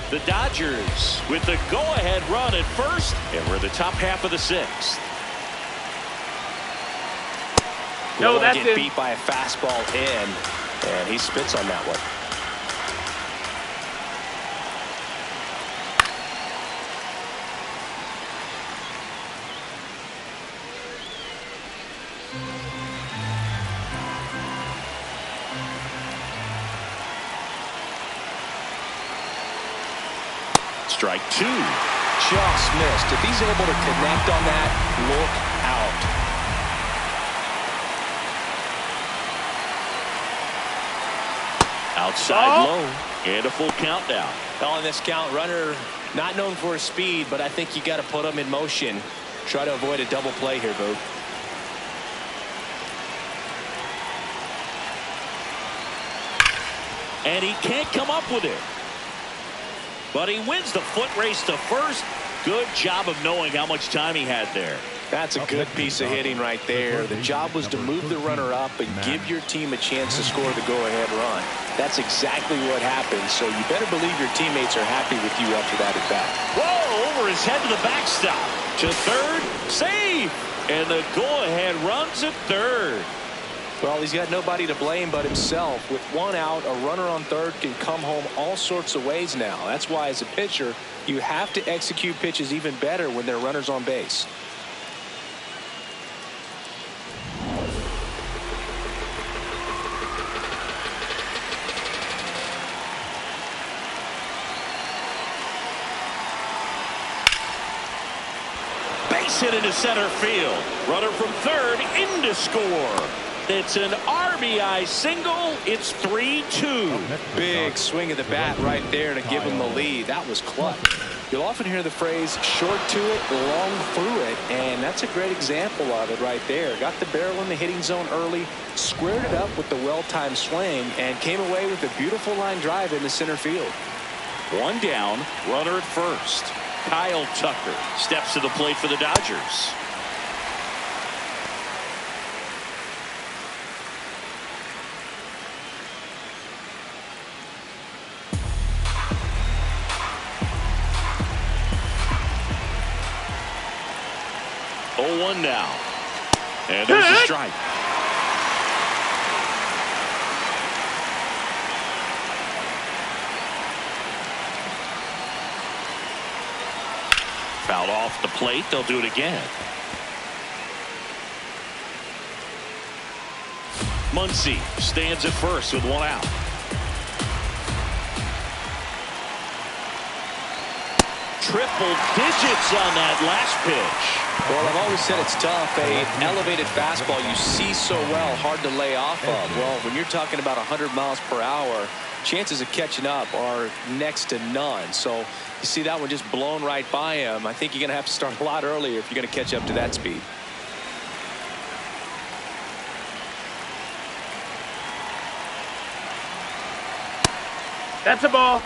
A: The Dodgers with the go-ahead run at first, and we're in the top half of the sixth.
C: No, that's
B: get
C: it.
B: Beat by a fastball in, and he spits on that one.
A: Strike two.
B: Just missed. If he's able to connect on that, look out.
A: Outside low. And a full countdown.
B: On this count, runner not known for his speed, but I think you got to put him in motion. Try to avoid a double play here, Boog.
A: And he can't come up with it. But he wins the foot race to first. Good job of knowing how much time he had there.
B: That's a good piece of hitting right there. The job was to move the runner up and give your team a chance to score the go-ahead run. That's exactly what happened, so you better believe your teammates are happy with you after that at bat.
A: Whoa, over his head to the backstop. To third, save. And the go-ahead runs at third.
B: Well, he's got nobody to blame but himself. With one out, a runner on third can come home all sorts of ways now. That's why, as a pitcher, you have to execute pitches even better when there are runners on base.
A: Base hit into center field. Runner from third in to score. It's an RBI single. It's 3-2.
B: Big swing of the bat right there to give him the lead. That was clutch. You'll often hear the phrase short to it, long through it, and that's a great example of it right there. Got the barrel in the hitting zone early, squared it up with the well-timed swing, and came away with a beautiful line drive into center field.
A: One down, runner at first. Kyle Tucker steps to the plate for the Dodgers. One now. And there's a strike. Fouled off the plate. They'll do it again. Muncy stands at first with one out. Triple digits on that last pitch.
B: Well, I've always said it's tough. An elevated fastball you see so well, hard to lay off of. Well, when you're talking about 100 miles per hour, chances of catching up are next to none. So you see that one just blown right by him. I think you're going to have to start a lot earlier if you're going to catch up to that speed.
C: That's a ball.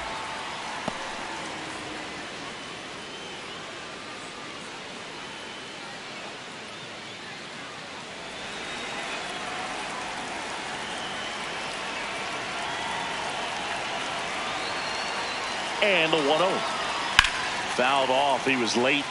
A: And the 1-0. Fouled off. He was late.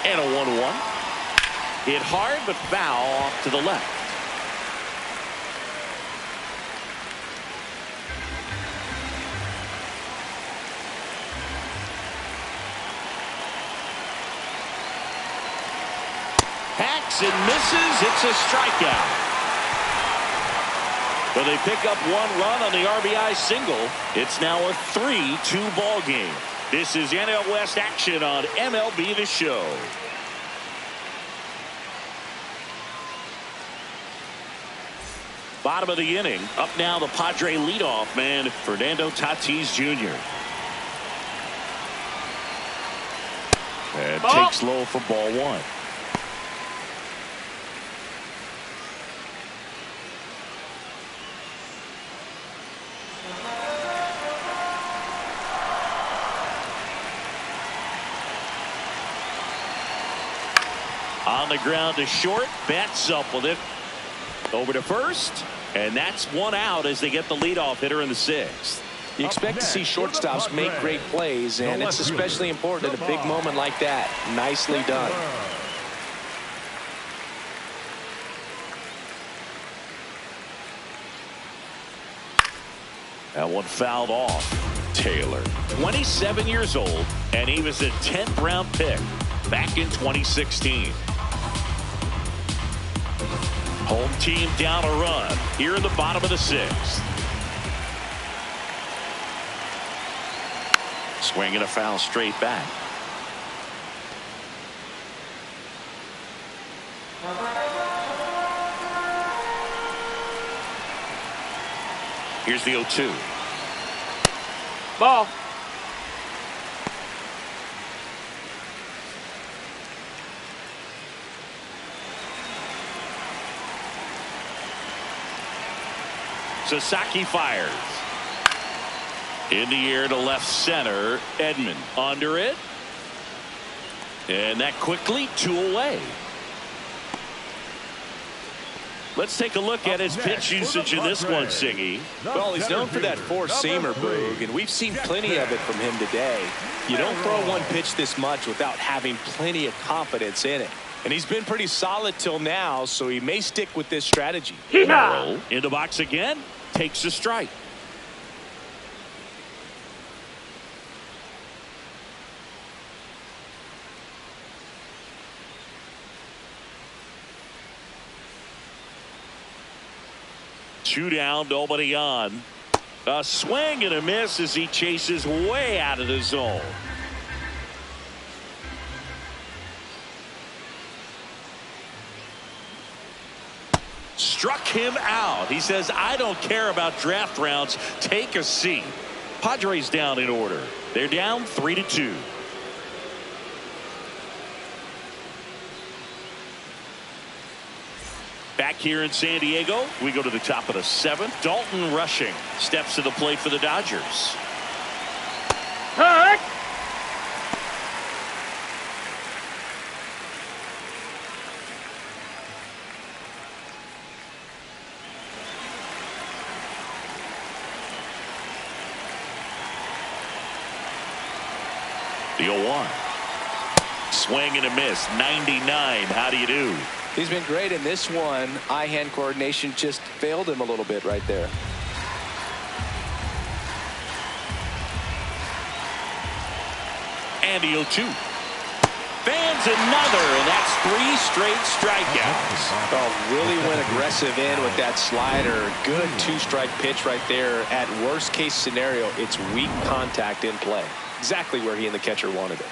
A: And a 1-1. Hit hard but foul off to the left. And misses. It's a strikeout. But they pick up one run on the RBI single. It's now a 3-2 ball game. This is NL West action on MLB The Show. Bottom of the inning. Up now the Padre leadoff man, Fernando Tatis Jr. And takes low for ball one. On the ground to short. Bats up with it. Over to first. And that's one out as they get the leadoff hitter in the sixth.
B: You expect to see shortstops make great plays, and it's especially important in a big moment like that. Nicely done.
A: That one fouled off. Taylor, 27 years old, and he was a 10th round pick back in 2016. Home team down a run here in the bottom of the sixth. Swing and a foul straight back. Here's the 0-2.
C: Ball.
A: Sasaki fires. In the air to left center. Edman under it. And that quickly 2 away. Let's take a look at his pitch usage in this one, Siggy.
B: Well, he's known for that four-seamer, Boog, and we've seen plenty of it from him today. You don't throw one pitch this much without having plenty of confidence in it. And he's been pretty solid till now, so he may stick with this strategy.
A: Roll in the box again. Takes a strike. Two down, nobody on. A swing and a miss as he chases way out of the zone. Struck him out. He says, I don't care about draft rounds. Take a seat. Padres down in order. They're down 3-2. Back here in San Diego, we go to the top of the 7th. Dalton Rushing steps to the plate for the Dodgers.
C: Hurt.
A: The 0-1. Swing and a miss. 99. How do you do?
B: He's been great in this one. Eye-hand coordination just failed him a little bit right there.
A: And the 0-2. Fans another, and that's 3 straight strikeouts.
B: Oh, really went aggressive in with that slider. Good 2-strike pitch right there. At worst case scenario, it's weak contact in play. Exactly where he and the catcher wanted it.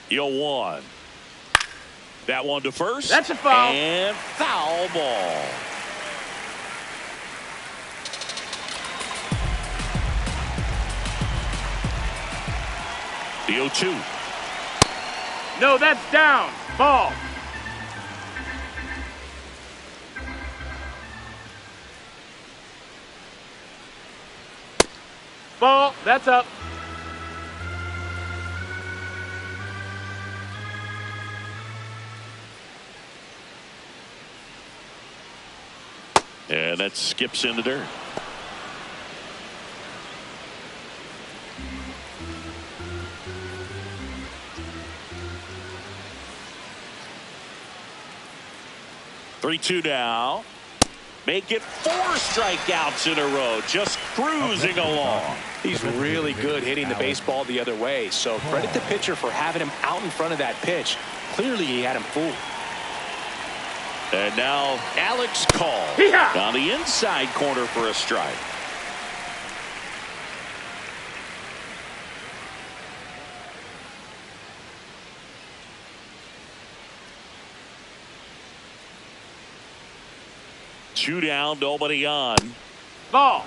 A: The 0-1. That one to first.
C: That's a foul.
A: And foul ball. The 0-2.
C: No, that's down. Ball. Ball. That's up.
A: And that skips in the dirt. Three-two now. Make it 4 strikeouts in a row. Just cruising along.
B: He's really good hitting the baseball the other way. So credit the pitcher for having him out in front of that pitch. Clearly he had him fooled.
A: And now Alex Call on the inside corner for a strike. Two down, nobody on.
C: Ball.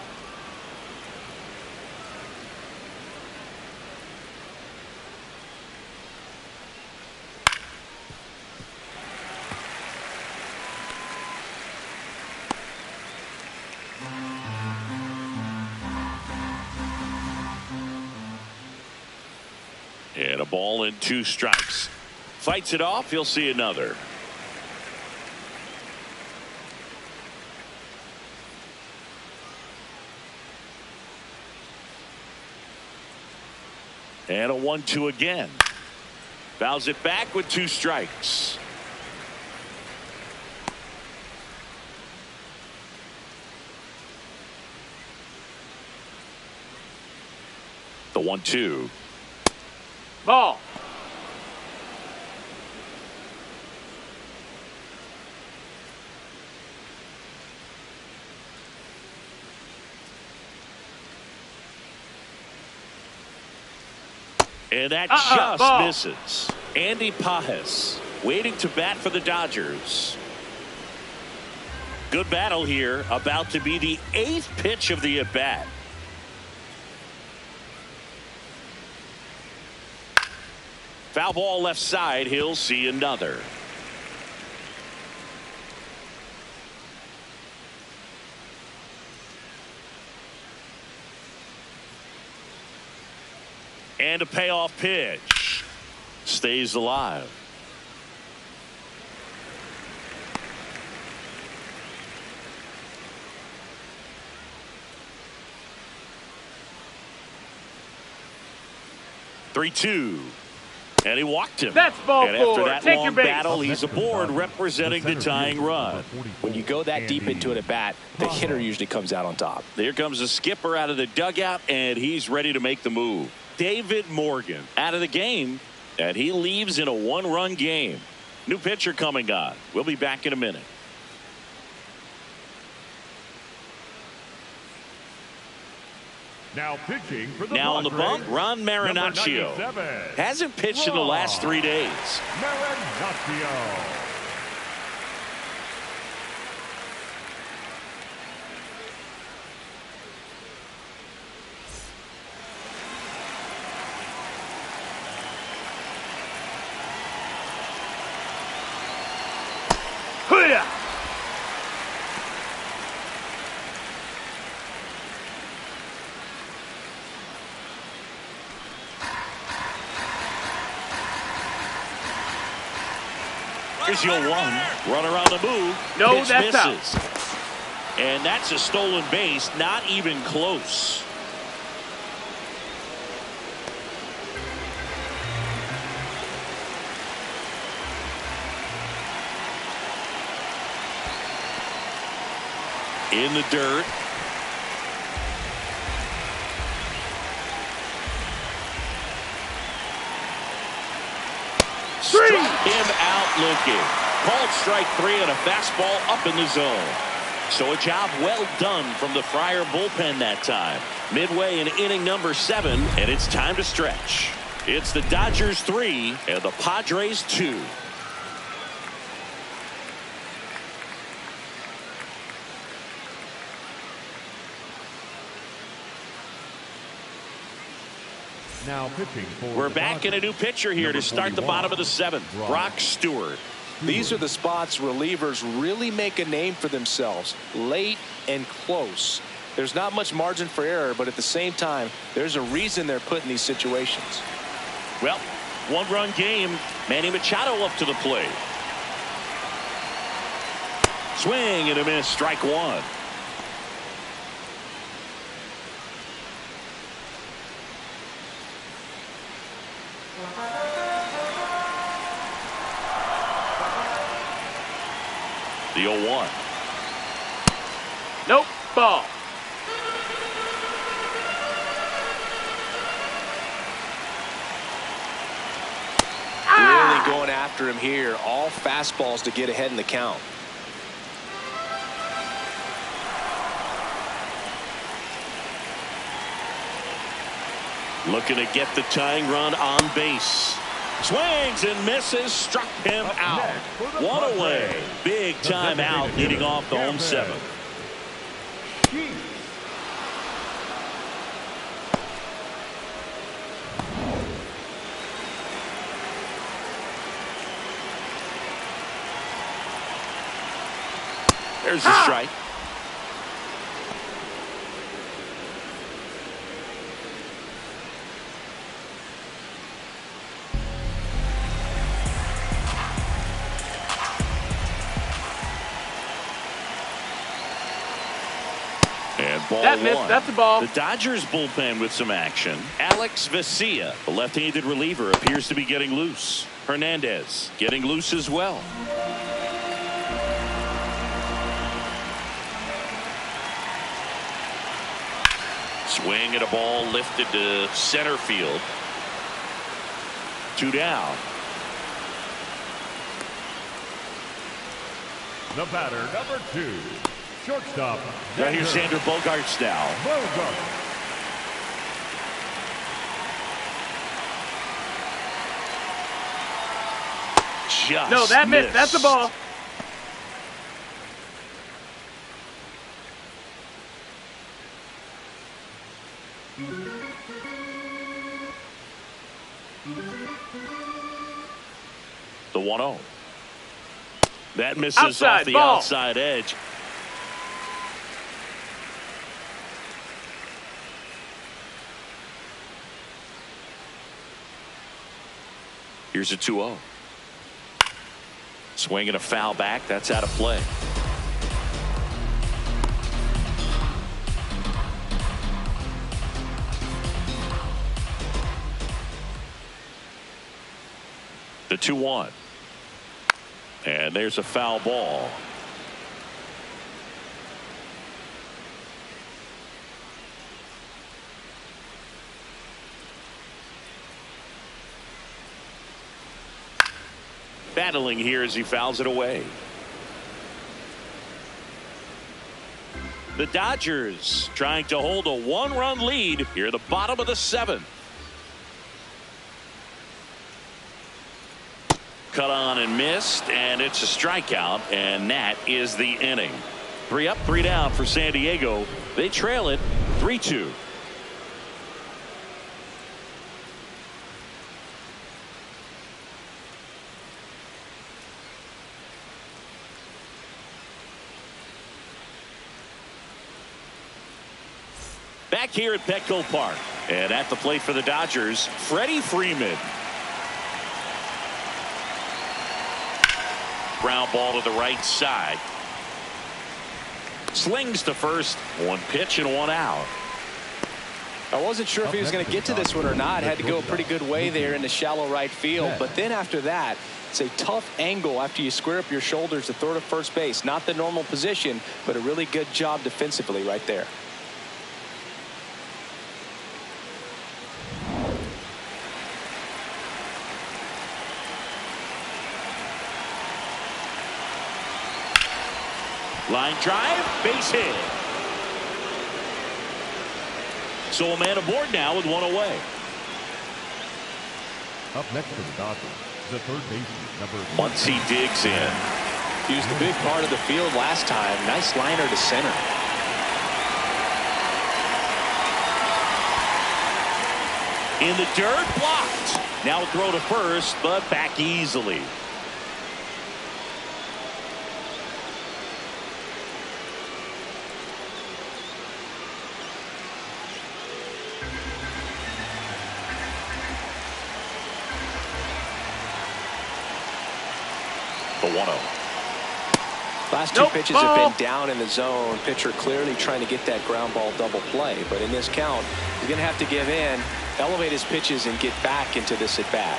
A: And a ball and 2 strikes. Fights it off. He'll see another. And a 1-2 again. Fouls it back with 2 strikes. The 1-2.
C: Ball.
A: And that just misses. Andy Pajes waiting to bat for the Dodgers. Good battle here. About to be the 8th pitch of the at-bat. Foul ball left side. He'll see another. And a payoff pitch. Stays alive. Three-two. And he walked him.
C: That's ball
A: and
C: four.
A: After that
C: Take
A: long
C: your base.
A: battle, he's aboard representing the tying run.
B: When you go that deep into it at bat, the hitter usually comes out on top.
A: Here comes the skipper out of the dugout, and he's ready to make the move. David Morgan out of the game, and he leaves in a 1-run game. New pitcher coming on. We'll be back in a minute.
D: Now pitching for the
A: Now on the bump,
D: Padres,
A: Ron Marinaccio. Hasn't pitched in the last 3 days.
D: Marinaccio.
C: Hoo-yah!
A: Here's your 1. Run around the move.
C: No,
A: Pitch
C: that's
A: misses.
C: out.
A: And that's a stolen base. Not even close. In the dirt. Struck him out looking. Called strike 3 and a fastball up in the zone. So a job well done from the Friar bullpen that time. Midway in inning number 7, and it's time to stretch. It's the Dodgers 3 and the Padres 2.
D: Now pitching for
A: We're back in a new pitcher here to start the bottom of the 7th. Brock Stewart.
B: These are the spots relievers really make a name for themselves. Late and close. There's not much margin for error, but at the same time, there's a reason they're put in these situations.
A: Well, 1-run game. Manny Machado up to the plate. Swing and a miss. Strike 1. The 0-1.
C: Nope. Ball.
B: Really going after after him here. All fastballs to get ahead in the count.
A: Looking to get the tying run on base. Swings and misses. Struck him out. One away. Big time out leading off the home seventh. There's a strike. And ball
C: That missed.
A: one.
C: That's a ball.
A: The Dodgers bullpen with some action. Alex Vesia, the left-handed reliever, appears to be getting loose. Hernandez getting loose as well. Swing at a ball lifted to center field. 2 down.
D: The batter, number 2, shortstop.
A: Right here's Xander Bogaerts now.
D: Bogaerts.
A: Just
C: No, that missed. That's a ball.
A: The 1-0. That misses
C: Outside,
A: off the
C: ball.
A: outside edge. Here's a 2-0. Swing and a foul back. That's out of play. The 2-1. And there's a foul ball. Battling here as he fouls it away. The Dodgers trying to hold a 1-run lead here at the bottom of the 7th. Cut on and missed, and it's a strikeout, and that is the inning. 3 up, 3 down for San Diego. They trail it 3-2. Back here at Petco Park, and at the plate for the Dodgers, Freddie Freeman. Ground ball to the right side. Slings to first. 1 pitch and 1 out.
B: I wasn't sure if he was going to get to this one or not. Had to go a pretty good way there in the shallow right field. But then after that, it's a tough angle after you square up your shoulders to throw to first base. Not the normal position, but a really good job defensively right there.
A: Line drive, base hit. So a man aboard now with 1 away.
D: Up next for the Dodgers, the third baseman, number 1.
A: Once he digs in.
B: He was the big part of the field last time. Nice liner to center.
A: In the dirt, blocked. Now a throw to first, but back easily. The 1-0.
B: Last 2 pitches have been down in the zone. Pitcher clearly trying to get that ground ball double play. But in this count, he's going to have to give in, elevate his pitches, and get back into this at bat.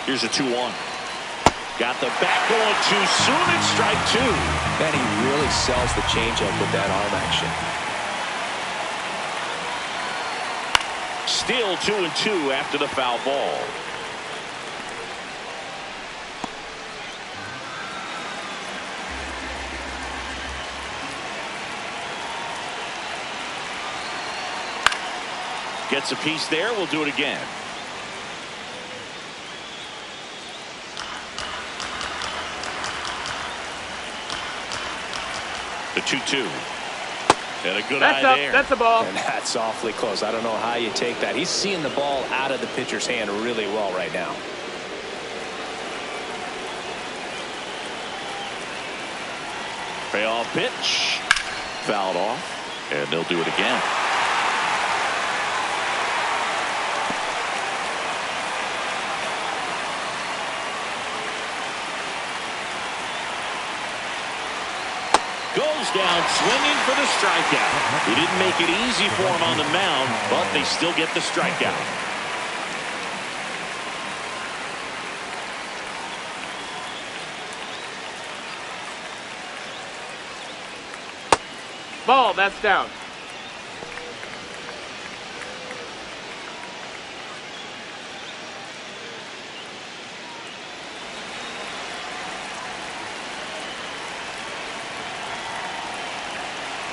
A: Here's a 2-1. Got the bat going too soon, and strike two.
B: Man, he really sells the changeup with that arm action.
A: Still 2-2 after the foul ball. Gets a piece there. We'll do it again. The 2-2. And a good eye there.
C: That's a ball.
B: And that's awfully close. I don't know how you take that. He's seeing the ball out of the pitcher's hand really well right now.
A: Payoff pitch. Fouled off. And they'll do it again. Goes down swinging for the strikeout. He didn't make it easy for him on the mound, but they still get the strikeout.
C: Ball, that's down.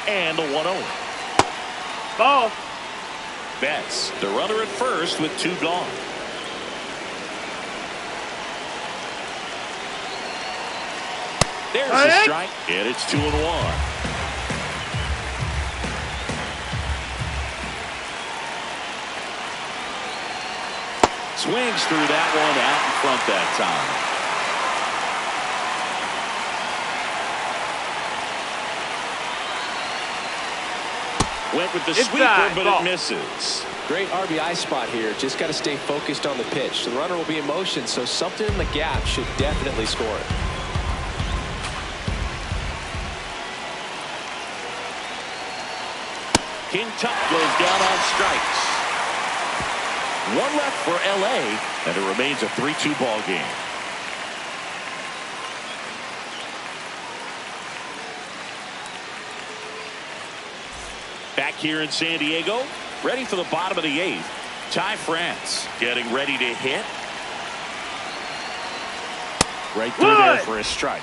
A: And the 1-0.
C: Ball.
A: Betts, the runner at first with two gone. There's the strike, and it's 2-1. Swings through that one out in front that time. Went with the sweeper, but it misses.
B: Great RBI spot here. Just got to stay focused on the pitch. The runner will be in motion, so something in the gap should definitely score it.
A: King Tuck goes down on strikes. One left for LA, and it remains a 3-2 ball game. Back here in San Diego, ready for the bottom of the 8th. Ty France getting ready to hit. Right through there for a strike.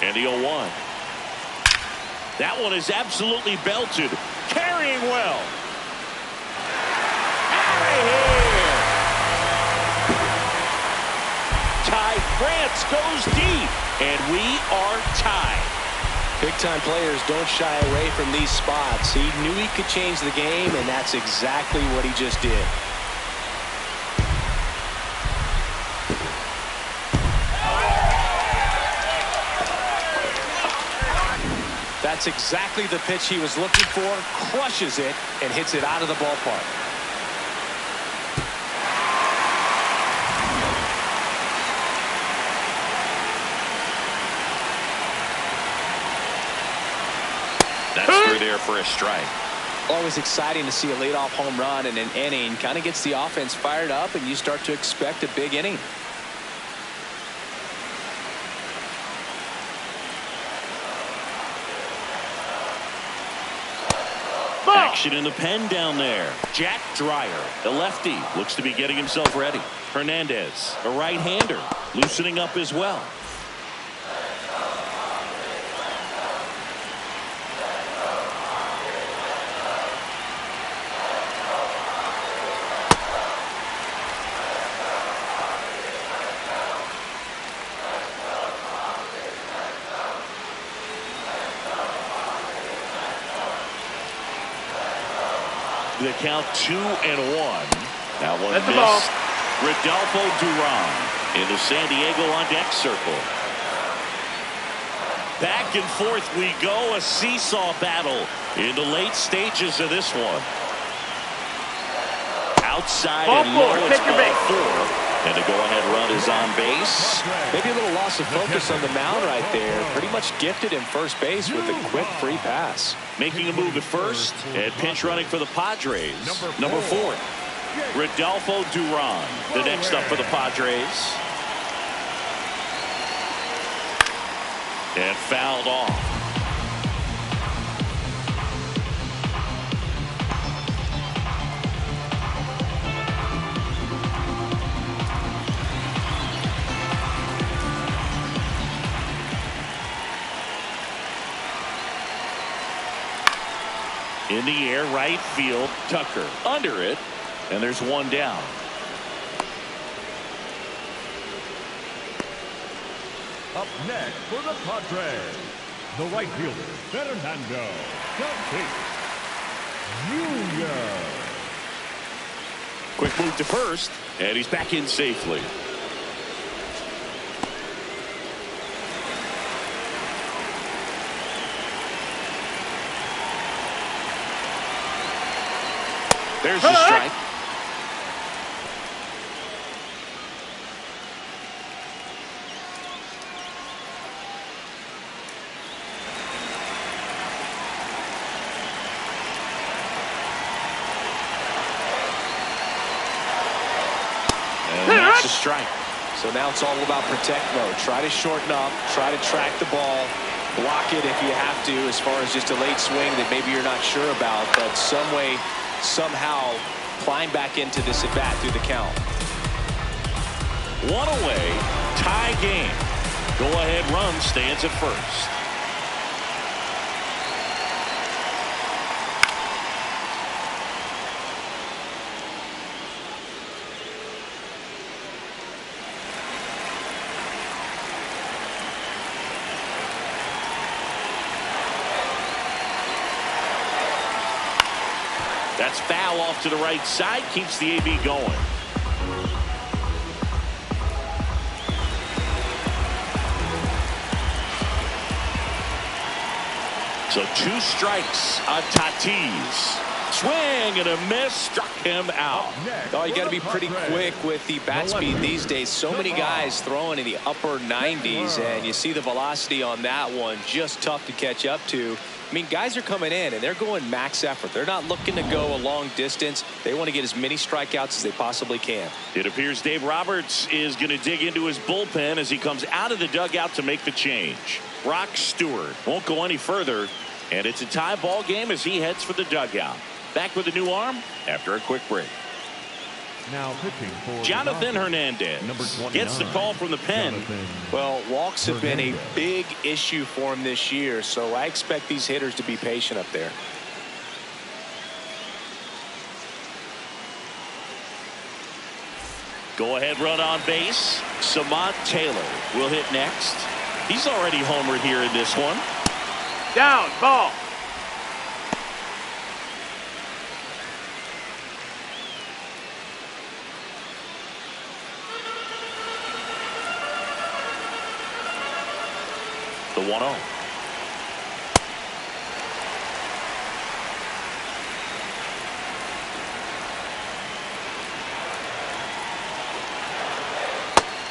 A: And the 0-1. That one is absolutely belted. Carrying well. Ty France goes deep, and we are tied.
B: Big-time players don't shy away from these spots. He knew he could change the game, and that's exactly what he just did. That's exactly the pitch he was looking for. Crushes it and hits it out of the ballpark.
A: That's through there for a strike.
B: Always exciting to see a leadoff home run in an inning. Kind of gets the offense fired up, and you start to expect a big inning.
A: Action in the pen down there. Jack Dreyer, the lefty, looks to be getting himself ready. Hernandez, a right-hander, loosening up as well. The count 2-1. That one missed. Rodolfo Duran in the San Diego on deck circle. Back and forth we go. A seesaw battle in the late stages of this one. Outside
C: ball
A: and low,
C: four.
A: it's
C: Take your
A: ball
C: base.
A: 4. And the go-ahead run is on base.
B: Maybe a little loss of focus on the mound right there. Pretty much gifted him first base with a quick free pass.
A: Making a move at first and pinch running for the Padres. Number 4, Rodolfo Duran, the next up for the Padres. And fouled off. In the air, right field, Tucker under it, and there's one down.
D: Up next for the Padres, the right fielder, Fernando Tatis Jr.
A: Quick move to first, and he's back in safely. There's the strike. And that's a strike.
B: So now it's all about protect mode. Try to shorten up, try to track the ball, block it if you have to, as far as just a late swing that maybe you're not sure about, but some way, somehow climb back into this at bat through the count.
A: One away, tie game. Go ahead run stands at first. That's foul off to the right side, keeps the AB going. So 2 strikes on Tatis. Swing and a miss, struck him out.
B: Oh, you got to be pretty quick with the bat speed these days. So many guys throwing in the upper 90s, and you see the velocity on that one, just tough to catch up to. I mean, guys are coming in and they're going max effort. They're not looking to go a long distance. They want to get as many strikeouts as they possibly can.
A: It appears Dave Roberts is going to dig into his bullpen as he comes out of the dugout to make the change. Brock Stewart won't go any further, and it's a tie ball game as he heads for the dugout. Back with a new arm after a quick break.
D: Now pitching for
A: Jonathan Hernandez gets the call from the pen.
B: Well, walks have been a big issue for him this year, so I expect these hitters to be patient up there.
A: Go ahead run on base. Samad Taylor will hit next. He's already homered here in this one.
C: Down, ball.
A: The 1-0.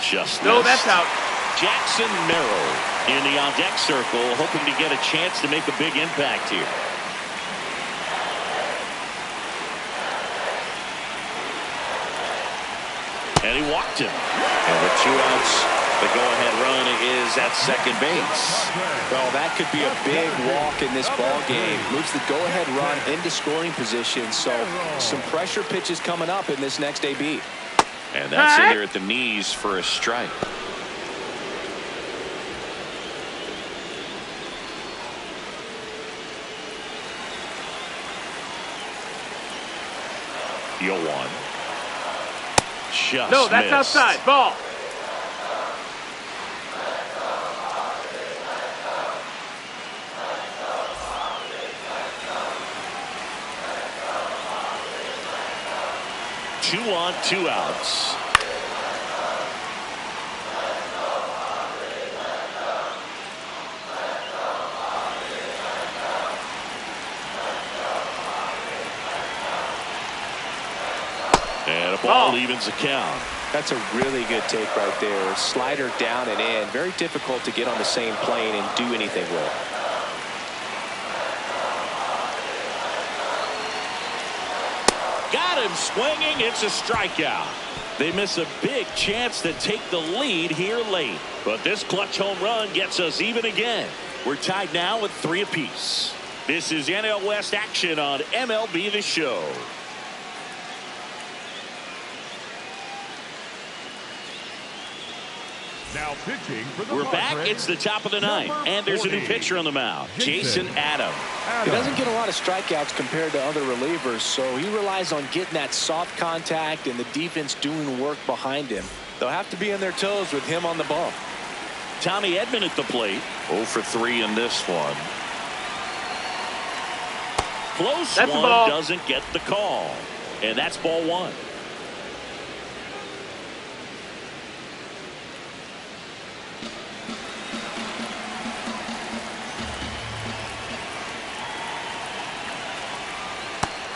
A: Just
C: No,
A: missed.
C: that's out.
A: Jackson Merrill in the on-deck circle, hoping to get a chance to make a big impact here. And he walked him. And with 2 outs, the go-ahead run is at second base.
B: Well, that could be a big walk in this ball game. Moves the go-ahead run into scoring position. So some pressure pitches coming up in this next AB.
A: And that's in there at the knees for a strike. Juan. Just
C: No, that's
A: missed.
C: outside. Ball.
A: Two on, 2 outs. And a ball evens the count.
B: That's a really good take right there. Slider down and in. Very difficult to get on the same plane and do anything with.
A: Got him swinging. It's a strikeout. They miss a big chance to take the lead here late. But this clutch home run gets us even again. We're tied now at 3 apiece. This is NL West action on MLB The Show.
D: Now pitching for the
A: We're
D: Padres,
A: back. It's the top of the ninth, and there's a new pitcher on the mound, Jason Adam.
B: He doesn't get a lot of strikeouts compared to other relievers, so he relies on getting that soft contact and the defense doing work behind him. They'll have to be on their toes with him on the bump.
A: Tommy Edman at the plate. 0 for 3 in this one. Close
C: That's
A: one,
C: a ball.
A: doesn't get the call. And that's ball 1.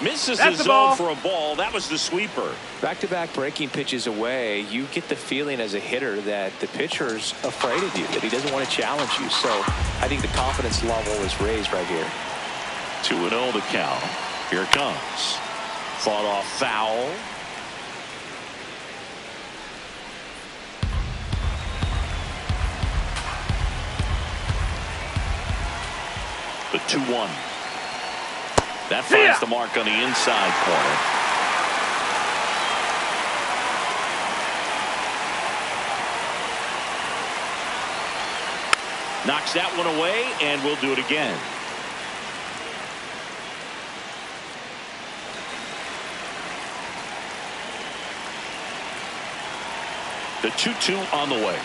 A: Misses
C: That's
A: his
C: the ball.
A: zone for a ball. That was the sweeper.
B: Back-to-back breaking pitches away, you get the feeling as a hitter that the pitcher's afraid of you, that he doesn't want to challenge you. So I think the confidence level is raised right here.
A: 2-0 the count. Here it comes. Fought off foul. The 2-1. That finds the mark on the inside corner. Knocks that one away, and we'll do it again. The 2-2 on the way.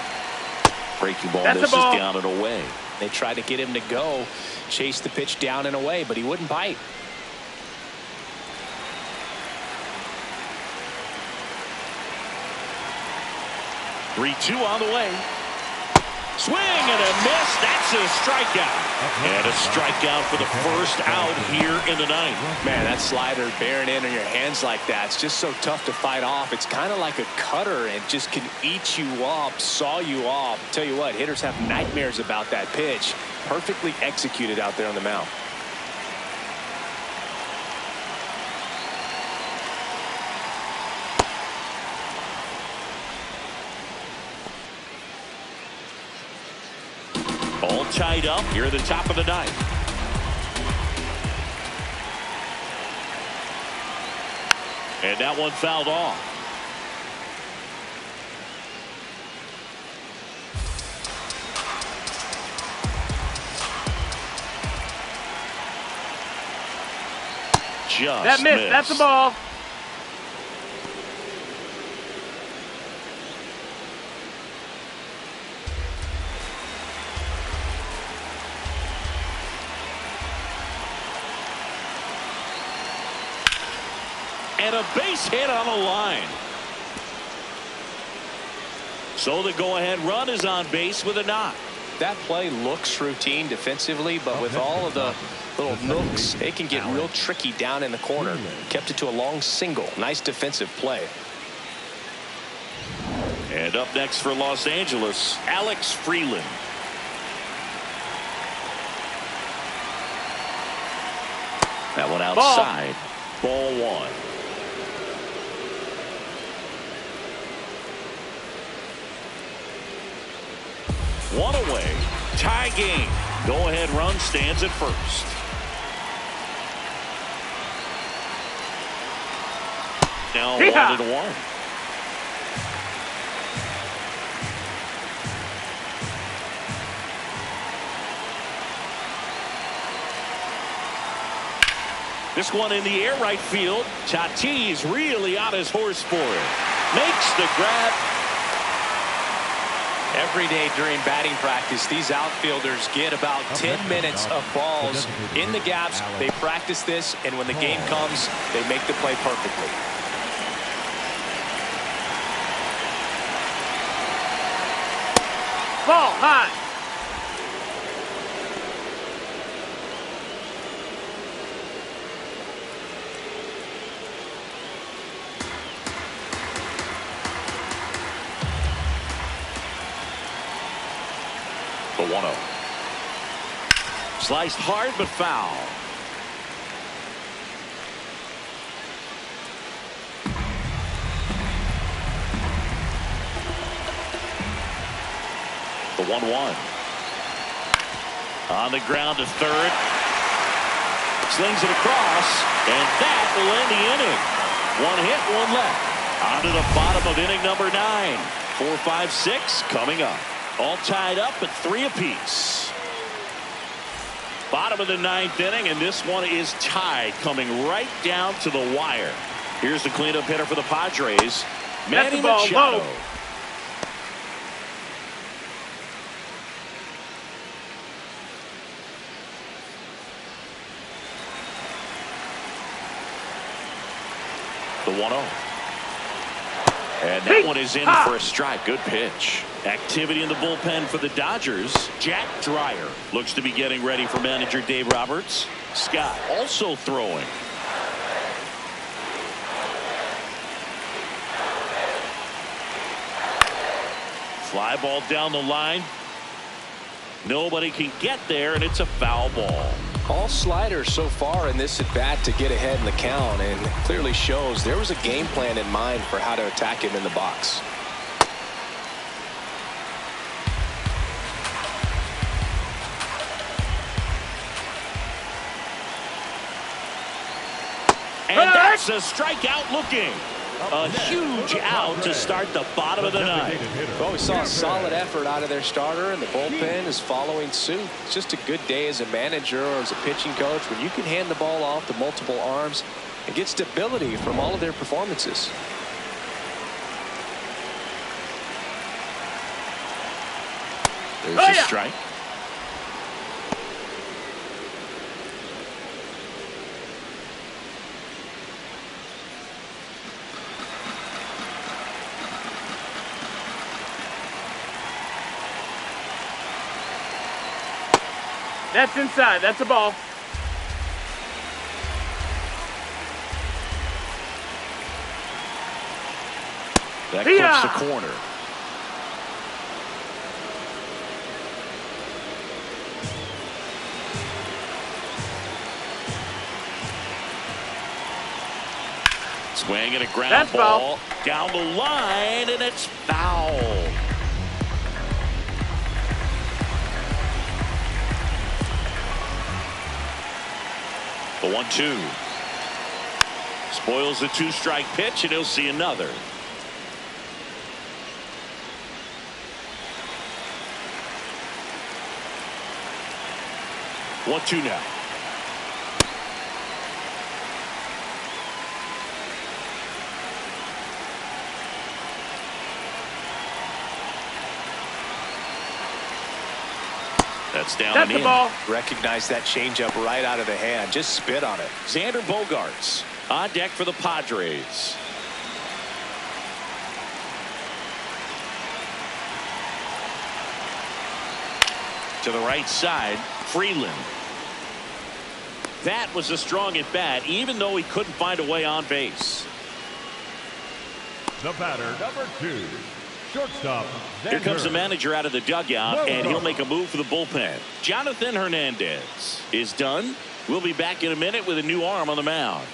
A: Breaking ball misses down and away.
B: They tried to get him to go, chase the pitch down and away, but he wouldn't bite.
A: Three-two on the way. Swing and a miss. That's a strikeout. And a strikeout for the first out here in the ninth.
B: Man, that slider bearing in on your hands like that, it's just so tough to fight off. It's kind of like a cutter and just can eat you up, saw you off. Tell you what, hitters have nightmares about that pitch. Perfectly executed out there on the mound.
A: All tied up here at the top of the ninth. And that one fouled off. Just
C: that missed. That's the ball.
A: And a base hit on the line. So the go-ahead run is on base with a knock.
B: That play looks routine defensively, but with all of the little nooks, it can get real tricky down in the corner. Kept it to a long single. Nice defensive play.
A: And up next for Los Angeles, Alex Freeland. That one outside. Ball 1. One away. Tie game. Go-ahead run stands at first. Now 1-1. This one in the air right field. Tatis really on his horse for it. Makes the grab.
B: Every day during batting practice, these outfielders get about 10 minutes of balls in the gaps. They practice this, and when the game comes, they make the play perfectly.
C: Ball high.
A: The 1-0. Sliced hard but foul. The 1-1. On the ground to third. Slings it across, and that will end the inning. One hit, one left. On to the bottom of inning number 9. 4, 5, 6 coming up. All tied up at 3 apiece. Bottom of the 9th inning, and this one is tied, coming right down to the wire. Here's the cleanup hitter for the Padres, Manny Machado. The 1-0. And that one is in for a strike. Good pitch. Activity in the bullpen for the Dodgers. Jack Dreyer looks to be getting ready for manager Dave Roberts. Scott also throwing. Fly ball down the line. Nobody can get there, and it's a foul ball.
B: All sliders so far in this at bat to get ahead in the count, and clearly shows there was a game plan in mind for how to attack him in the box.
A: And that's a strikeout looking. A huge out to start the bottom of the 9th.
B: Well, we saw a solid effort out of their starter, and the bullpen is following suit. It's just a good day as a manager or as a pitching coach when you can hand the ball off to multiple arms and get stability from all of their performances.
A: There's a strike.
C: That's inside. That's a ball.
A: That clips the corner. Swing and a ground ball down the line, and it's foul. The 1-2. Spoils the 2-strike pitch, and he'll see another. One, 2 now. That's down and in.
C: Ball.
B: Recognize that changeup right out of the hand. Just spit on it.
A: Xander Bogaerts on deck for the Padres. To the right side, Freeland. That was a strong at bat, even though he couldn't find a way on base.
D: The batter, number 2. Shortstop.
A: Here comes the manager out of the dugout, and he'll make a move for the bullpen. Jonathan Hernandez is done. We'll be back in a minute with a new arm on the mound.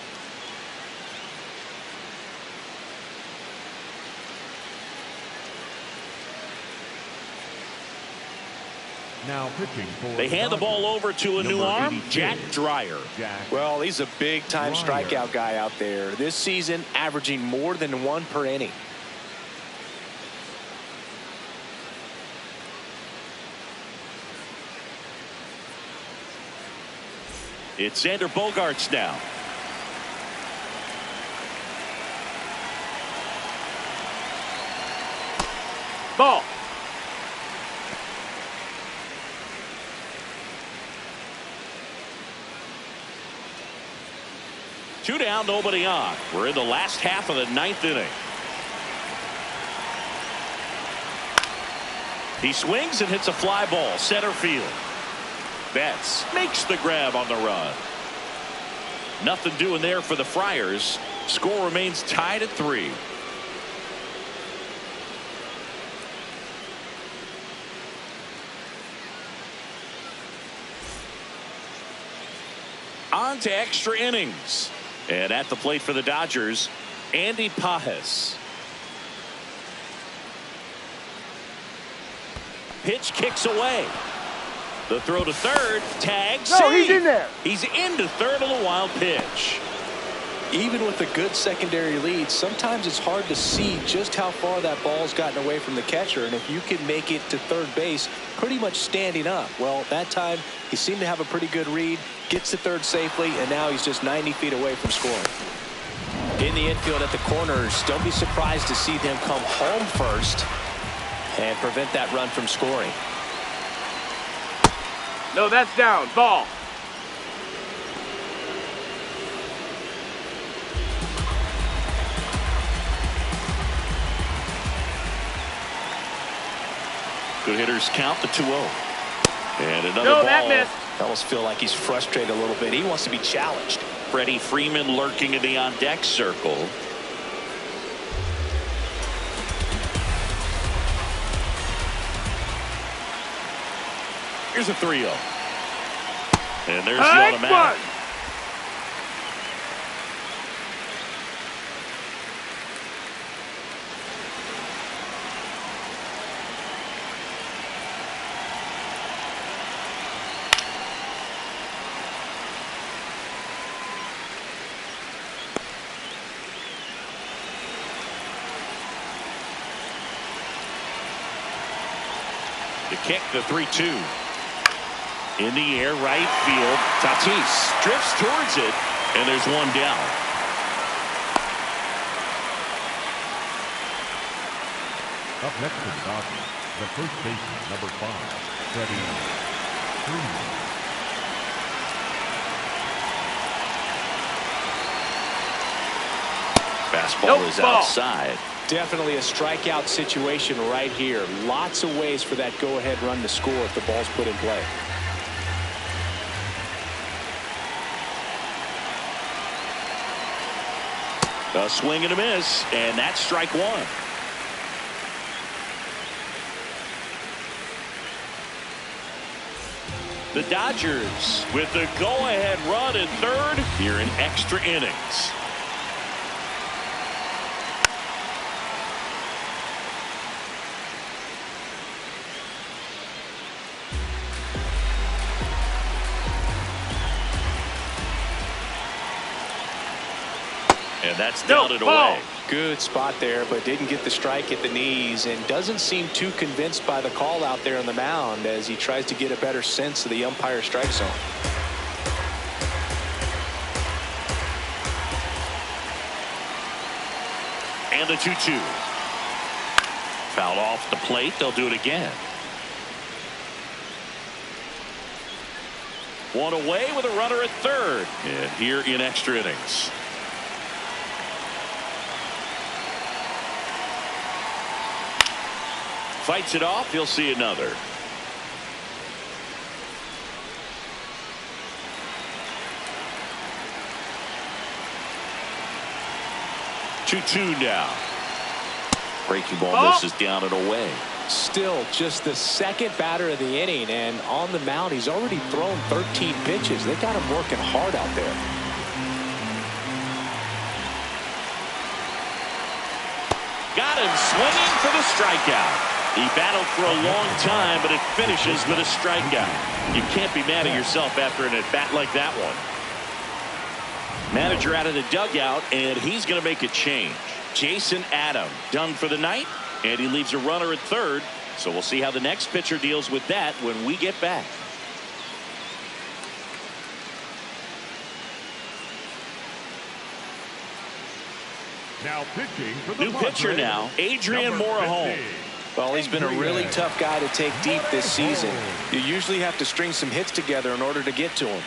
D: Now pitching for
A: they hand the ball over to a new arm, Jack Dreyer.
B: Well, he's a big-time strikeout guy out there. This season, averaging more than 1 per inning.
A: It's Xander Bogaerts now.
C: Ball.
A: Two down, nobody on. We're in the last half of the 9th inning. He swings and hits a fly ball center field. Betts makes the grab on the run. Nothing doing there for the Friars. Score remains tied at 3. On to extra innings. And at the plate for the Dodgers, Andy Pajes. Pitch kicks away. The throw to third. Tag.
C: No, he's in there.
A: He's into third on the wild pitch.
B: Even with a good secondary lead, sometimes it's hard to see just how far that ball's gotten away from the catcher. And if you can make it to third base pretty much standing up, well, that time he seemed to have a pretty good read, gets to third safely, and now he's just 90 feet away from scoring. In the infield at the corners, don't be surprised to see them come home first and prevent that run from scoring.
C: No, that's down. Ball.
A: Good hitters count the 2-0. And another
C: No,
A: ball.
C: that missed.
B: I almost feel like he's frustrated a little bit. He wants to be challenged.
A: Freddie Freeman lurking in the on-deck circle. Here's a 3-0. And there's the automatic. The kick, the 3-2. In the air, right field. Tatis drifts towards it, and there's one down.
D: Up next to the Dodgers, the first baseman, number 5, Freddie Freeman.
A: Fastball is outside.
B: Definitely a strikeout situation right here. Lots of ways for that go-ahead run to score if the ball's put in play.
A: A swing and a miss, and that's strike one. The Dodgers with the go-ahead run at third here in extra innings. And that's down and away.
B: Good spot there, but didn't get the strike at the knees and doesn't seem too convinced by the call out there on the mound as he tries to get a better sense of the umpire strike zone.
A: And the 2-2. Foul off the plate. They'll do it again. One away with a runner at third. And here in extra innings. Fights it off. He'll see another. Two now. Breaking ball misses down and away.
B: Still just the second batter of the inning, and on the mound he's already thrown 13 pitches. They got him working hard out there.
A: Got him swinging for the strikeout. He battled for a long time, but it finishes with a strikeout. You can't be mad at yourself after an at-bat like that one. Manager out of the dugout, and he's going to make a change. Jason Adam done for the night, and he leaves a runner at third. So we'll see how the next pitcher deals with that when we get back.
D: Now pitching for the
A: New pitcher
D: Padres,
A: now, Adrian
D: number
A: Morejon.
D: 50.
B: Well, he's been a really tough guy to take deep this season. You usually have to string some hits together in order to get to him.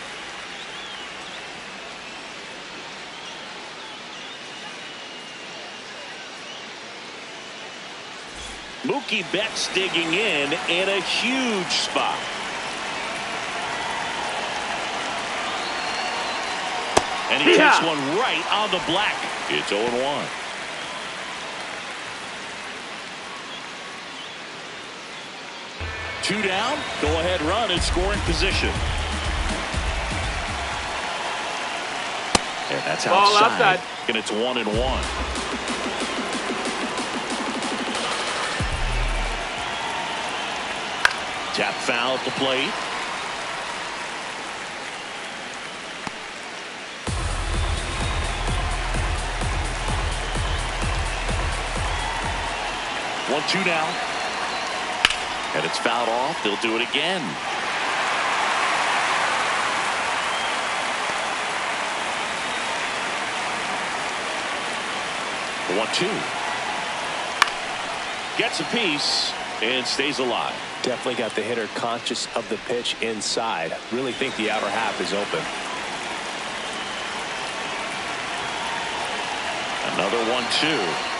A: Mookie Betts digging in a huge spot. And he takes one right on the black. It's 0-1. Two down, go ahead run in scoring position. And that's
C: Ball
A: outside.
C: outside.
A: And it's 1-1. Tap foul at the plate. One, two now. And it's fouled off. They'll do it again. One, two. Gets a piece and stays alive.
B: Definitely got the hitter conscious of the pitch inside. Really think the outer half is open.
A: Another 1-2.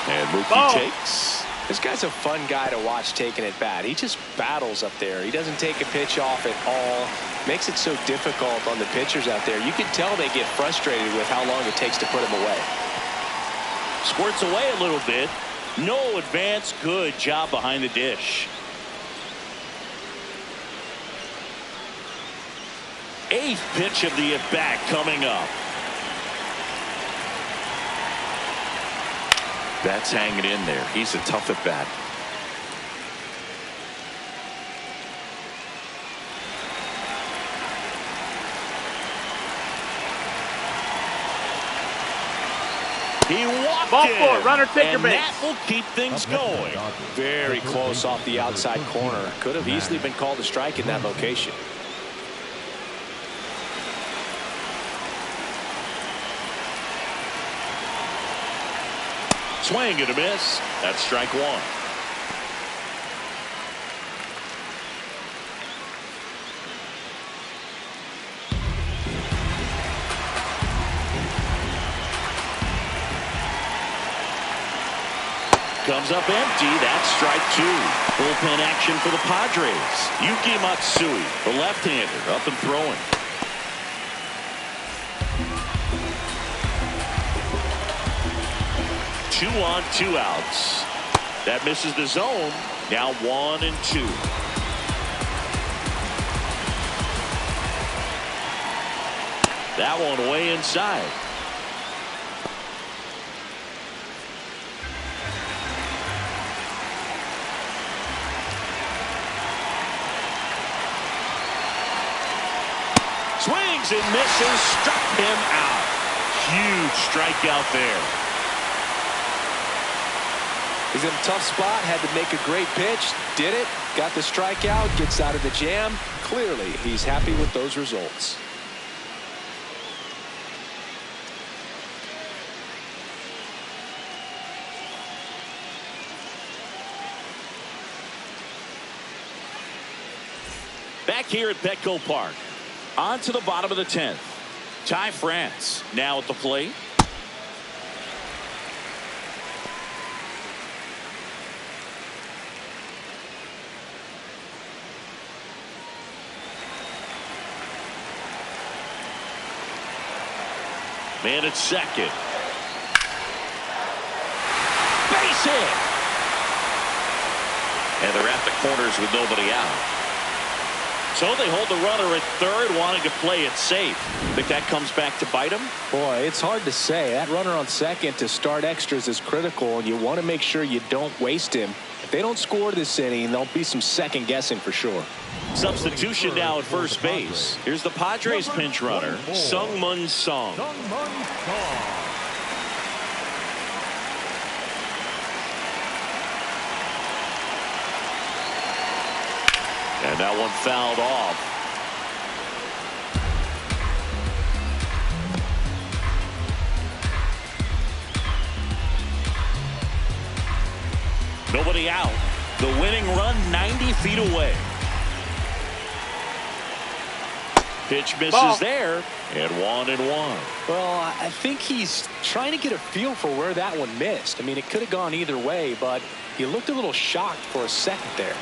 A: And Mookie takes.
B: This guy's a fun guy to watch taking at bat. He just battles up there. He doesn't take a pitch off at all. Makes it so difficult on the pitchers out there. You can tell they get frustrated with how long it takes to put him away.
A: Squirts away a little bit. No advance. Good job behind the dish. Eighth pitch of the at-bat coming up. That's hanging in there. He's a tough at-bat. He walked
C: Ball
A: in,
C: four. Runner, take your
A: and
C: base.
A: that will keep things going.
B: Very close off the outside corner. Could have easily been called a strike in that location.
A: Swing and a miss. That's strike one. Comes up empty. That's strike two. Bullpen action for the Padres. Yuki Matsui, the left-hander, up and throwing. Two on, two outs. That misses the zone. Now 1-2. That one way inside. Swings and misses. Struck him out. Huge strikeout there.
B: He's in a tough spot. Had to make a great pitch. Did it. Got the strikeout. Gets out of the jam. Clearly, he's happy with those results.
A: Back here at Petco Park. On to the bottom of the 10th. Ty France now at the plate. Man at second. Base hit. And they're at the corners with nobody out. So they hold the runner at third, wanting to play it safe. Think that comes back to bite him?
B: Boy, it's hard to say. That runner on second to start extras is critical, and you want to make sure you don't waste him. If they don't score this inning, there'll be some second guessing for sure.
A: Substitution now at first base. Here's the Padres pinch runner, Sung-Mun Song. And that one fouled off. Nobody out. The winning run 90 feet away. Pitch misses
C: Ball.
A: there. And 1-1.
B: Well, I think he's trying to get a feel for where that one missed. I mean, it could have gone either way, but he looked a little shocked for a second there.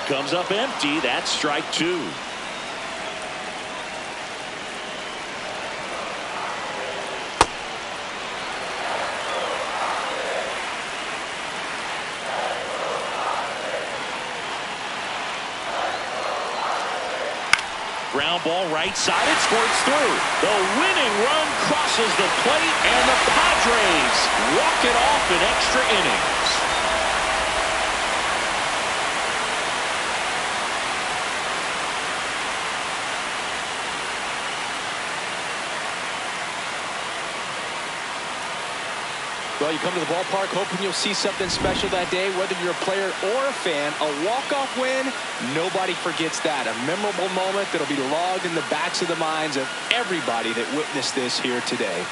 A: Comes up empty. That's strike two. ground ball right side. It squirts through. The winning run crosses the plate, and the Padres walk it off in extra innings.
B: Well, you come to the ballpark hoping you'll see something special that day, whether you're a player or a fan. A walk-off win, nobody forgets that. A memorable moment that'll be logged in the backs of the minds of everybody that witnessed this here today.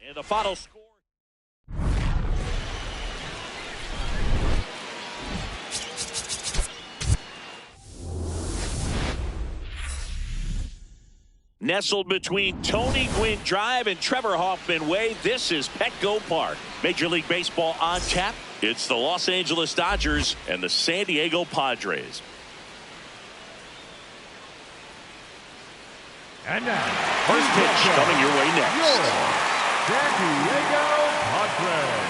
A: And the final score. Nestled between Tony Gwynn Drive and Trevor Hoffman Way, this is Petco Park. Major League Baseball on tap. It's the Los Angeles Dodgers and the San Diego Padres.
D: And now,
A: first pitch coming your way next.
D: San Diego Padres.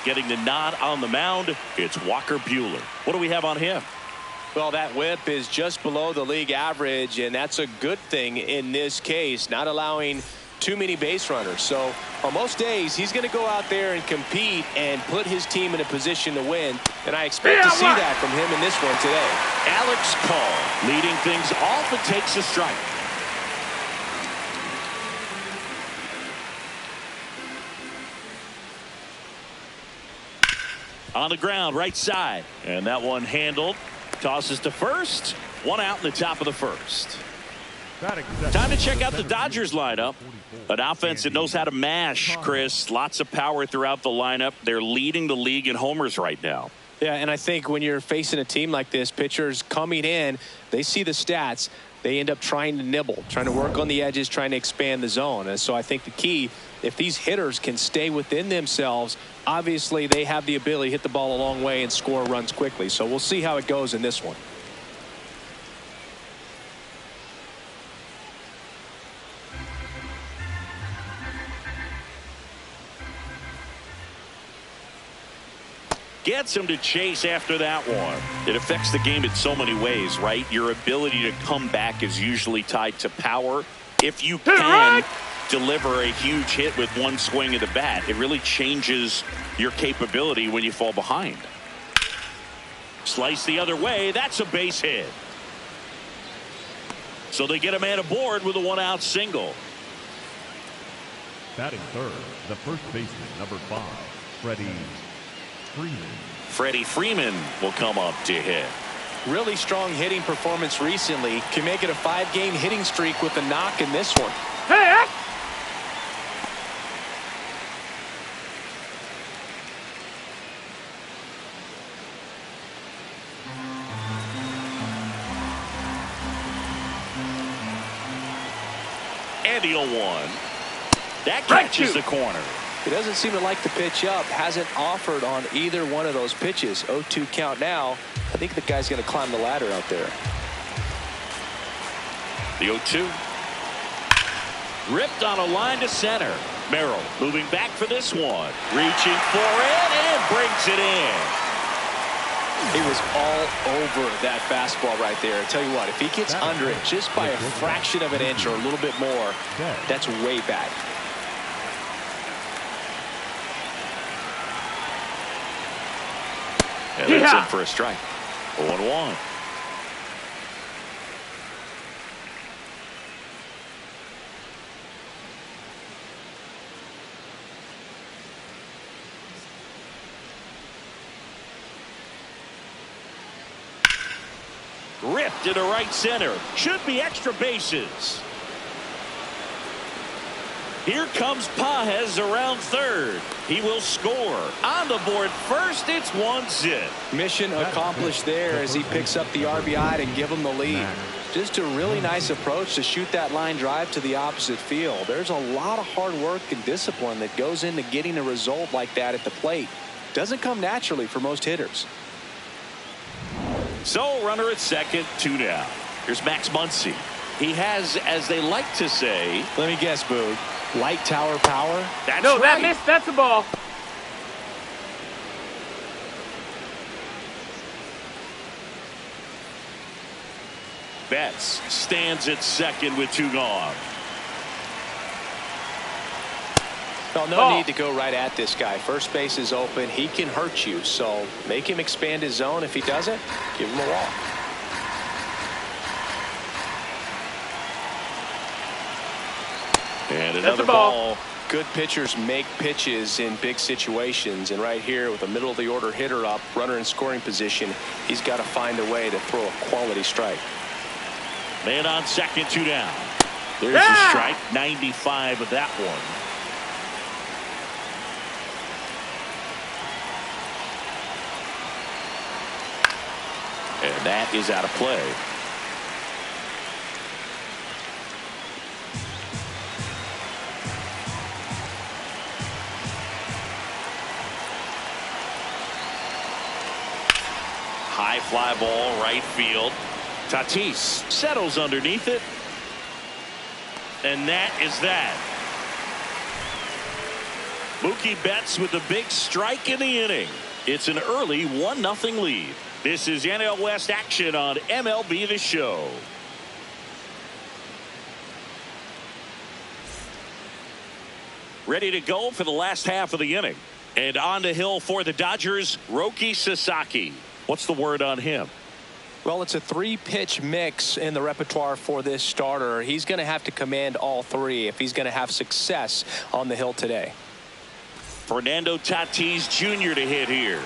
A: Getting the nod on the mound, it's Walker Buehler. What do we have on him?
B: Well, that whip is just below the league average, and that's a good thing in this case, not allowing too many base runners. So on most days, he's going to go out there and compete and put his team in a position to win, and I expect to see that from him in this one today.
A: Alex Call leading things off and takes a strike. On the ground, right side. And that one handled. Tosses to first. One out in the top of the first. Time to check out the Dodgers lineup. An offense that knows how to mash, Chris. Lots of power throughout the lineup. They're leading the league in homers right now.
B: Yeah, and I think when you're facing a team like this, pitchers coming in, they see the stats. They end up trying to nibble, trying to work on the edges, trying to expand the zone. And so I think the key, if these hitters can stay within themselves, obviously they have the ability to hit the ball a long way and score runs quickly. So we'll see how it goes in this one.
A: Gets him to chase after that one. It affects the game in so many ways, right? Your ability to come back is usually tied to power. If you can deliver a huge hit with one swing of the bat, it really changes your capability when you fall behind. Slice the other way. That's a base hit. So they get a man aboard with a one-out single.
D: Batting third, the first baseman, number 5, Freddie Freeman
A: will come up to hit.
B: Really strong hitting performance recently. Can make it a 5-game hitting streak with a knock in this one.
C: Hey!
A: And the 0-1. That catches the corner.
B: He doesn't seem to like the pitch up. Hasn't offered on either one of those pitches. 0-2 count now. I think the guy's going to climb the ladder out there.
A: The 0-2. Ripped on a line to center. Merrill moving back for this one. Reaching for it and brings it in.
B: He was all over that fastball right there. I tell you what, if he gets under it just by a fraction of an inch or a little bit more, that's way back.
A: And that's in for a strike. 0-1. Ripped into right center. Should be extra bases. Here comes Pages around third. He will score. On the board first, it's 1-0.
B: Mission accomplished there as he picks up the RBI to give him the lead. Just a really nice approach to shoot that line drive to the opposite field. There's a lot of hard work and discipline that goes into getting a result like that at the plate. Doesn't come naturally for most hitters.
A: So runner at second, 2 down. Here's Max Muncy. He has, as they like to say,
B: let me guess, Boog, light tower power.
A: That's
C: no,
A: right.
C: that missed. That's a ball.
A: Betts stands at second with 2 gone.
B: Well, no need to go right at this guy. First base is open. He can hurt you. So make him expand his zone. If he doesn't, give him a walk.
A: And another ball.
B: Good pitchers make pitches in big situations. And right here with a middle of the order hitter up, runner in scoring position, he's got to find a way to throw a quality strike.
A: Man on second, 2 down. There's the strike. 95 of that one. And that is out of play. High fly ball, right field. Tatis settles underneath it. And that is that. Mookie Betts with a big strike in the inning. It's an early 1-0 lead. This is NL West action on MLB The Show. Ready to go for the last half of the inning. And on the hill for the Dodgers, Roki Sasaki. What's the word on him?
B: Well, it's a 3-pitch mix in the repertoire for this starter. He's going to have to command all 3 if he's going to have success on the hill today.
A: Fernando Tatis Jr. to hit here.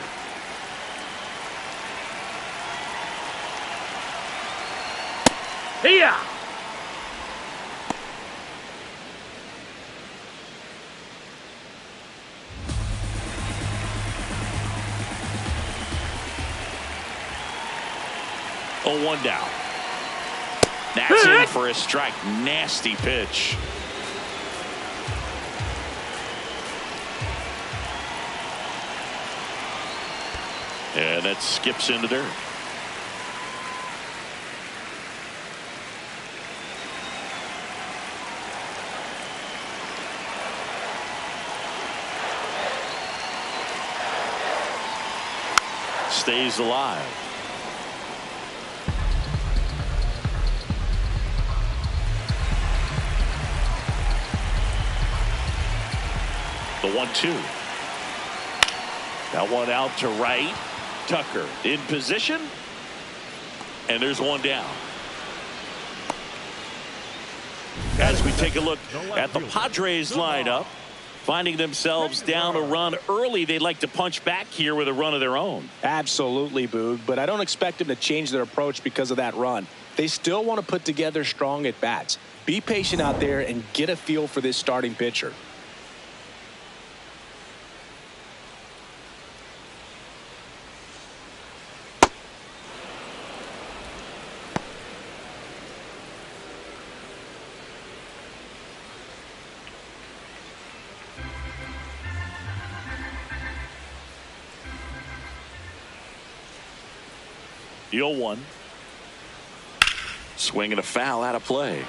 C: Here.
A: Oh, 1 down. That's in for a strike. Nasty pitch. And that skips into dirt. Stays alive. The 1-2. That one out to right. Tucker in position. And there's 1 down. As we take a look at the Padres lineup, finding themselves down a run early, they'd like to punch back here with a run of their own.
B: Absolutely, Boog, but I don't expect them to change their approach because of that run. They still want to put together strong at bats. Be patient out there and get a feel for this starting pitcher.
A: The 0-1. Swing and a foul out of play.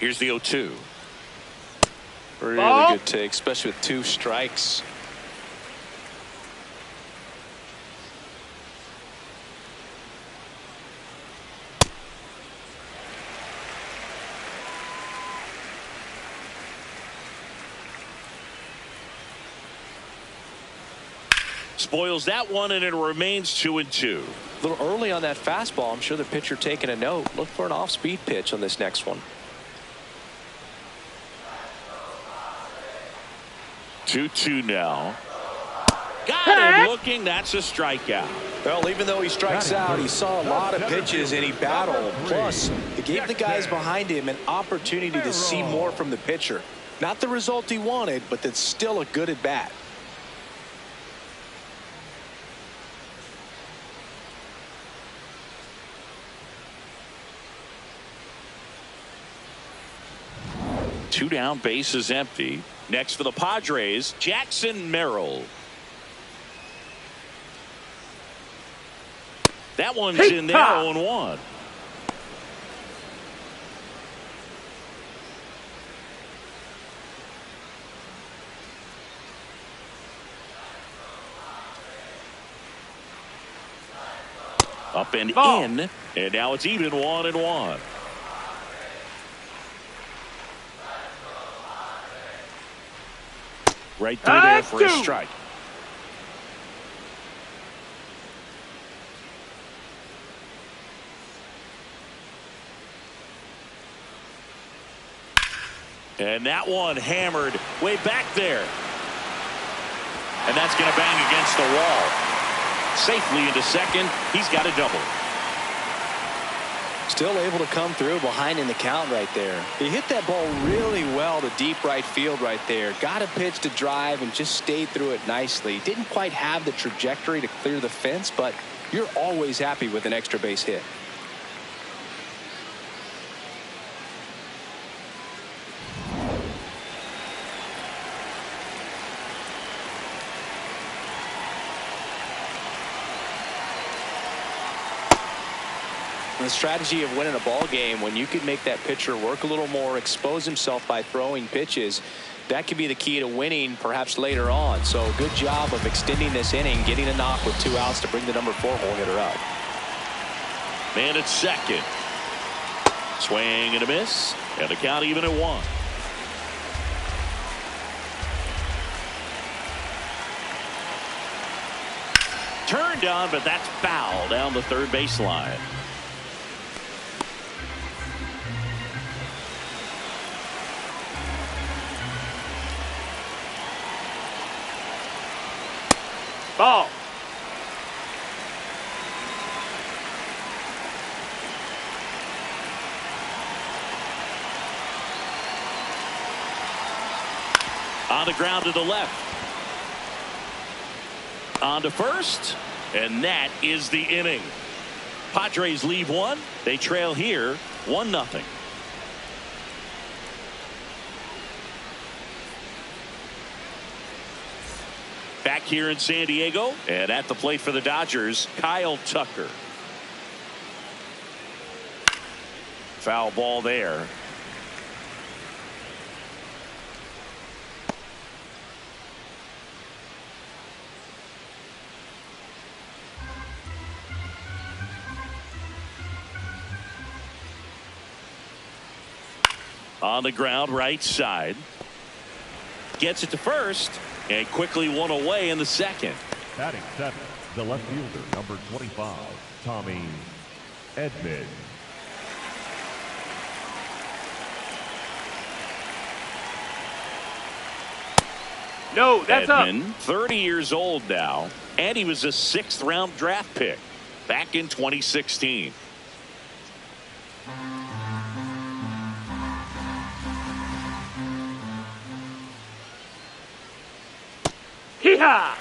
A: Here's the 0-2.
B: Really good take, especially with 2 strikes.
A: Spoils that one, and it remains 2-2.
B: A little early on that fastball. I'm sure the pitcher taking a note. Look for an off-speed pitch on this next one.
A: 2-2 now. Got him looking. That's a strikeout.
B: Well, even though he strikes out, he saw a lot of pitches and he battled. Plus, it gave the guys behind him an opportunity to see more from the pitcher. Not the result he wanted, but that's still a good at bat.
A: Two down, base is empty. Next for the Padres, Jackson Merrill. That one's in there, 0-1. Up and in, and now it's even 1-1. Right through there for a strike. And that one hammered way back there. And that's going to bang against the wall. Safely into second. He's got a double.
B: Still able to come through behind in the count right there. He hit that ball really well to deep right field right there. Got a pitch to drive and just stayed through it nicely. Didn't quite have the trajectory to clear the fence, but you're always happy with an extra base hit. The strategy of winning a ball game, when you can make that pitcher work a little more, expose himself by throwing pitches, that could be the key to winning perhaps later on. So good job of extending this inning, getting a knock with 2 outs to bring the number 4 hole hitter up.
A: Man at second. Swing and a miss, and the count even at 1. Turned on, but that's foul down the third baseline.
C: Ball.
A: On the ground to the left. On to first, and that is the inning. Padres leave 1. They trail here 1-0. Back here in San Diego, and at the plate for the Dodgers, Kyle Tucker. Foul ball there. On the ground, right side. Gets it to first. And quickly one away in the second.
D: Batting 7, the left fielder, number 25, Tommy Edman.
C: No, that's
A: Edman,
C: up.
A: 30 years old now, and he was a 6th round draft pick back in 2016.
C: Hee-haw!